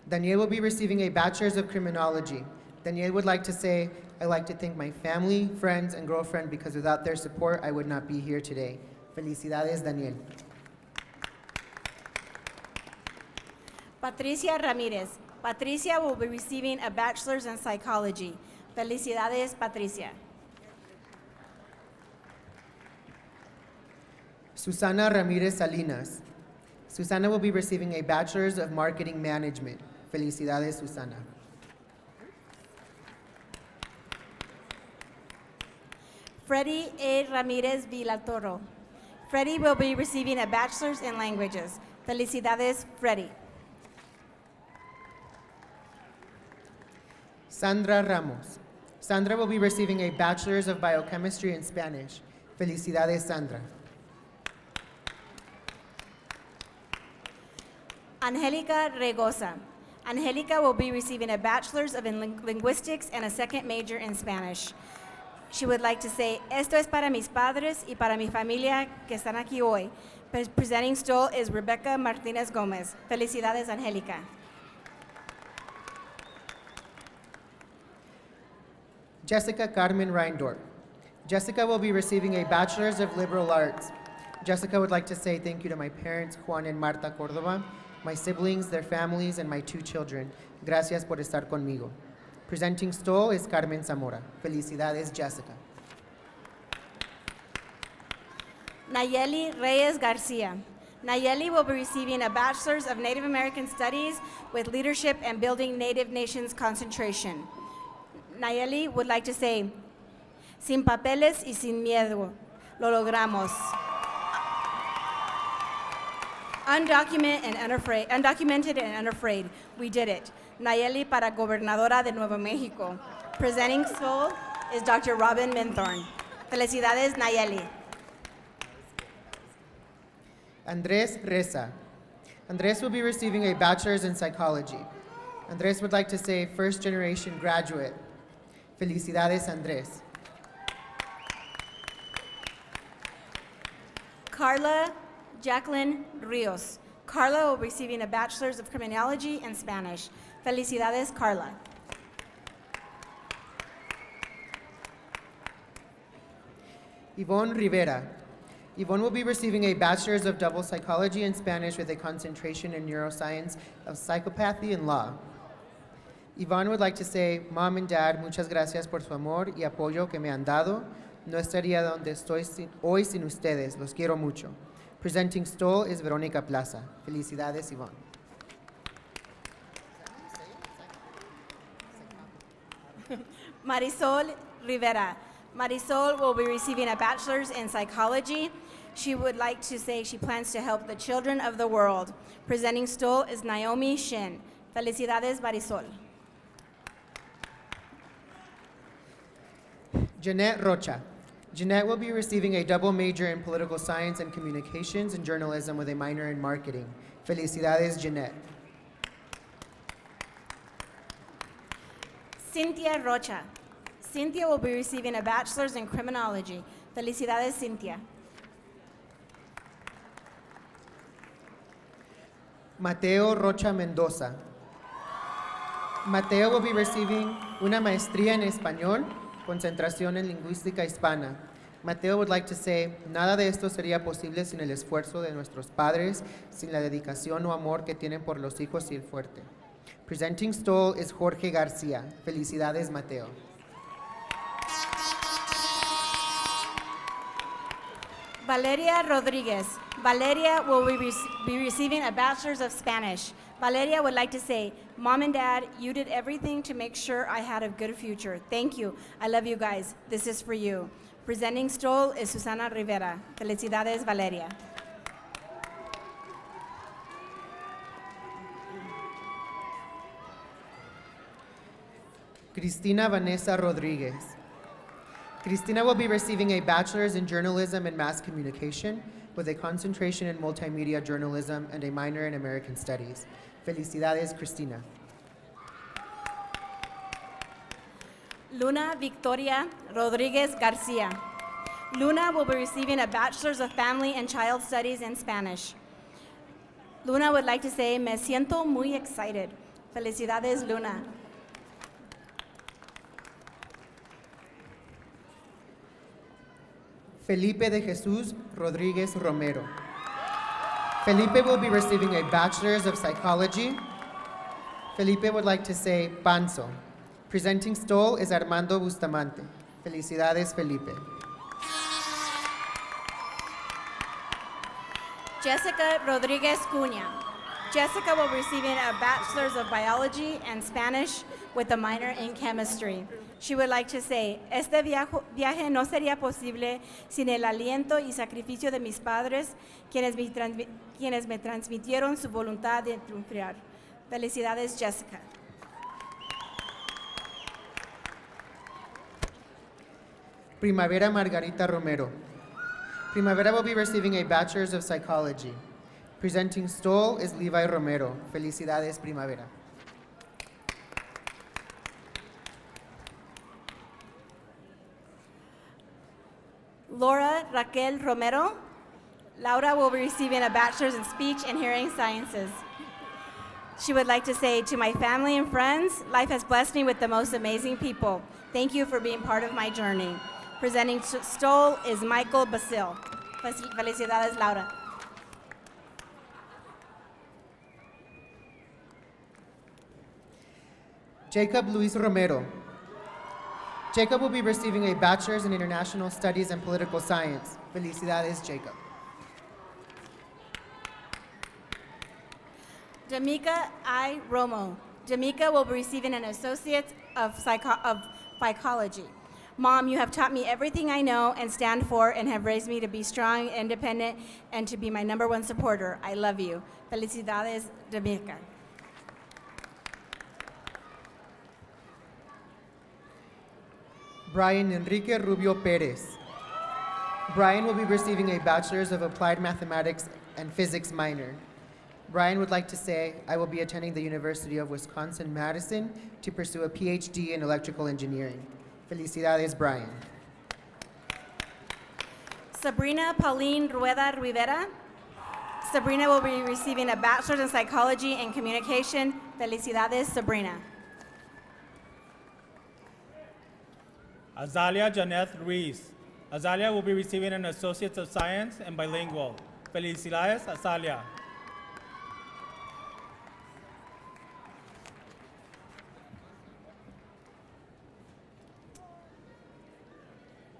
Daniel will be receiving a Bachelor's of Criminology. Daniel would like to say, I'd like to thank my family, friends, and girlfriend because without their support, I would not be here today. Felicidades, Daniel. Patricia Ramirez. Patricia will be receiving a Bachelor's in Psychology. Felicidades, Patricia. Susana Ramirez Salinas. Susana will be receiving a Bachelor's of Marketing Management. Felicidades, Susana. Freddie A. Ramirez Villatoro. Freddie will be receiving a bachelor's in languages. Felicidades, Freddie. Sandra Ramos. Sandra will be receiving a bachelor's of biochemistry in Spanish. Felicidades, Sandra. Angelica Regosa. Angelica will be receiving a bachelor's of linguistics and a second major in Spanish. She would like to say, esto es para mis padres y para mi familia que están aquí hoy. Presenting stole is Rebecca Martinez Gomez. Felicidades, Angelica. Jessica Carmen Reindorf. Jessica will be receiving a bachelor's of liberal arts. Jessica would like to say thank you to my parents, Juan and Marta Cordova, my siblings, their families, and my 2 children. Gracias por estar conmigo. Presenting stole is Carmen Zamora. Felicidades, Jessica. Nayeli Reyes Garcia. Nayeli will be receiving a bachelor's of Native American Studies with leadership and building Native Nations concentration. Nayeli would like to say, sin papeles y sin miedo, lo logramos. Undocumented and unafraid, we did it. Nayeli para gobernadora de Nuevo Mexico. Presenting soul is Dr. Robin Minthorn. Felicidades, Nayeli. Andres Reza. Andres will be receiving a bachelor's in psychology. Andres would like to say first generation graduate. Felicidades, Andres. Carla Jacqueline Rios. Carla will be receiving a bachelor's of criminology and Spanish. Felicidades, Carla. Yvonne Rivera. Yvonne will be receiving a bachelor's of double psychology and Spanish with a concentration in neuroscience of psychopathy and law. Yvonne would like to say, Mom and Dad, muchas gracias por su amor y apoyo que me han dado. No estaría donde estoy hoy sin ustedes. Los quiero mucho. Presenting stole is Veronica Plaza. Felicidades, Yvonne. Marisol Rivera. Marisol will be receiving a bachelor's in psychology. She would like to say she plans to help the children of the world. Presenting stole is Naomi Shin. Felicidades, Marisol. Jeanette Rocha. Jeanette will be receiving a double major in political science and communications and journalism with a minor in marketing. Felicidades, Jeanette. Cynthia Rocha. Cynthia will be receiving a bachelor's in criminology. Felicidades, Cynthia. Mateo Rocha Mendoza. Mateo will be receiving una maestría en español, concentración en lingüística hispana. Mateo would like to say, nada de esto sería posible sin el esfuerzo de nuestros padres, sin la dedicación o amor que tienen por los hijos y el fuerte. Presenting stole is Jorge García. Felicidades, Mateo. Valeria Rodriguez. Valeria will be receiving a bachelor's of Spanish. Valeria would like to say, Mom and Dad, you did everything to make sure I had a good future. Thank you. I love you guys. This is for you. Presenting stole is Susana Rivera. Felicidades, Valeria. Cristina Vanessa Rodriguez. Cristina will be receiving a bachelor's in journalism and mass communication with a concentration in multimedia journalism and a minor in American studies. Felicidades, Cristina. Luna Victoria Rodriguez Garcia. Luna will be receiving a bachelor's of family and child studies in Spanish. Luna would like to say, me siento muy excited. Felicidades, Luna. Felipe de Jesus Rodriguez Romero. Felipe will be receiving a bachelor's of psychology. Felipe would like to say panzo. Presenting stole is Armando Bustamante. Felicidades, Felipe. Jessica Rodriguez Cunha. Jessica will be receiving a Bachelor's of Biology and Spanish with a minor in Chemistry. She would like to say, este viaje no sería posible sin el aliento y sacrificio de mis padres, quienes me transmitieron su voluntad de triunfar. Felicidades, Jessica. Primavera Margarita Romero. Primavera will be receiving a Bachelor's of Psychology. Presenting stole is Levi Romero. Felicidades, Primavera. Laura Raquel Romero. Laura will be receiving a Bachelor's in Speech and Hearing Sciences. She would like to say, to my family and friends, life has blessed me with the most amazing people. Thank you for being part of my journey. Presenting stole is Michael Basil. Felicidades, Laura. Jacob Luis Romero. Jacob will be receiving a Bachelor's in International Studies and Political Science. Felicidades, Jacob. Jamaica I. Romo. Jamaica will be receiving an Associate of Psychology. Mom, you have taught me everything I know and stand for and have raised me to be strong, independent, and to be my #1 supporter. I love you. Felicidades, Jamaica. Brian Enrique Rubio Perez. Brian will be receiving a Bachelor's of Applied Mathematics and Physics minor. Brian would like to say, I will be attending the University of Wisconsin-Madison to pursue a PhD in electrical engineering. Felicidades, Brian. Sabrina Pauline Rueda Rivera. Sabrina will be receiving a Bachelor's in Psychology and Communication. Felicidades, Sabrina. Azalia Janeth Ruiz. Azalia will be receiving an Associate of Science and Bilingual. Felicidades, Azalia.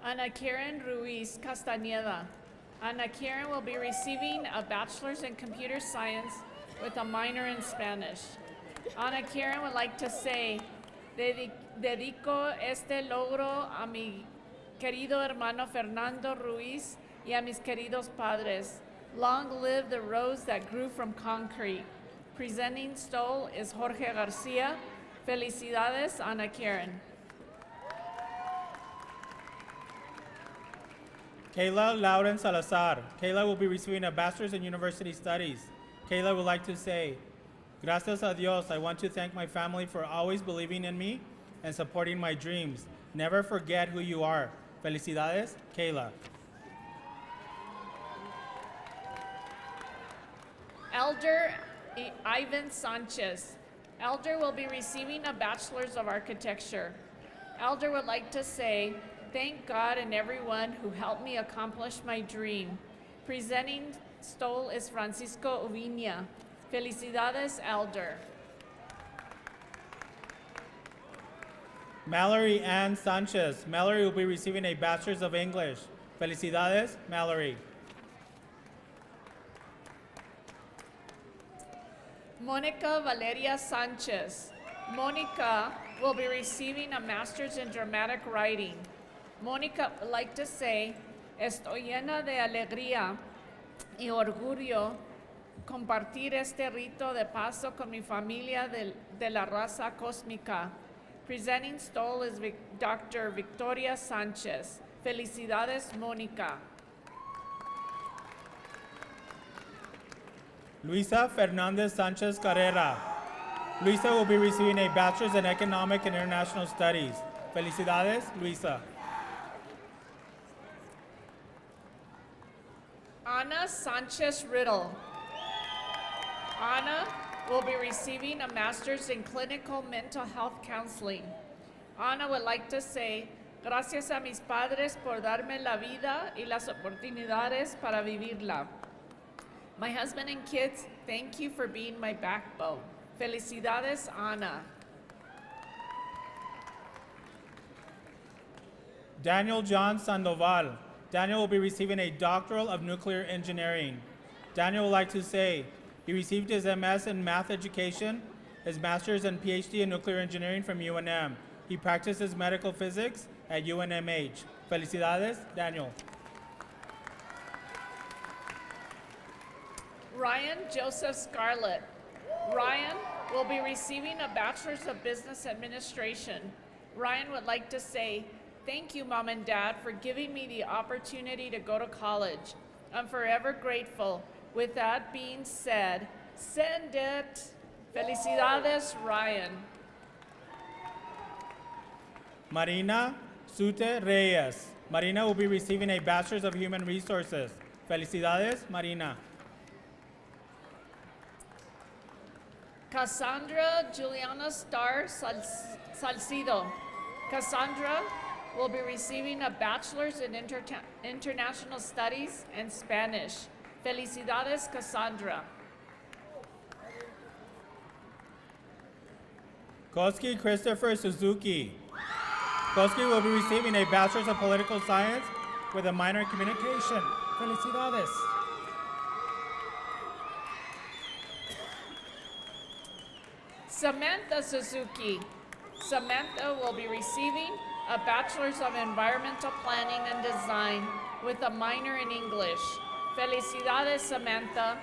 Ana Karen Ruiz Castañeda. Ana Karen will be receiving a Bachelor's in Computer Science with a minor in Spanish. Ana Karen would like to say, dedico este logro a mi querido hermano Fernando Ruiz y a mis queridos padres. Long live the rose that grew from concrete. Presenting stole is Jorge Garcia. Felicidades, Ana Karen. Kayla Lauren Salazar. Kayla will be receiving a Bachelor's in University Studies. Kayla would like to say, gracias a Dios, I want to thank my family for always believing in me and supporting my dreams. Never forget who you are. Felicidades, Kayla. Elder Ivan Sanchez. Elder will be receiving a Bachelor's of Architecture. Elder would like to say, thank God and everyone who helped me accomplish my dream. Presenting stole is Francisco Uviña. Felicidades, Elder. Mallory Ann Sanchez. Mallory will be receiving a Bachelor's of English. Felicidades, Mallory. Monica Valeria Sanchez. Monica will be receiving a Master's in Dramatic Writing. Monica would like to say, estoy llena de alegría y orgullo compartir este rito de paso con mi familia de la raza cósmica. Presenting stole is Dr. Victoria Sanchez. Felicidades, Monica. Luisa Fernandez Sanchez Carrera. Luisa will be receiving a Bachelor's in Economic and International Studies. Felicidades, Luisa. Ana Sanchez Riddle. Ana will be receiving a Master's in Clinical Mental Health Counseling. Ana would like to say, gracias a mis padres por darme la vida y las oportunidades para vivirla. My husband and kids, thank you for being my backbone. Felicidades, Ana. Daniel John Sandoval. Daniel will be receiving a Doctoral of Nuclear Engineering. Daniel would like to say, He received his MS in Math Education, his Master's and PhD in Nuclear Engineering from UNM. He practices medical physics at UNMH. Felicidades, Daniel. Ryan Joseph Scarlett. Ryan will be receiving a Bachelor's of Business Administration. Ryan would like to say, thank you, Mom and Dad, for giving me the opportunity to go to college. I'm forever grateful. With that being said, send it. Felicidades, Ryan. Marina Sute Reyes. Marina will be receiving a Bachelor's of Human Resources. Felicidades, Marina. Cassandra Juliana Star Salcido. Cassandra will be receiving a Bachelor's in International Studies and Spanish. Felicidades, Cassandra. Koski Christopher Suzuki. Koski will be receiving a Bachelor's of Political Science with a minor in Communication. Felicidades. Samantha Suzuki. Samantha will be receiving a Bachelor's of Environmental Planning and Design with a minor in English. Felicidades, Samantha.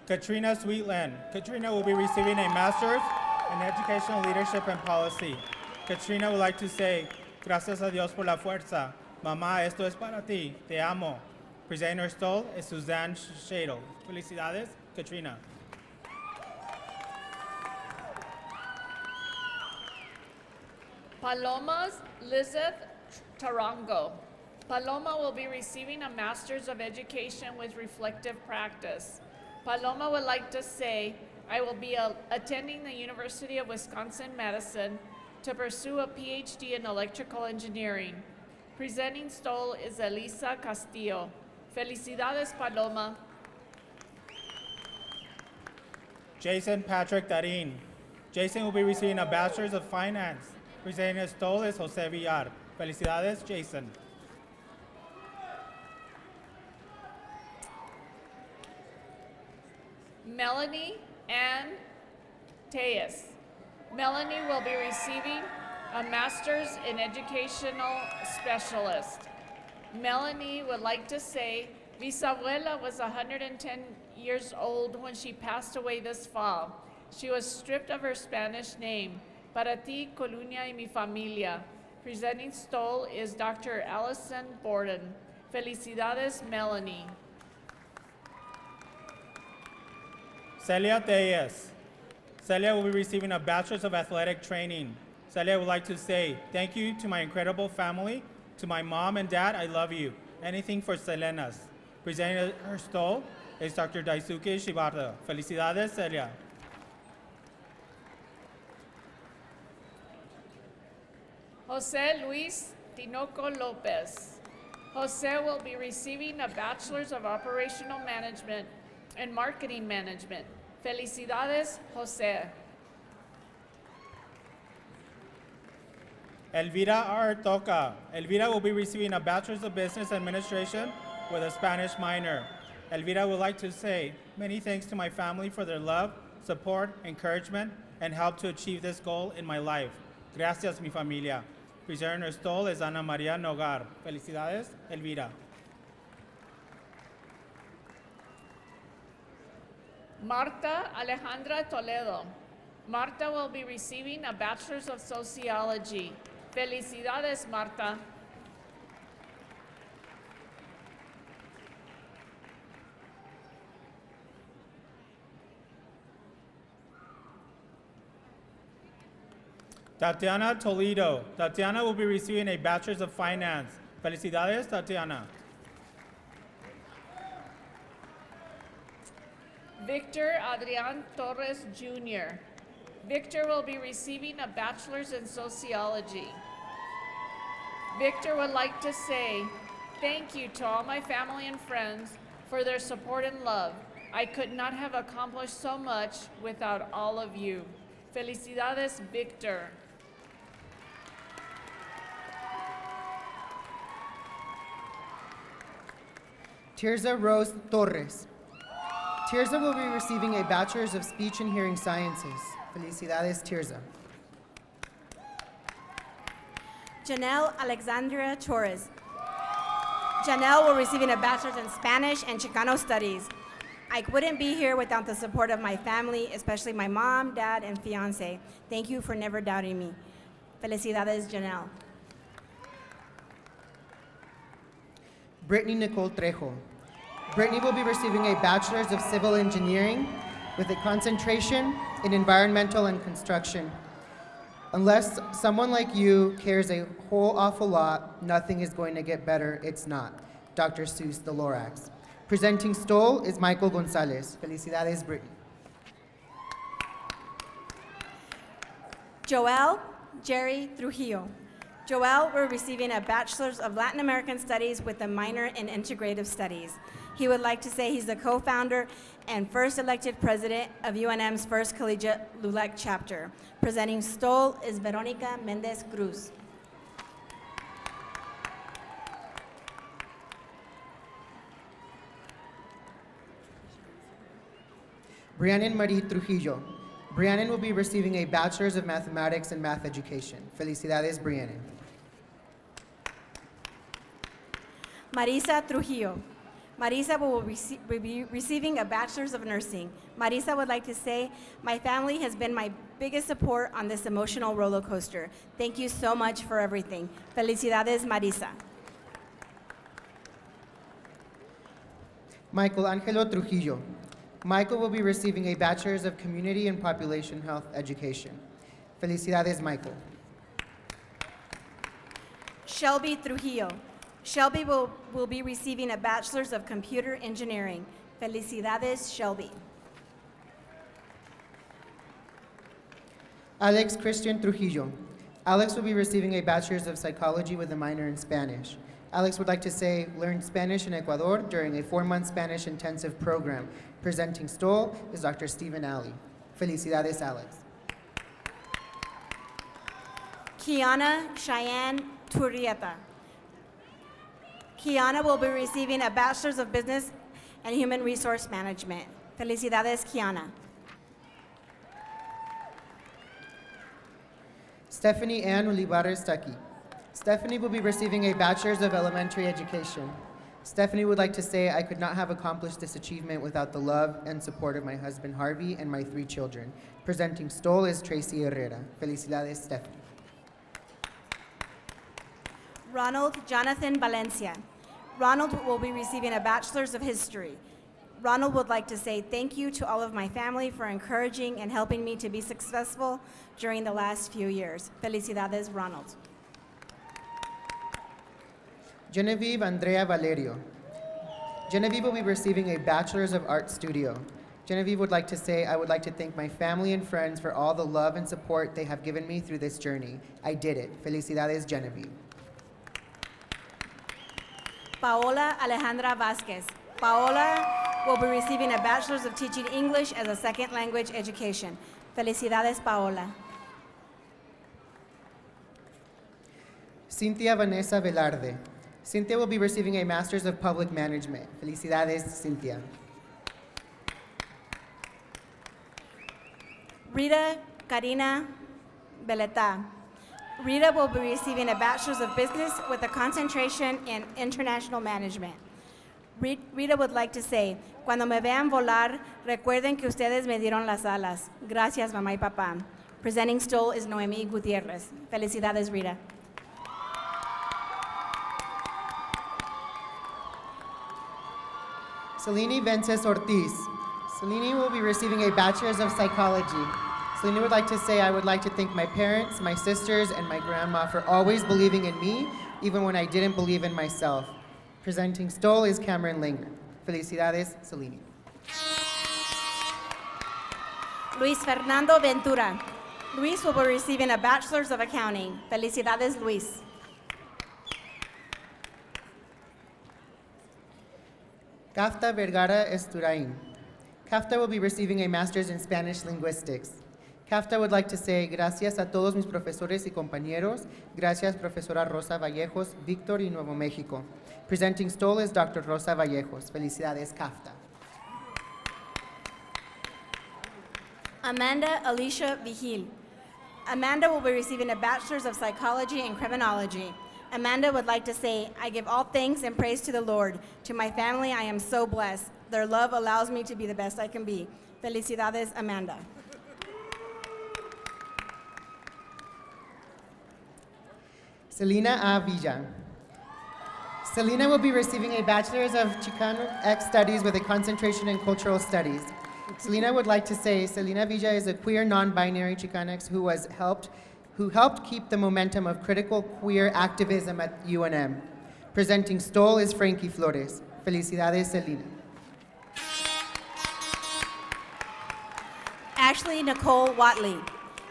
Katrina Sweetland. Katrina will be receiving a Master's in Educational Leadership and Policy. Katrina would like to say, gracias a Dios por la fuerza. Mamá, esto es para ti. Te amo. Presenting her stole is Suzanne Shado. Felicidades, Katrina. Paloma's Lizeth Tarango. Paloma will be receiving a Master's of Education with Reflective Practice. Paloma would like to say, I will be attending the University of Wisconsin-Madison to pursue a PhD in Electrical Engineering. Presenting stole is Elisa Castillo. Felicidades, Paloma. Jason Patrick Darin. Jason will be receiving a Bachelor's of Finance. Presenting his stole is Jose Villar. Felicidades, Jason. Melanie Ann Tejas. Melanie will be receiving a Master's in Educational Specialist. Melanie would like to say, Bisabuela was 110 years old when she passed away this fall. She was stripped of her Spanish name. Para ti, Colunia y mi familia. Presenting stole is Dr. Allison Borden. Felicidades, Melanie. Celia Tejas. Celia will be receiving a Bachelor's of Athletic Training. Celia would like to say, thank you to my incredible family, to my mom and dad, I love you. Anything for Selenas. Presenting her stole is Dr. Daisuke Shibata. Felicidades, Celia. Jose Luis Tinoco Lopez. Jose will be receiving a Bachelor's of Operational Management and Marketing Management. Felicidades, Jose. Elvira Artoca. Elvira will be receiving a Bachelor's of Business Administration with a Spanish minor. Elvira would like to say, many thanks to my family for their love, support, encouragement, and help to achieve this goal in my life. Gracias, mi familia. Presenting her stole is Ana Maria Nogar. Felicidades, Elvira. Marta Alejandra Toledo. Marta will be receiving a Bachelor's of Sociology. Felicidades, Marta. Tatiana Toledo. Tatiana will be receiving a Bachelor's of Finance. Felicidades, Tatiana. Victor Adrian Torres Jr. Victor will be receiving a Bachelor's in Sociology. Victor would like to say, thank you to all my family and friends for their support and love. I could not have accomplished so much without all of you. Felicidades, Victor. Tirza Rose Torres. Tirza will be receiving a Bachelor's of Speech and Hearing Sciences. Felicidades, Tirza. Janelle Alexandria Torres. Janelle will be receiving a Bachelor's in Spanish and Chicano Studies. I wouldn't be here without the support of my family, especially my mom, dad, and fiance. Thank you for never doubting me. Felicidades, Janelle. Brittany Nicole Trejo. Brittany will be receiving a Bachelor's of Civil Engineering with a concentration in Environmental and Construction. Unless someone like you cares a whole awful lot, nothing is going to get better. It's not. Dr. Seuss, the Lorax. Presenting Stoll is Michael Gonzalez. Felicidades, Brittany. Joel Jerry Trujillo. Joel will be receiving a Bachelor's of Latin American Studies with a minor in Integrative Studies. He would like to say he's the co-founder and first elected president of UNM's first collegiate LULAC chapter. Presenting Stoll is Veronica Mendez Cruz. Briannan Marie Trujillo. Briannan will be receiving a Bachelor's of Mathematics and Math Education. Felicidades, Briannan. Marisa Trujillo. Marisa will be receiving a Bachelor's of Nursing. Marisa would like to say, my family has been my biggest support on this emotional roller coaster. Thank you so much for everything. Felicidades, Marisa. Michael Angelo Trujillo. Michael will be receiving a Bachelor's of Community and Population Health Education. Felicidades, Michael. Shelby Trujillo. Shelby will be receiving a Bachelor's of Computer Engineering. Felicidades, Shelby. Alex Christian Trujillo. Alex will be receiving a Bachelor's of Psychology with a minor in Spanish. Alex would like to say, learned Spanish in Ecuador during a 4-month Spanish intensive program. Presenting Stoll is Dr. Stephen Alley. Felicidades, Alex. Kiana Cheyenne Turrieta. Kiana will be receiving a Bachelor's of Business and Human Resource Management. Felicidades, Kiana. Stephanie Ann Olivares Stuckey. Stephanie will be receiving a Bachelor's of Elementary Education. Stephanie would like to say, I could not have accomplished this achievement without the love and support of my husband Harvey and my 3 children. Presenting Stoll is Tracy Herrera. Felicidades, Stephanie. Ronald Jonathan Valencia. Ronald will be receiving a Bachelor's of History. Ronald would like to say thank you to all of my family for encouraging and helping me to be successful during the last few years. Felicidades, Ronald. Genevieve Andrea Valerio. Genevieve will be receiving a Bachelor's of Art Studio. Genevieve would like to say, I would like to thank my family and friends for all the love and support they have given me through this journey. I did it. Felicidades, Genevieve. Paola Alejandra Vasquez. Paola will be receiving a Bachelor's of Teaching English as a Second Language Education. Felicidades, Paola. Cynthia Vanessa Velarde. Cynthia will be receiving a Master's of Public Management. Felicidades, Cynthia. Rita Karina Beleta. Rita will be receiving a Bachelor's of Business with a concentration in International Management. Rita would like to say, cuando me vean volar, recuerden que ustedes me dieron las alas. Gracias, mamá y papá. Presenting Stoll is Noemi Gutierrez. Felicidades, Rita. Selene Vences Ortiz. Selene will be receiving a Bachelor's of Psychology. Selene would like to say, I would like to thank my parents, my sisters, and my grandma for always believing in me, even when I didn't believe in myself. Presenting Stoll is Cameron Langer. Felicidades, Selene. Luis Fernando Ventura. Luis will be receiving a Bachelor's of Accounting. Felicidades, Luis. Kafta Vergara Esturain. Kafta will be receiving a Master's in Spanish Linguistics. CAFTA would like to say gracias a todos mis profesores y compañeros. Gracias, Profesora Rosa Vallejos, Víctor y Nuevo México. Presenting stole is Dr. Rosa Vallejos. Felicidades, CAFTA. Amanda Alicia Vigil. Amanda will be receiving a Bachelor's of Psychology and Criminology. Amanda would like to say, I give all thanks and praise to the Lord. To my family, I am so blessed. Their love allows me to be the best I can be. Felicidades, Amanda. Selena A. Villa. Selena will be receiving a Bachelor's of Chicano Studies with a concentration in Cultural Studies. Selena would like to say Selena Villa is a queer non-binary Chicanx who helped keep the momentum of critical queer activism at UNM. Presenting stole is Frankie Flores. Felicidades, Selena. Ashley Nicole Watley.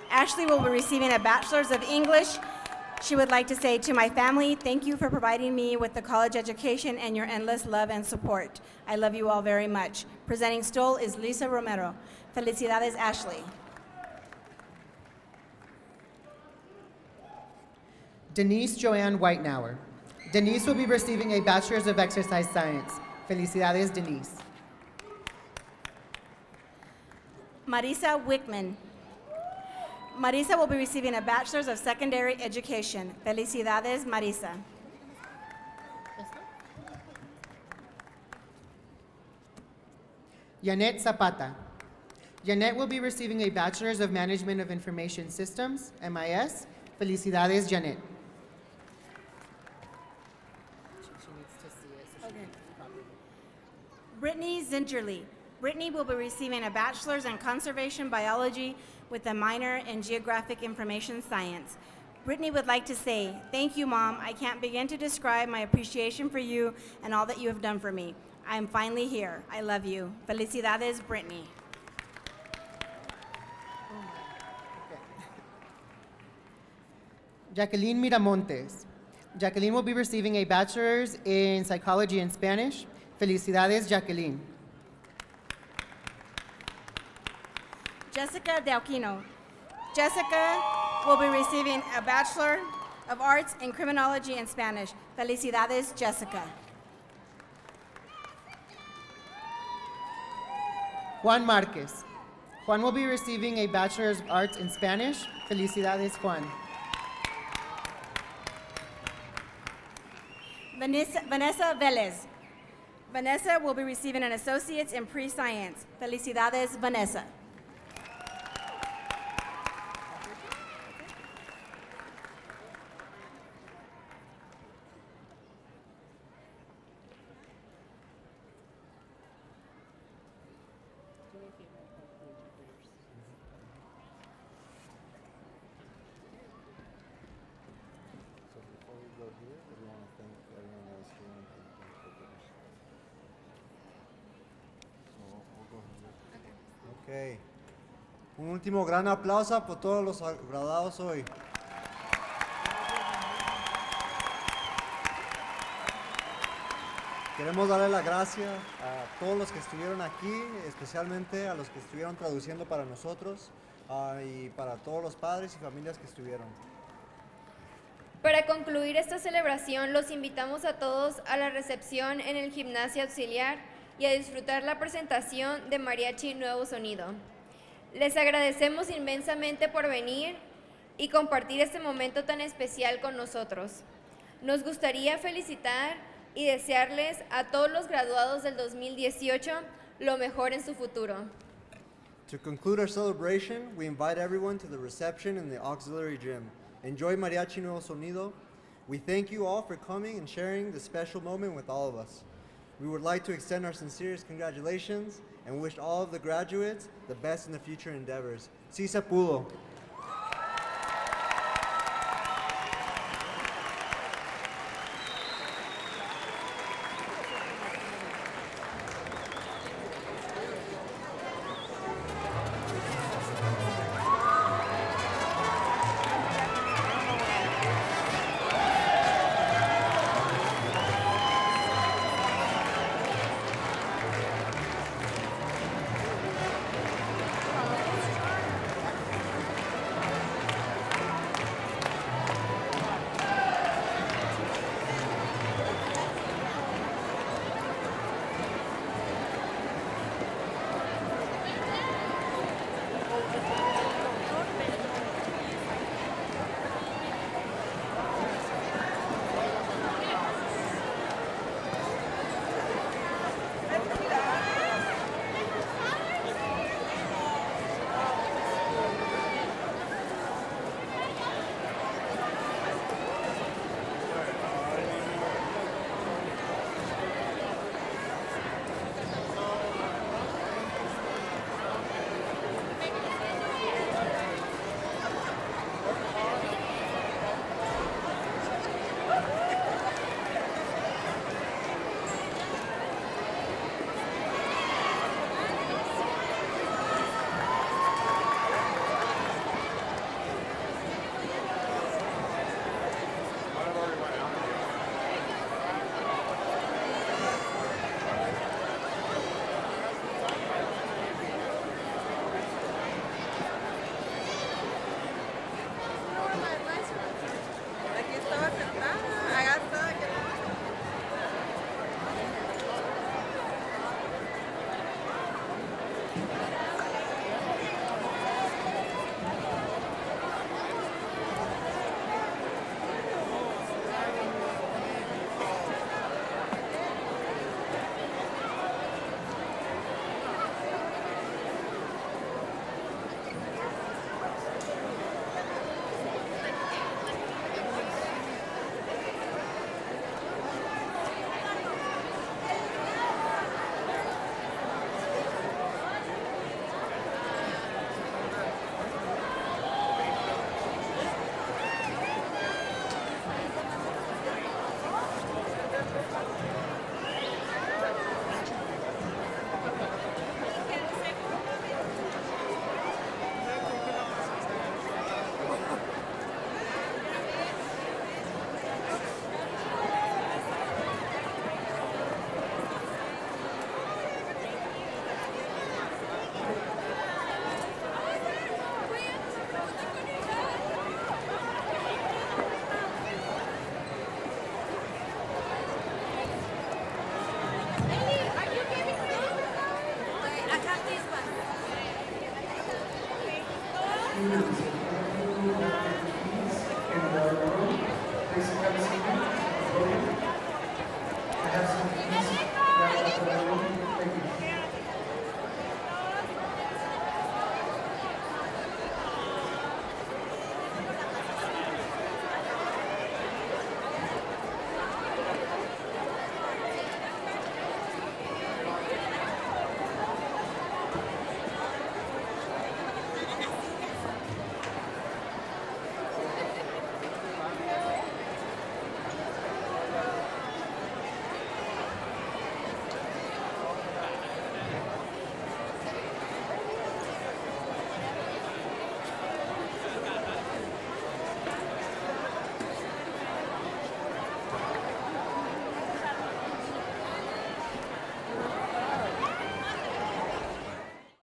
Ashley will be receiving a Bachelor's of English. She would like to say, to my family, thank you for providing me with the college education and your endless love and support. I love you all very much. Presenting stole is Lisa Romero. Felicidades, Ashley. Denise Joanne Whitenauer. Denise will be receiving a Bachelor's of Exercise Science. Felicidades, Denise. Marisa Wickman. Marisa will be receiving a Bachelor's of Secondary Education. Felicidades, Marisa. Janet Zapata. Janet will be receiving a Bachelor's of Management of Information Systems, MIS. Felicidades, Janet. Brittany Zinterly. Brittany will be receiving a Bachelor's in Conservation Biology with a minor in Geographic Information Science. Brittany would like to say, thank you, Mom. I can't begin to describe my appreciation for you and all that you have done for me. I am finally here. I love you. Felicidades, Brittany. Jacqueline Miramontes. Jacqueline will be receiving a Bachelor's in Psychology and Spanish. Felicidades, Jacqueline. Jessica Delquino. Jessica will be receiving a Bachelor of Arts in Criminology and Spanish. Felicidades, Jessica. Juan Marquez. Juan will be receiving a Bachelor's of Arts in Spanish. Felicidades, Juan. Vanessa Velez. Vanessa will be receiving an Associate's in Pre-Science. Felicidades, Vanessa. Ok. Un último gran aplauso por todos los graduados hoy. Queremos darle las gracias a todos los que estuvieron aquí, especialmente a los que estuvieron traduciendo para nosotros y para todos los padres y familias que estuvieron. Para concluir esta celebración, los invitamos a todos a la recepción en el gimnasio auxiliar y a disfrutar la presentación de Mariachi Nuevo Sonido. Les agradecemos inmensamente por venir y compartir este momento tan especial con nosotros. Nos gustaría felicitar y desearles a todos los graduados del 2018 lo mejor en su futuro. To conclude our celebration, we invite everyone to the reception in the auxiliary gym. Enjoy Mariachi Nuevo Sonido. We thank you all for coming and sharing this special moment with all of us. We would like to extend our sincerest congratulations and wish all of the graduates the best in the future endeavors. Si se pudo. Please come